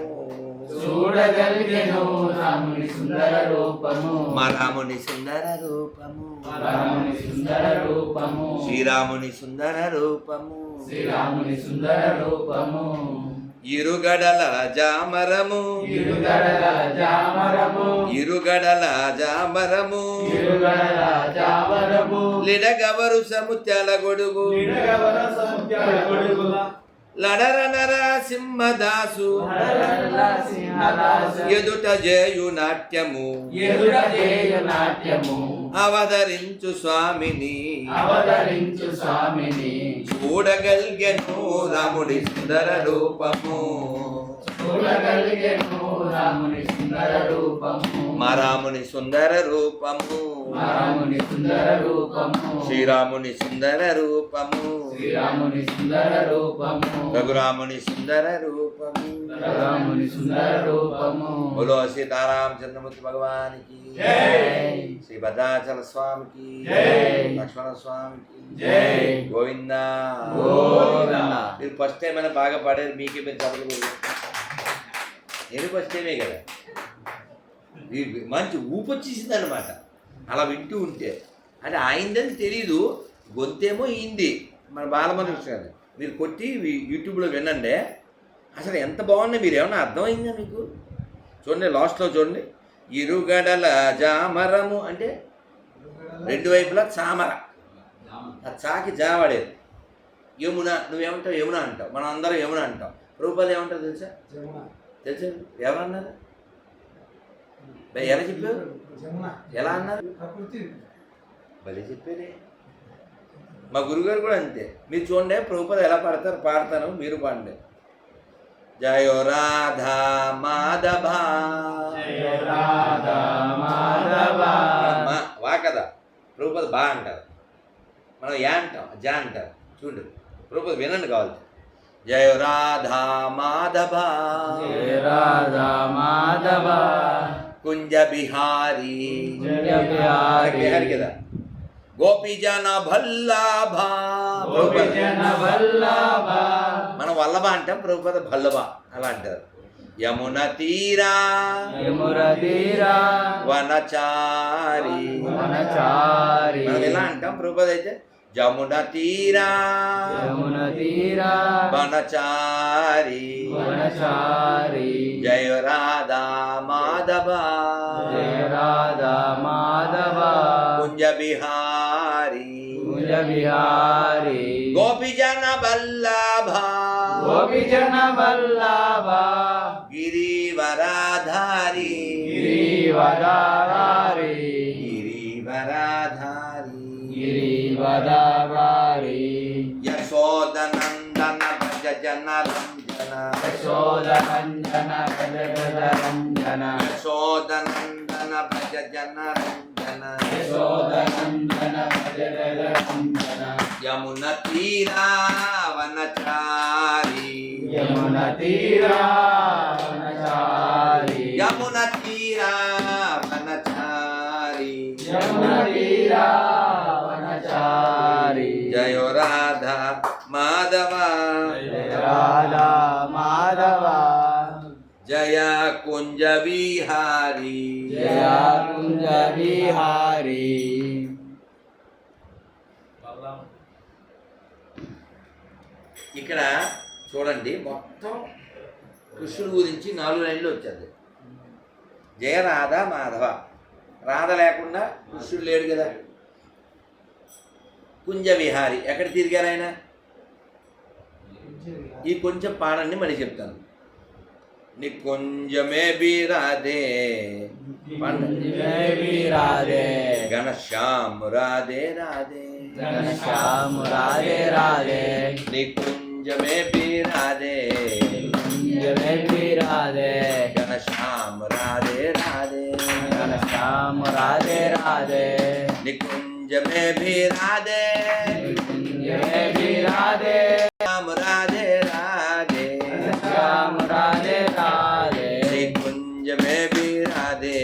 చూడగలిగెను రాముని సుందర రూపము మా రాముని సుందర రూపము రాముని సుందర రూపము శ్రీరాముని సుందర రూపము శ్రీరాముని సుందర రూపము ఇరుగడల జామరము ఇరుగడల జామరము ఇరుగడల జామరము ఇరుగడల జామరము లిడగవరు సముత్యాల గొడుగు విడగవర సముద్ర గొడుగుల లడర నర సింహదాసు హరళ సింహదాసు ఎదుట జయు నాట్యము ఎదుట జేయ నాట్యము అవతరించు స్వామిని అవతరించు స్వామిని చూడగల్గెను రాముడి సుందర రూపము చూడగలిగెను రాముని సుందర రూపము మా రాముని సుందర రూపము రాముని సుందర రూపము శ్రీరాముని సుందర రూపము శ్రీరాముని సుందర రూపము రఘురాముని సుందర రూపము రాముని సుందర రూపము బోలో సీతారాం చంద్రమూర్తి భగవానికి జై శ్రీ భద్రాచల స్వామికి జై లక్ష్మణ స్వామికి జై గోవింద గోవింద మీరు ఫస్ట్ టైం అయినా బాగా పాడారు మీకే మీరు చదువు నేను ఫస్ట్ టైమే కదా మంచి ఊపు వచ్చేసింది అనమాట అలా వింటూ ఉంటే అంటే ఆయిందని తెలీదు గొంతేమో ఈంది మన బాలమనుష్ గారు మీరు కొట్టి యూట్యూబ్లో వినండి అసలు ఎంత బాగున్నాయి మీరు ఏమన్నా అర్థమైందా మీకు చూడండి లాస్ట్లో చూడండి ఇరుగడల జామరము అంటే రెండు వైపులా చామర ఆ చాకి జావాడేది యమున నువ్వేమంటావు యమున అంటావు మనం అందరం యమున అంటాం రూపాయలు ఏమంటావు తెలుసా తెలుసా ఎవరన్నారు ఎలా చెప్పారు ఎలా అన్నారు భలే చెప్పారే మా గురుగారు కూడా అంతే మీరు చూడండి ప్రభుపద ఎలా పాడతాను మీరు పాడండి జయో రాధా మాధవ జయ రాధా మాధవ వా కదా ప్రభుపద బా అంటారు మనం యా అంటాం జా అంటారు చూడండి ప్రభుపద వినండి కావాలి జయో రాధా మాధవ జయ రాధా మాధవ కుంజ బిహారీ జయ బిహారీ బిహారీ కదా గోపీజన భల్లాభ గోపిజన వల్లభ మనం వల్లభ అంటాం ప్రభుపద భల్లభ అలా అంటారు యమున తీరా యమున తీరా వనచారి వనచారి మనం ఎలా అంటాం ప్రభుపద అయితే జమున తీరా యమున తీరా వనచారి వనచారి జయ రాధా మాధవ జయ రాధా మాధవ కుంజ బిహారీ కుంజ బిహారీ గోపిజన వల్లభ గోపిజన వల్లభ గిరివరాధారి గిరివదారి గిరివరాధారి గిరివదారి యశోదనందన భజ జన రంజన యశోదనందన భజ భజ రంజన యశోదనందన భజ జన రంజన యశోదనందన భజ భజ రంజన యమున తీరా వనచారి యమున తీరా వనచారి యమున తీరా వనచారి యమున తీరా వనచారి జయో రాధా మాధవ జయ రాధా మాధవ జయ కుంజ విహారీ జయ కుంజ విహారీ ఇక్కడ చూడండి, మొత్తం కృష్ణుడి గురించి 4 లైన్లు వచ్చేది. జయ రాధ మాధవ. రాధ లేకుండా కృష్ణుడు లేడు కదా. కుంజ విహారి, ఎక్కడ తిరిగారు ఆయన? ఈ కొంచెం పాడండి, మళ్ళీ చెప్తాను. నికుంజమే బీరాదే రాధే ఘనశ్యామ్ రాధే రాధే శ్యామ రాధే రాధే నికుంజమే బీరాదే రాధే ఘనశ్యామ్ రాధే రాధే శ్యామ రాధే రాధే నికుంజమే బీరాదే రాధే శ్యామ్ రాధే రాధే శ్యామ రాధే రాధే నికుంజమే బీరాదే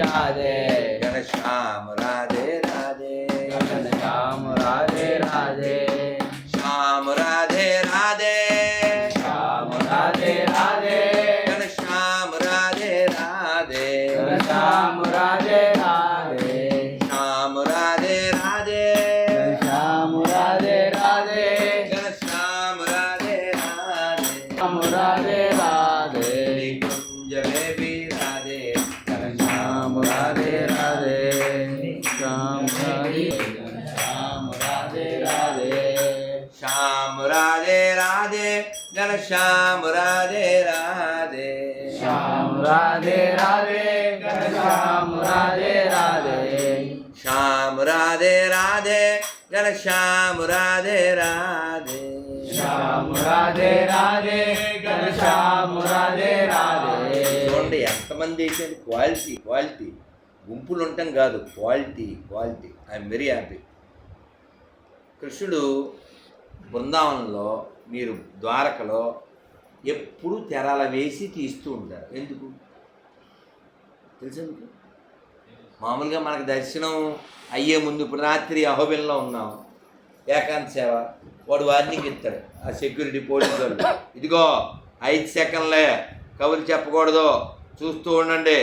రాధే ఘనశ్యామ్ రాధే రాధే శ్యామ రాధే రాధే శ్యామ్ రాధే రాధే శ్యామ రాధే రాధే ఘనశ్యామ్ రాధే రాధే శ్యామ రాధే రాధే శ్యామ్ రాధే రాధే శ్యామ రాధే రాధే ఘనశ్యామ్ రాధే రాధే శ్యామ రాధే రాధే నికుంజమే బీరాదే శ్యామ రాధే రాధే శ్యామ రాధే శ్యామ రాధే రాధే శ్యామ్ రాధే రాధే ఘనశ్యామ్ రాధే రాధే శ్యామ రాధే రాధే శ్యామ రాధే రాధే శ్యామ్ రాధే రాధే ఘనశ్యామ్ రాధే రాధే శ్యామ రాధే రాధే శ్యామ రాధే రాధే చూడండి ఎంతమంది వేసేది. క్వాలిటీ క్వాలిటీ, గుంపులు ఉండటం కాదు, quality quality. I'm very happy. కృష్ణుడు బృందావనంలో, మీరు ద్వారకలో ఎప్పుడు తెరాల వేసి తీస్తూ ఉంటారు. ఎందుకు తెలుసా మీకు? మామూలుగా మనకు దర్శనం అయ్యే ముందు, ఇప్పుడు రాత్రి అహోబిలంలో ఉన్నాం, ఏకాంత సేవ, వాడు వార్నింగ్ ఇస్తాడు ఆ సెక్యూరిటీ పోలీసు వాళ్ళు, ఇదిగో 5 సెకండ్లే, కబుర్లు చెప్పకూడదు, చూస్తూ ఉండండి,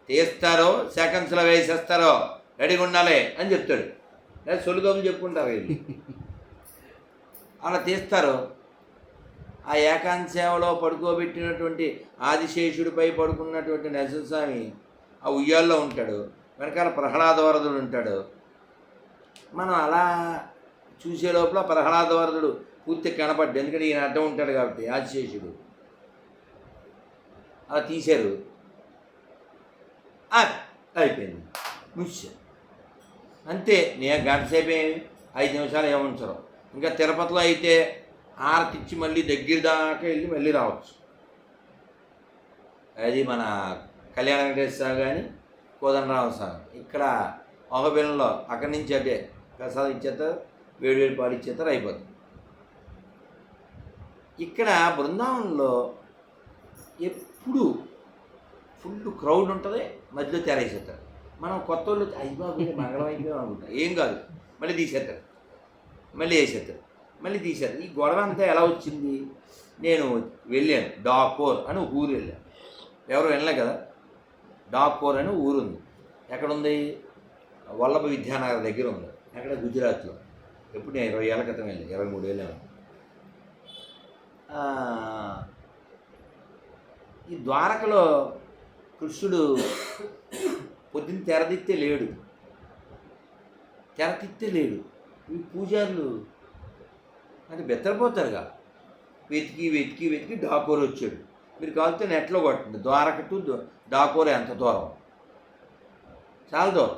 తీస్తారో సెకండ్స్లో వేసేస్తారో, రెడీగా ఉండాలి అని చెప్తాడు. లేదా సొల్లు కబుర్లు చెప్పుకుంటారు వీళ్ళు. అలా తీస్తారు. ఆ ఏకాంత సేవలో పడుకోబెట్టినటువంటి ఆదిశేషుడిపై పడుకున్నటువంటి నరసింహస్వామి ఆ ఉయ్యాల్లో ఉంటాడు, వెనకాల ప్రహ్లాద వరదుడు ఉంటాడు. మనం అలా చూసే లోపల ప్రహ్లాద వరదుడు పూర్తి కనపడ్డు, ఎందుకంటే ఈయన అడ్డం ఉంటాడు కాబట్టి ఆదిశేషుడు. అలా తీశారు, అయిపోయింది, ముచ్చారు అంతే. నేను గంట సేపు 5 నిమిషాలు ఏముంచరు. ఇంకా తిరుపతిలో అయితే ఆరతిచ్చి మళ్ళీ దగ్గర దాకా వెళ్ళి మళ్ళీ రావచ్చు. అది మన కళ్యాణ వెంకటేశ్వర స్వామి కానీ కోదండరామ స్వామి. ఇక్కడ అహోబిలంలో అక్కడి నుంచి అదే ప్రసాదం ఇచ్చేస్తారు, వేడి పాలు ఇచ్చేస్తారు, అయిపోతుంది. ఇక్కడ బృందావనంలో ఎప్పుడు ఫుల్ క్రౌడ్ ఉంటుంది, మధ్యలో తెరేసేస్తారు. మనం కొత్త వాళ్ళు అయ్యబాబు మంగళం అయిపోయాం అనుకుంటాం, ఏం కాదు, మళ్ళీ తీసేస్తారు, మళ్ళీ వేసేస్తారు, మళ్ళీ తీసేస్తారు. ఈ గొడవ అంతా ఎలా వచ్చింది? నేను వెళ్ళాను, డాకోర్ అని ఒక ఊరు వెళ్ళాను. ఎవరు వెళ్ళలే కదా. డాకోర్ అని ఊరు ఉంది. ఎక్కడుంది? వల్లభ విద్యానగర్ దగ్గర ఉంది, అక్కడ గుజరాత్లో. ఎప్పుడు నేను 20 ఏళ్ళ క్రితం వెళ్ళాను, 23 ఏళ్ళు. ఈ ద్వారకలో కృష్ణుడు పొద్దున్న తెరదిత్తే లేడు. ఈ పూజారులు అంటే బెత్తరపోతారుగా, వెతికి డాకోర్ వచ్చాడు. మీరు కావాలితే నెట్లో కొట్టండి, ద్వారక టు డాకోర్ ఎంత దూరం, చాలా దూరం.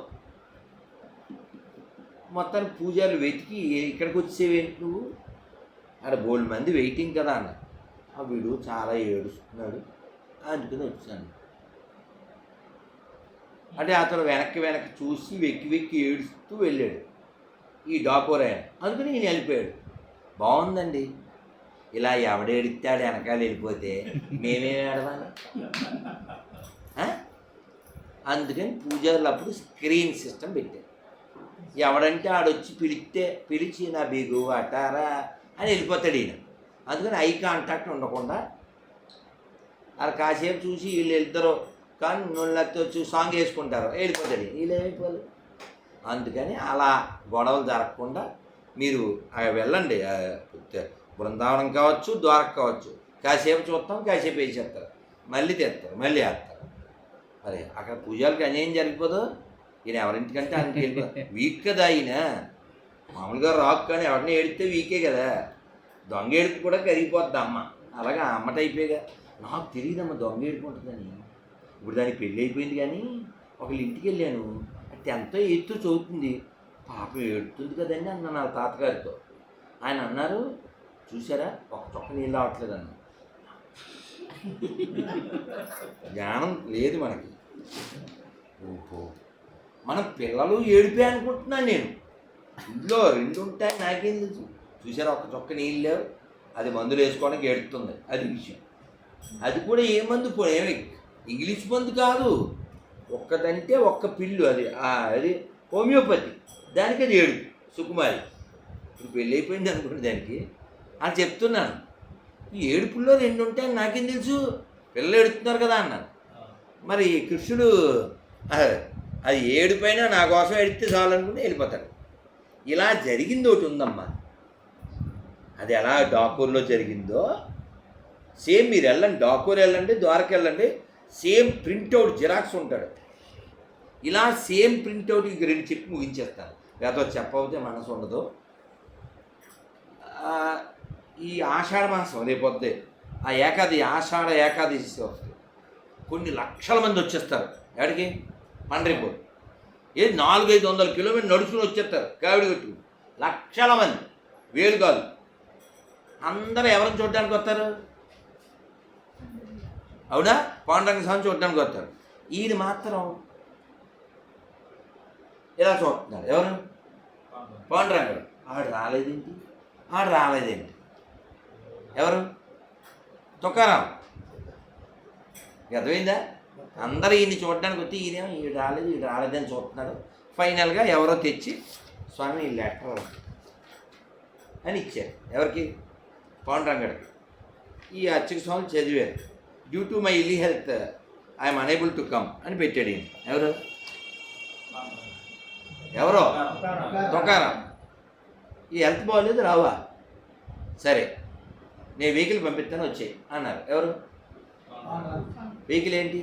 మొత్తానికి పూజారులు వెతికి ఇక్కడికి వచ్చేవేంటి నువ్వు, అక్కడ బోల్డ్ మంది వెయిటింగ్ కదా అన్న. ఆ వీడు చాలా ఏడుస్తున్నాడు, అందుకని వచ్చాను. అంటే అతను వెనక్కి చూసి వెక్కి ఏడుస్తూ వెళ్ళాడు ఈ డాకోర్ ఆయన. అందుకని ఈయన వెళ్ళిపోయాడు. బాగుందండి, ఇలా ఎవడేడిస్తాడు వెనకాల వెళ్ళిపోతే మేమేమి ఆడవాలి. అందుకని పూజారులు అప్పుడు స్క్రీన్ సిస్టమ్ పెట్టారు. ఎవడంటే ఆడొచ్చి పిలిచి నా బిగు అటారా అని వెళ్ళిపోతాడు ఈయన. అందుకని ఐ కాంటాక్ట్ ఉండకుండా అలా కాసేపు చూసి వీళ్ళు వెళ్తారో కానీ నోళ్ళతో వచ్చి సాంగ్ వేసుకుంటారు, వెళ్ళిపోతాడు, వీళ్ళు వెళ్ళిపోలేదు. అందుకని అలా గొడవలు జరగకుండా మీరు వెళ్ళండి, బృందావనం కావచ్చు, ద్వారక కావచ్చు, కాసేపు చూస్తాం, కాసేపు వేసేస్తారు, మళ్ళీ తెస్తారు, మళ్ళీ వేస్తారు. మరి అక్కడ పూజలకి అన్యాయం జరిగిపోదు. ఈయన ఎవరింటికంటే ఆయనకి వెళ్ళిపోదు. వీక్ కదా ఆయన, మామూలుగా రాక్ కానీ ఎవరిని ఏడితే వీకే కదా. దొంగ ఏడుపు కూడా కరిగిపోద్ది అమ్మ. అలాగే ఆ అమ్మ టైపేగా. నాకు తెలియదమ్మా దొంగ ఏడుపు ఉంటుందని. ఇప్పుడు దానికి పెళ్ళి అయిపోయింది కానీ ఒకళ్ళ ఇంటికి వెళ్ళాను, అంటే ఎంతో ఎత్తు చదువుతుంది, పాప ఏడుతుంది కదండి అన్న నా తాతగారితో. ఆయన అన్నారు, చూసారా ఒక చొక్క నీళ్ళు రావట్లేదు అన్న. జ్ఞానం లేదు మనకి. ఓహో, మన పిల్లలు ఏడిపే అనుకుంటున్నాను నేను. ఇంట్లో 2 ఉంటాయి, నాకేం తెలుసు. చూసారా ఒక చొక్క నీళ్ళు లేవు, అది మందులు వేసుకోవడానికి ఏడుతుంది, అది విషయం. అది కూడా ఏ మందు ఏమి ఇంగ్లీష్ మందు కాదు, ఒక్కదంటే ఒక్క పిల్లు, అది హోమియోపతి, దానికి అది ఏడుపు సుకుమారి. ఇప్పుడు పెళ్ళి అయిపోయింది అనుకోండి దానికి అని చెప్తున్నాను. ఈ ఏడుపుల్లో 2 ఉంటాయని నాకేం తెలుసు, పిల్లలు ఏడుతున్నారు కదా అన్నాను. మరి కృష్ణుడు అది ఏడుపైనా నా కోసం ఏడితే చాలనుకుంటే వెళ్ళిపోతాడు. ఇలా జరిగింది ఒకటి ఉందమ్మా, అది ఎలా డాకూర్లో జరిగిందో సేమ్ మీరు వెళ్ళండి, డాకూర్ వెళ్ళండి, ద్వారక వెళ్ళండి, సేమ్ ప్రింట్అవుట్ జిరాక్స్ ఉంటాడు. ఇలా సేమ్ ప్రింట్అవుట్ ఇంక 2 చెప్పి ముగించేస్తాను, లేకపోతే చెప్పకపోతే మనసు ఉండదు. ఈ ఆషాఢ మాసం రేపొద్దే ఆ ఏకాదశి, ఆషాఢ ఏకాదశి వస్తుంది. కొన్ని లక్షల మంది వచ్చేస్తారు. ఎక్కడికి? పండరిపూర్. 400-500 కిలోమీటర్లు నడుచుకుని వచ్చేస్తారు కావిడి కట్టు. లక్షల మంది, వేలు కాదు. అందరూ ఎవరిని చూడడానికి వస్తారు? అవునా? పాండురంగ స్వామిని చూడడానికి వస్తారు. ఈయన మాత్రం ఇలా చూస్తున్నారు. ఎవరు? పాండురంగుడు. ఆడు రాలేదేంటి? ఎవరు? తుకారాం. అర్థమైందా? అందరూ ఈయన్ని చూడడానికి వచ్చి ఈయనేమో ఈడు రాలేదని చూస్తున్నాడు. ఫైనల్గా ఎవరో తెచ్చి, స్వామి ఈ లెటర్ అని ఇచ్చారు. ఎవరికి? పాండురంగడికి. ఈ అర్చక స్వామి చదివారు. Due to my ill health I'm unable to come అని పెట్టాడు ఈయన. ఎవరో తుకారాం. ఈ హెల్త్ బాగోలేదు, రావా? సరే నేను వెహికల్ పంపిస్తాను, వచ్చాయి అన్నారు. ఎవరు? వెహికల్ ఏంటి?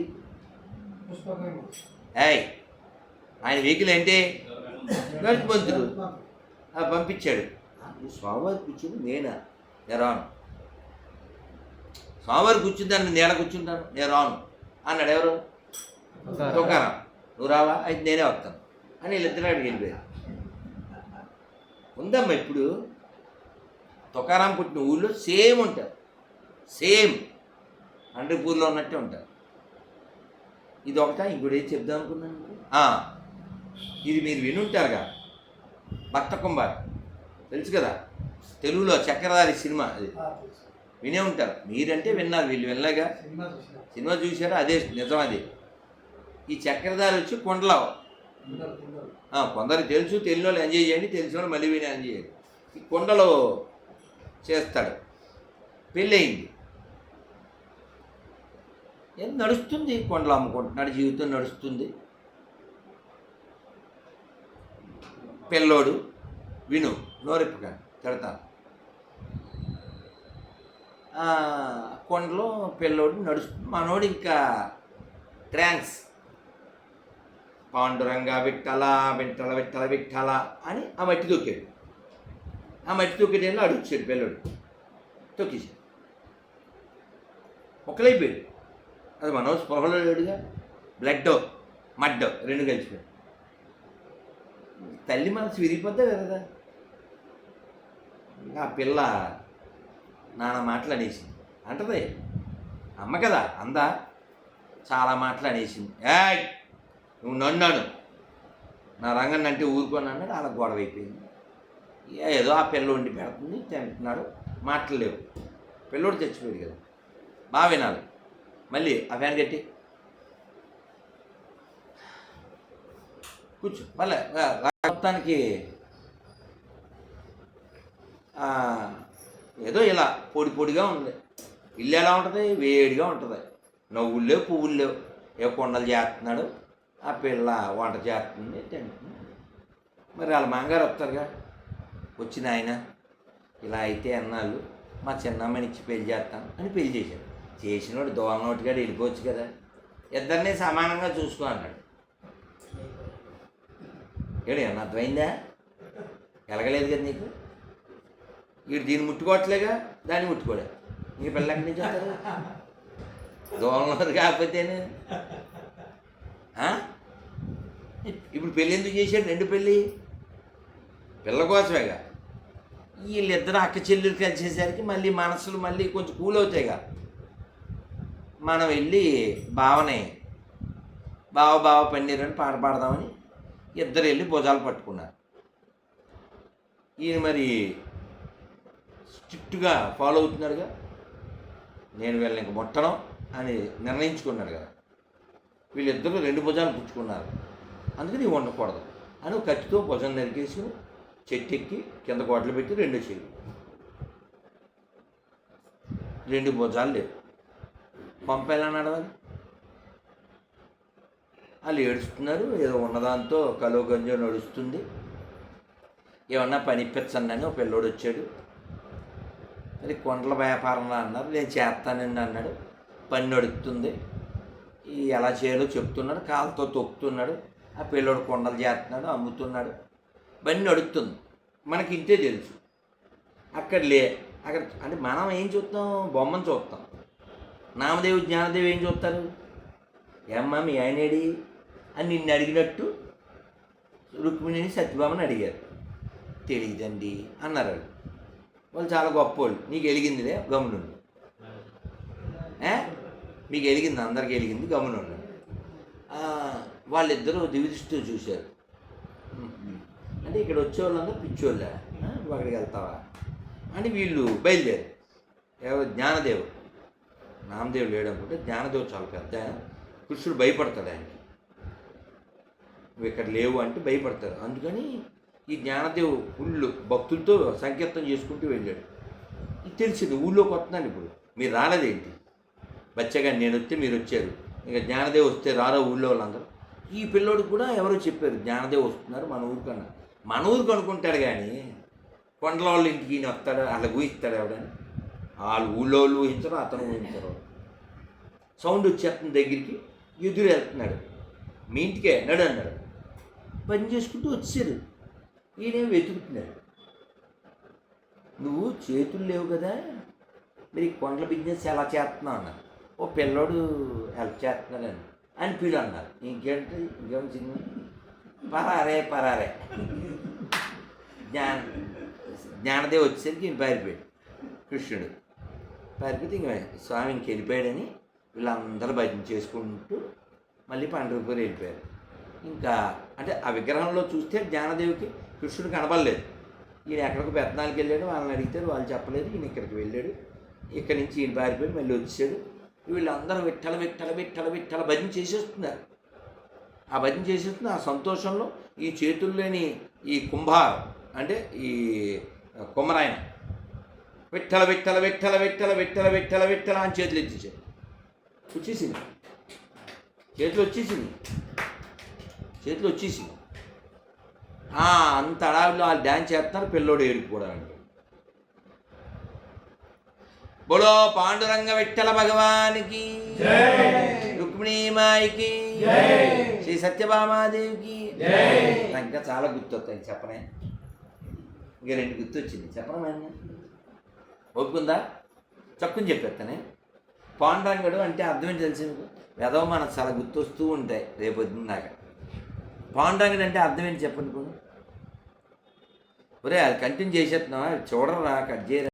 ఆయన వెహికల్ ఏంటి? గణపంతుడు పంపించాడు. స్వామివారి కూర్చుని నేను రాను, స్వామివారి కూర్చుందాన్ని నేల కూర్చుంటాను, నేను రాను అన్నాడు. ఎవరు? తుకారాం. నువ్వు రావా? అయితే నేనే వస్తాను అని వీళ్ళిద్దరు అడిగి వెళ్ళిపోయారు. ఉందమ్మా ఇప్పుడు తుకారాం పుట్టిన ఊళ్ళో సేమ్ ఉంటారు, సేమ్ పండరిపూర్లో ఉన్నట్టే ఉంటారు. ఇది ఒకటా? ఇంకోటి ఏం చెప్దాం అనుకున్నాను. ఇది మీరు వినుంటారుగా, భక్త కుంభార్ తెలుసు కదా, తెలుగులో చక్రధారి సినిమా, అది వినే ఉంటారు. మీరంటే విన్నారు, వీళ్ళు వినలేగా. సినిమా చూసారా? అదే నిజం. అది ఈ చక్రధారి వచ్చి కొండలో, కొందరు తెలుసు, తెలియని వాళ్ళు ఎంజాయ్ చేయండి, తెలిసిన వాళ్ళు మళ్ళీ విని ఎంజాయ్ చేయండి. ఈ కొండలో చేస్తాడు. పెళ్ళయింది, ఏం నడుస్తుంది, కొండలు అమ్ముకుంటున్నాడు, జీవితం నడుస్తుంది. పిల్లోడు విను, నోరెప్పుగా తిడతాను. కొండలో పిల్లోడు నడుస్తుంది. మనోడు ఇంకా ట్రాన్స్, పాండురంగ విట్టల విట్టల విట్టల విట్టల అని ఆ మట్టి తొక్కాడు. ఆ మట్టి తొక్కేటైనా అడుగుచ్చాడు పిల్లోడు, తొక్కేసాడు, ఒక్కలైపోయాడు. అది మనోజ్ స్పృహలో లేడుగా, బ్లడ్ మడ్ 2 కలిసిపోయాడు. తల్లి మనసు విరిగిపోద్దా కదా. ఆ పిల్ల నాన్న మాటలు అనేసింది అంటది, అమ్మ కదా అందా, చాలా మాటలు అనేసింది. నువ్వు నన్నాను, నా రంగన్ అంటే ఊరుకొని అన్నాడు. అలా గొడవ అయిపోయింది. ఏదో ఆ పిల్ల వండి పెడుతుంది, తింటున్నాడు, మాటలు లేవు. పిల్లోడు చచ్చిపోయాడు కదా, బాగా వినాలి. మళ్ళీ ఆ ఫ్యాన్ కట్టి కూర్చో. మళ్ళీ మొత్తానికి ఏదో ఇలా పొడి పొడిగా ఉంది. ఇల్లు ఎలా ఉంటుంది? వేడిగా ఉంటుంది. నవ్వులు లేవు, పువ్వులు లేవు. ఏ కొండలు చేస్తున్నాడు, ఆ పిల్ల వంట చేస్తుంది, తింటుంది. మరి వాళ్ళ మాంగారు వస్తారుగా, వచ్చిన ఆయన ఇలా అయితే అన్నాళ్ళు మా చిన్నమ్మని ఇచ్చి పెళ్లి చేస్తాను అని పెళ్లి చేశాడు. చేసినోడు దోమనోటిగా వెళ్ళిపోవచ్చు కదా, ఇద్దరిని సమానంగా చూసుకో అన్నాడు. ఏడు ఏమన్నా అర్థమైందా? ఎలగలేదు కదా నీకు. వీడు దీన్ని ముట్టుకోవట్లేగా, దాన్ని ముట్టుకోలే. నీ పిల్లలు ఎక్కడి నుంచి వస్తారు? దోమలు కాకపోతేనే. ఇప్పుడు పెళ్ళి ఎందుకు చేశాడు? 2 పెళ్ళి పిల్ల కోసమేగా. వీళ్ళిద్దరు అక్క చెల్లెలు కలిసేసరికి మళ్ళీ మనసులు మళ్ళీ కొంచెం కూల్ అవుతాయిగా. మనం వెళ్ళి బావనే బావ పన్నీరు అని పాట పాడదామని ఇద్దరు వెళ్ళి భుజాలు పట్టుకున్నారు. ఈయన మరి స్ట్రిక్ట్గా ఫాలో అవుతున్నాడుగా, నేను వీళ్ళని ఇంక ముట్టడం అని నిర్ణయించుకున్నాడు కదా. వీళ్ళిద్దరూ 2 భుజాలు పుచ్చుకున్నారు. అందుకని ఇవి ఉండకూడదు అని ఒక కత్తితో భుజం నరికేసుకుని చెట్టు ఎక్కి కింద కోటలు పెట్టి 2 చెయ్యి 2 భుజాలు లేవు. పంపేలా నడవాలి. వాళ్ళు ఏడుస్తున్నారు. ఏదో ఉన్నదాంతో కలో గంజో నడుస్తుంది. ఏమన్నా పని ఇప్పించండి అని ఒక పిల్లోడు వచ్చాడు. అది కొండల వ్యాపారం అన్నారు. నేను చేస్తానండి అన్నాడు. పని నడుస్తుంది. ఈ ఎలా చేయాలో చెప్తున్నాడు. కాలుతో తొక్కుతున్నాడు. ఆ పిల్లోడు కొండలు చేస్తున్నాడు, అమ్ముతున్నాడు. బండి నడుస్తుంది. మనకి ఇంతే తెలుసు. అక్కడ అంటే మనం ఏం చూస్తాం? బొమ్మను చూస్తాం. నామదేవి జ్ఞానదేవి ఏం చూస్తారు? ఏమ్మా మీ ఆయనేడి అని నిన్ను అడిగినట్టు రుక్మిణిని సత్యభామని అడిగారు. తెలియదండి అన్నారు. వాళ్ళు చాలా గొప్పోళ్ళు. నీకు వెలిగిందిలే, గమనుండు. మీకు వెలిగింది, అందరికి వెలిగింది, గమనుండు. వాళ్ళిద్దరూ దివిదృష్టితో చూశారు. అంటే ఇక్కడ వచ్చేవాళ్ళందరూ పిచ్చోళ్ళా, నువ్వు అక్కడికి వెళ్తావా అని వీళ్ళు బయలుదేరు. ఎవరు? జ్ఞానదేవుడు. నామదేవుడు లేడు అనుకుంటే జ్ఞానదేవుడు చాలా పెద్ద ఆయన. కృష్ణుడు భయపడతాడు ఆయనకి. నువ్వు ఇక్కడ లేవు అంటే భయపడతాడు. అందుకని ఈ జ్ఞానదేవు ఫుల్ భక్తులతో సంకీర్తన చేసుకుంటూ వెళ్ళాడు. ఇది తెలిసింది. ఊళ్ళోకి వస్తున్నాను ఇప్పుడు. మీరు రాలేదేంటి? బచ్చగా నేను వస్తే మీరు వచ్చారు. ఇంకా జ్ఞానదేవ్ వస్తే రారో ఊళ్ళో వాళ్ళందరూ. ఈ పిల్లోడికి కూడా ఎవరో చెప్పారు జ్ఞానదేవ్ వస్తున్నారు మన ఊరికన్నా. మన ఊరికి అనుకుంటాడు కానీ కొండల వాళ్ళ ఇంటికి ఈయన వస్తాడు, అలా ఊహిస్తాడు ఎవడని. వాళ్ళు ఊళ్ళో వాళ్ళు ఊహించరు, అతను ఊహించరు. సౌండ్ వచ్చేస్తుంది దగ్గరికి. ఎదురు వెళ్తున్నాడు. మీ ఇంటికే నడు అన్నాడు. పని చేసుకుంటూ వచ్చారు. ఈయనేం వెతుకుతున్నాడు. నువ్వు చేతులు లేవు కదా, మరి కొండల బిజినెస్ ఎలా చేస్తున్నావు అన్నారు. ఓ పిల్లోడు హెల్ప్ చేస్తున్నాడని అని పిలు అన్నారు. ఇంకేం సినిమా పరారే జ్ఞానదేవ్ వచ్చేసరికి ఈయన పారిపోయాడు. కృష్ణుడు పారిపోతే ఇంక స్వామి ఇంక వెళ్ళిపోయాడని వీళ్ళందరూ భజన చేసుకుంటూ మళ్ళీ పండరపూర్ వెళ్ళిపోయారు. ఇంకా అంటే ఆ విగ్రహంలో చూస్తే జ్ఞానదేవికి కృష్ణుడు కనబడలేదు. ఈయన ఎక్కడికి పెత్తనాలకు వెళ్ళాడు. వాళ్ళని అడిగితే వాళ్ళు చెప్పలేదు. ఈయన ఇక్కడికి వెళ్ళాడు. ఇక్కడి నుంచి ఈయన పారిపోయి మళ్ళీ వచ్చాడు. వీళ్ళందరూ విట్టల భజన చేసేస్తున్నారు. ఆ భజన చేసేస్తున్న ఆ సంతోషంలో ఈ చేతుల్లోని ఈ కుంభారం అంటే ఈ కుమ్మరాయన విట్టల అని చేతులు ఎత్తేసాడు. వచ్చేసింది. చేతులు వచ్చేసింది. అంత అడావిలో వాళ్ళు డ్యాన్స్ చేస్తున్నారు. పిల్లోడు ఏడుపు కూడా అండి. బోలో పాండురంగ విఠల భగవానికి, రుక్మిణీమాయికి, శ్రీ సత్యభామాదేవికి. ఇంకా చాలా గుర్తొస్తాయి. చెప్పనే ఇంకా 2 గుర్తొచ్చింది. చెప్పడం ఒప్పుకుందా? చక్కుని చెప్పేస్తానే. పాండురంగుడు అంటే అర్థం ఏంటి తెలిసి వెదవ మనకు చాలా గుర్తొస్తూ ఉంటాయి రేపొద్దున దాకా. పాండురంగుడు అంటే అర్థం ఏంటి చెప్పండి. ఒరే అది కంటిన్యూ చేసేస్తున్నావా? చూడరా, కట్ చేయరా.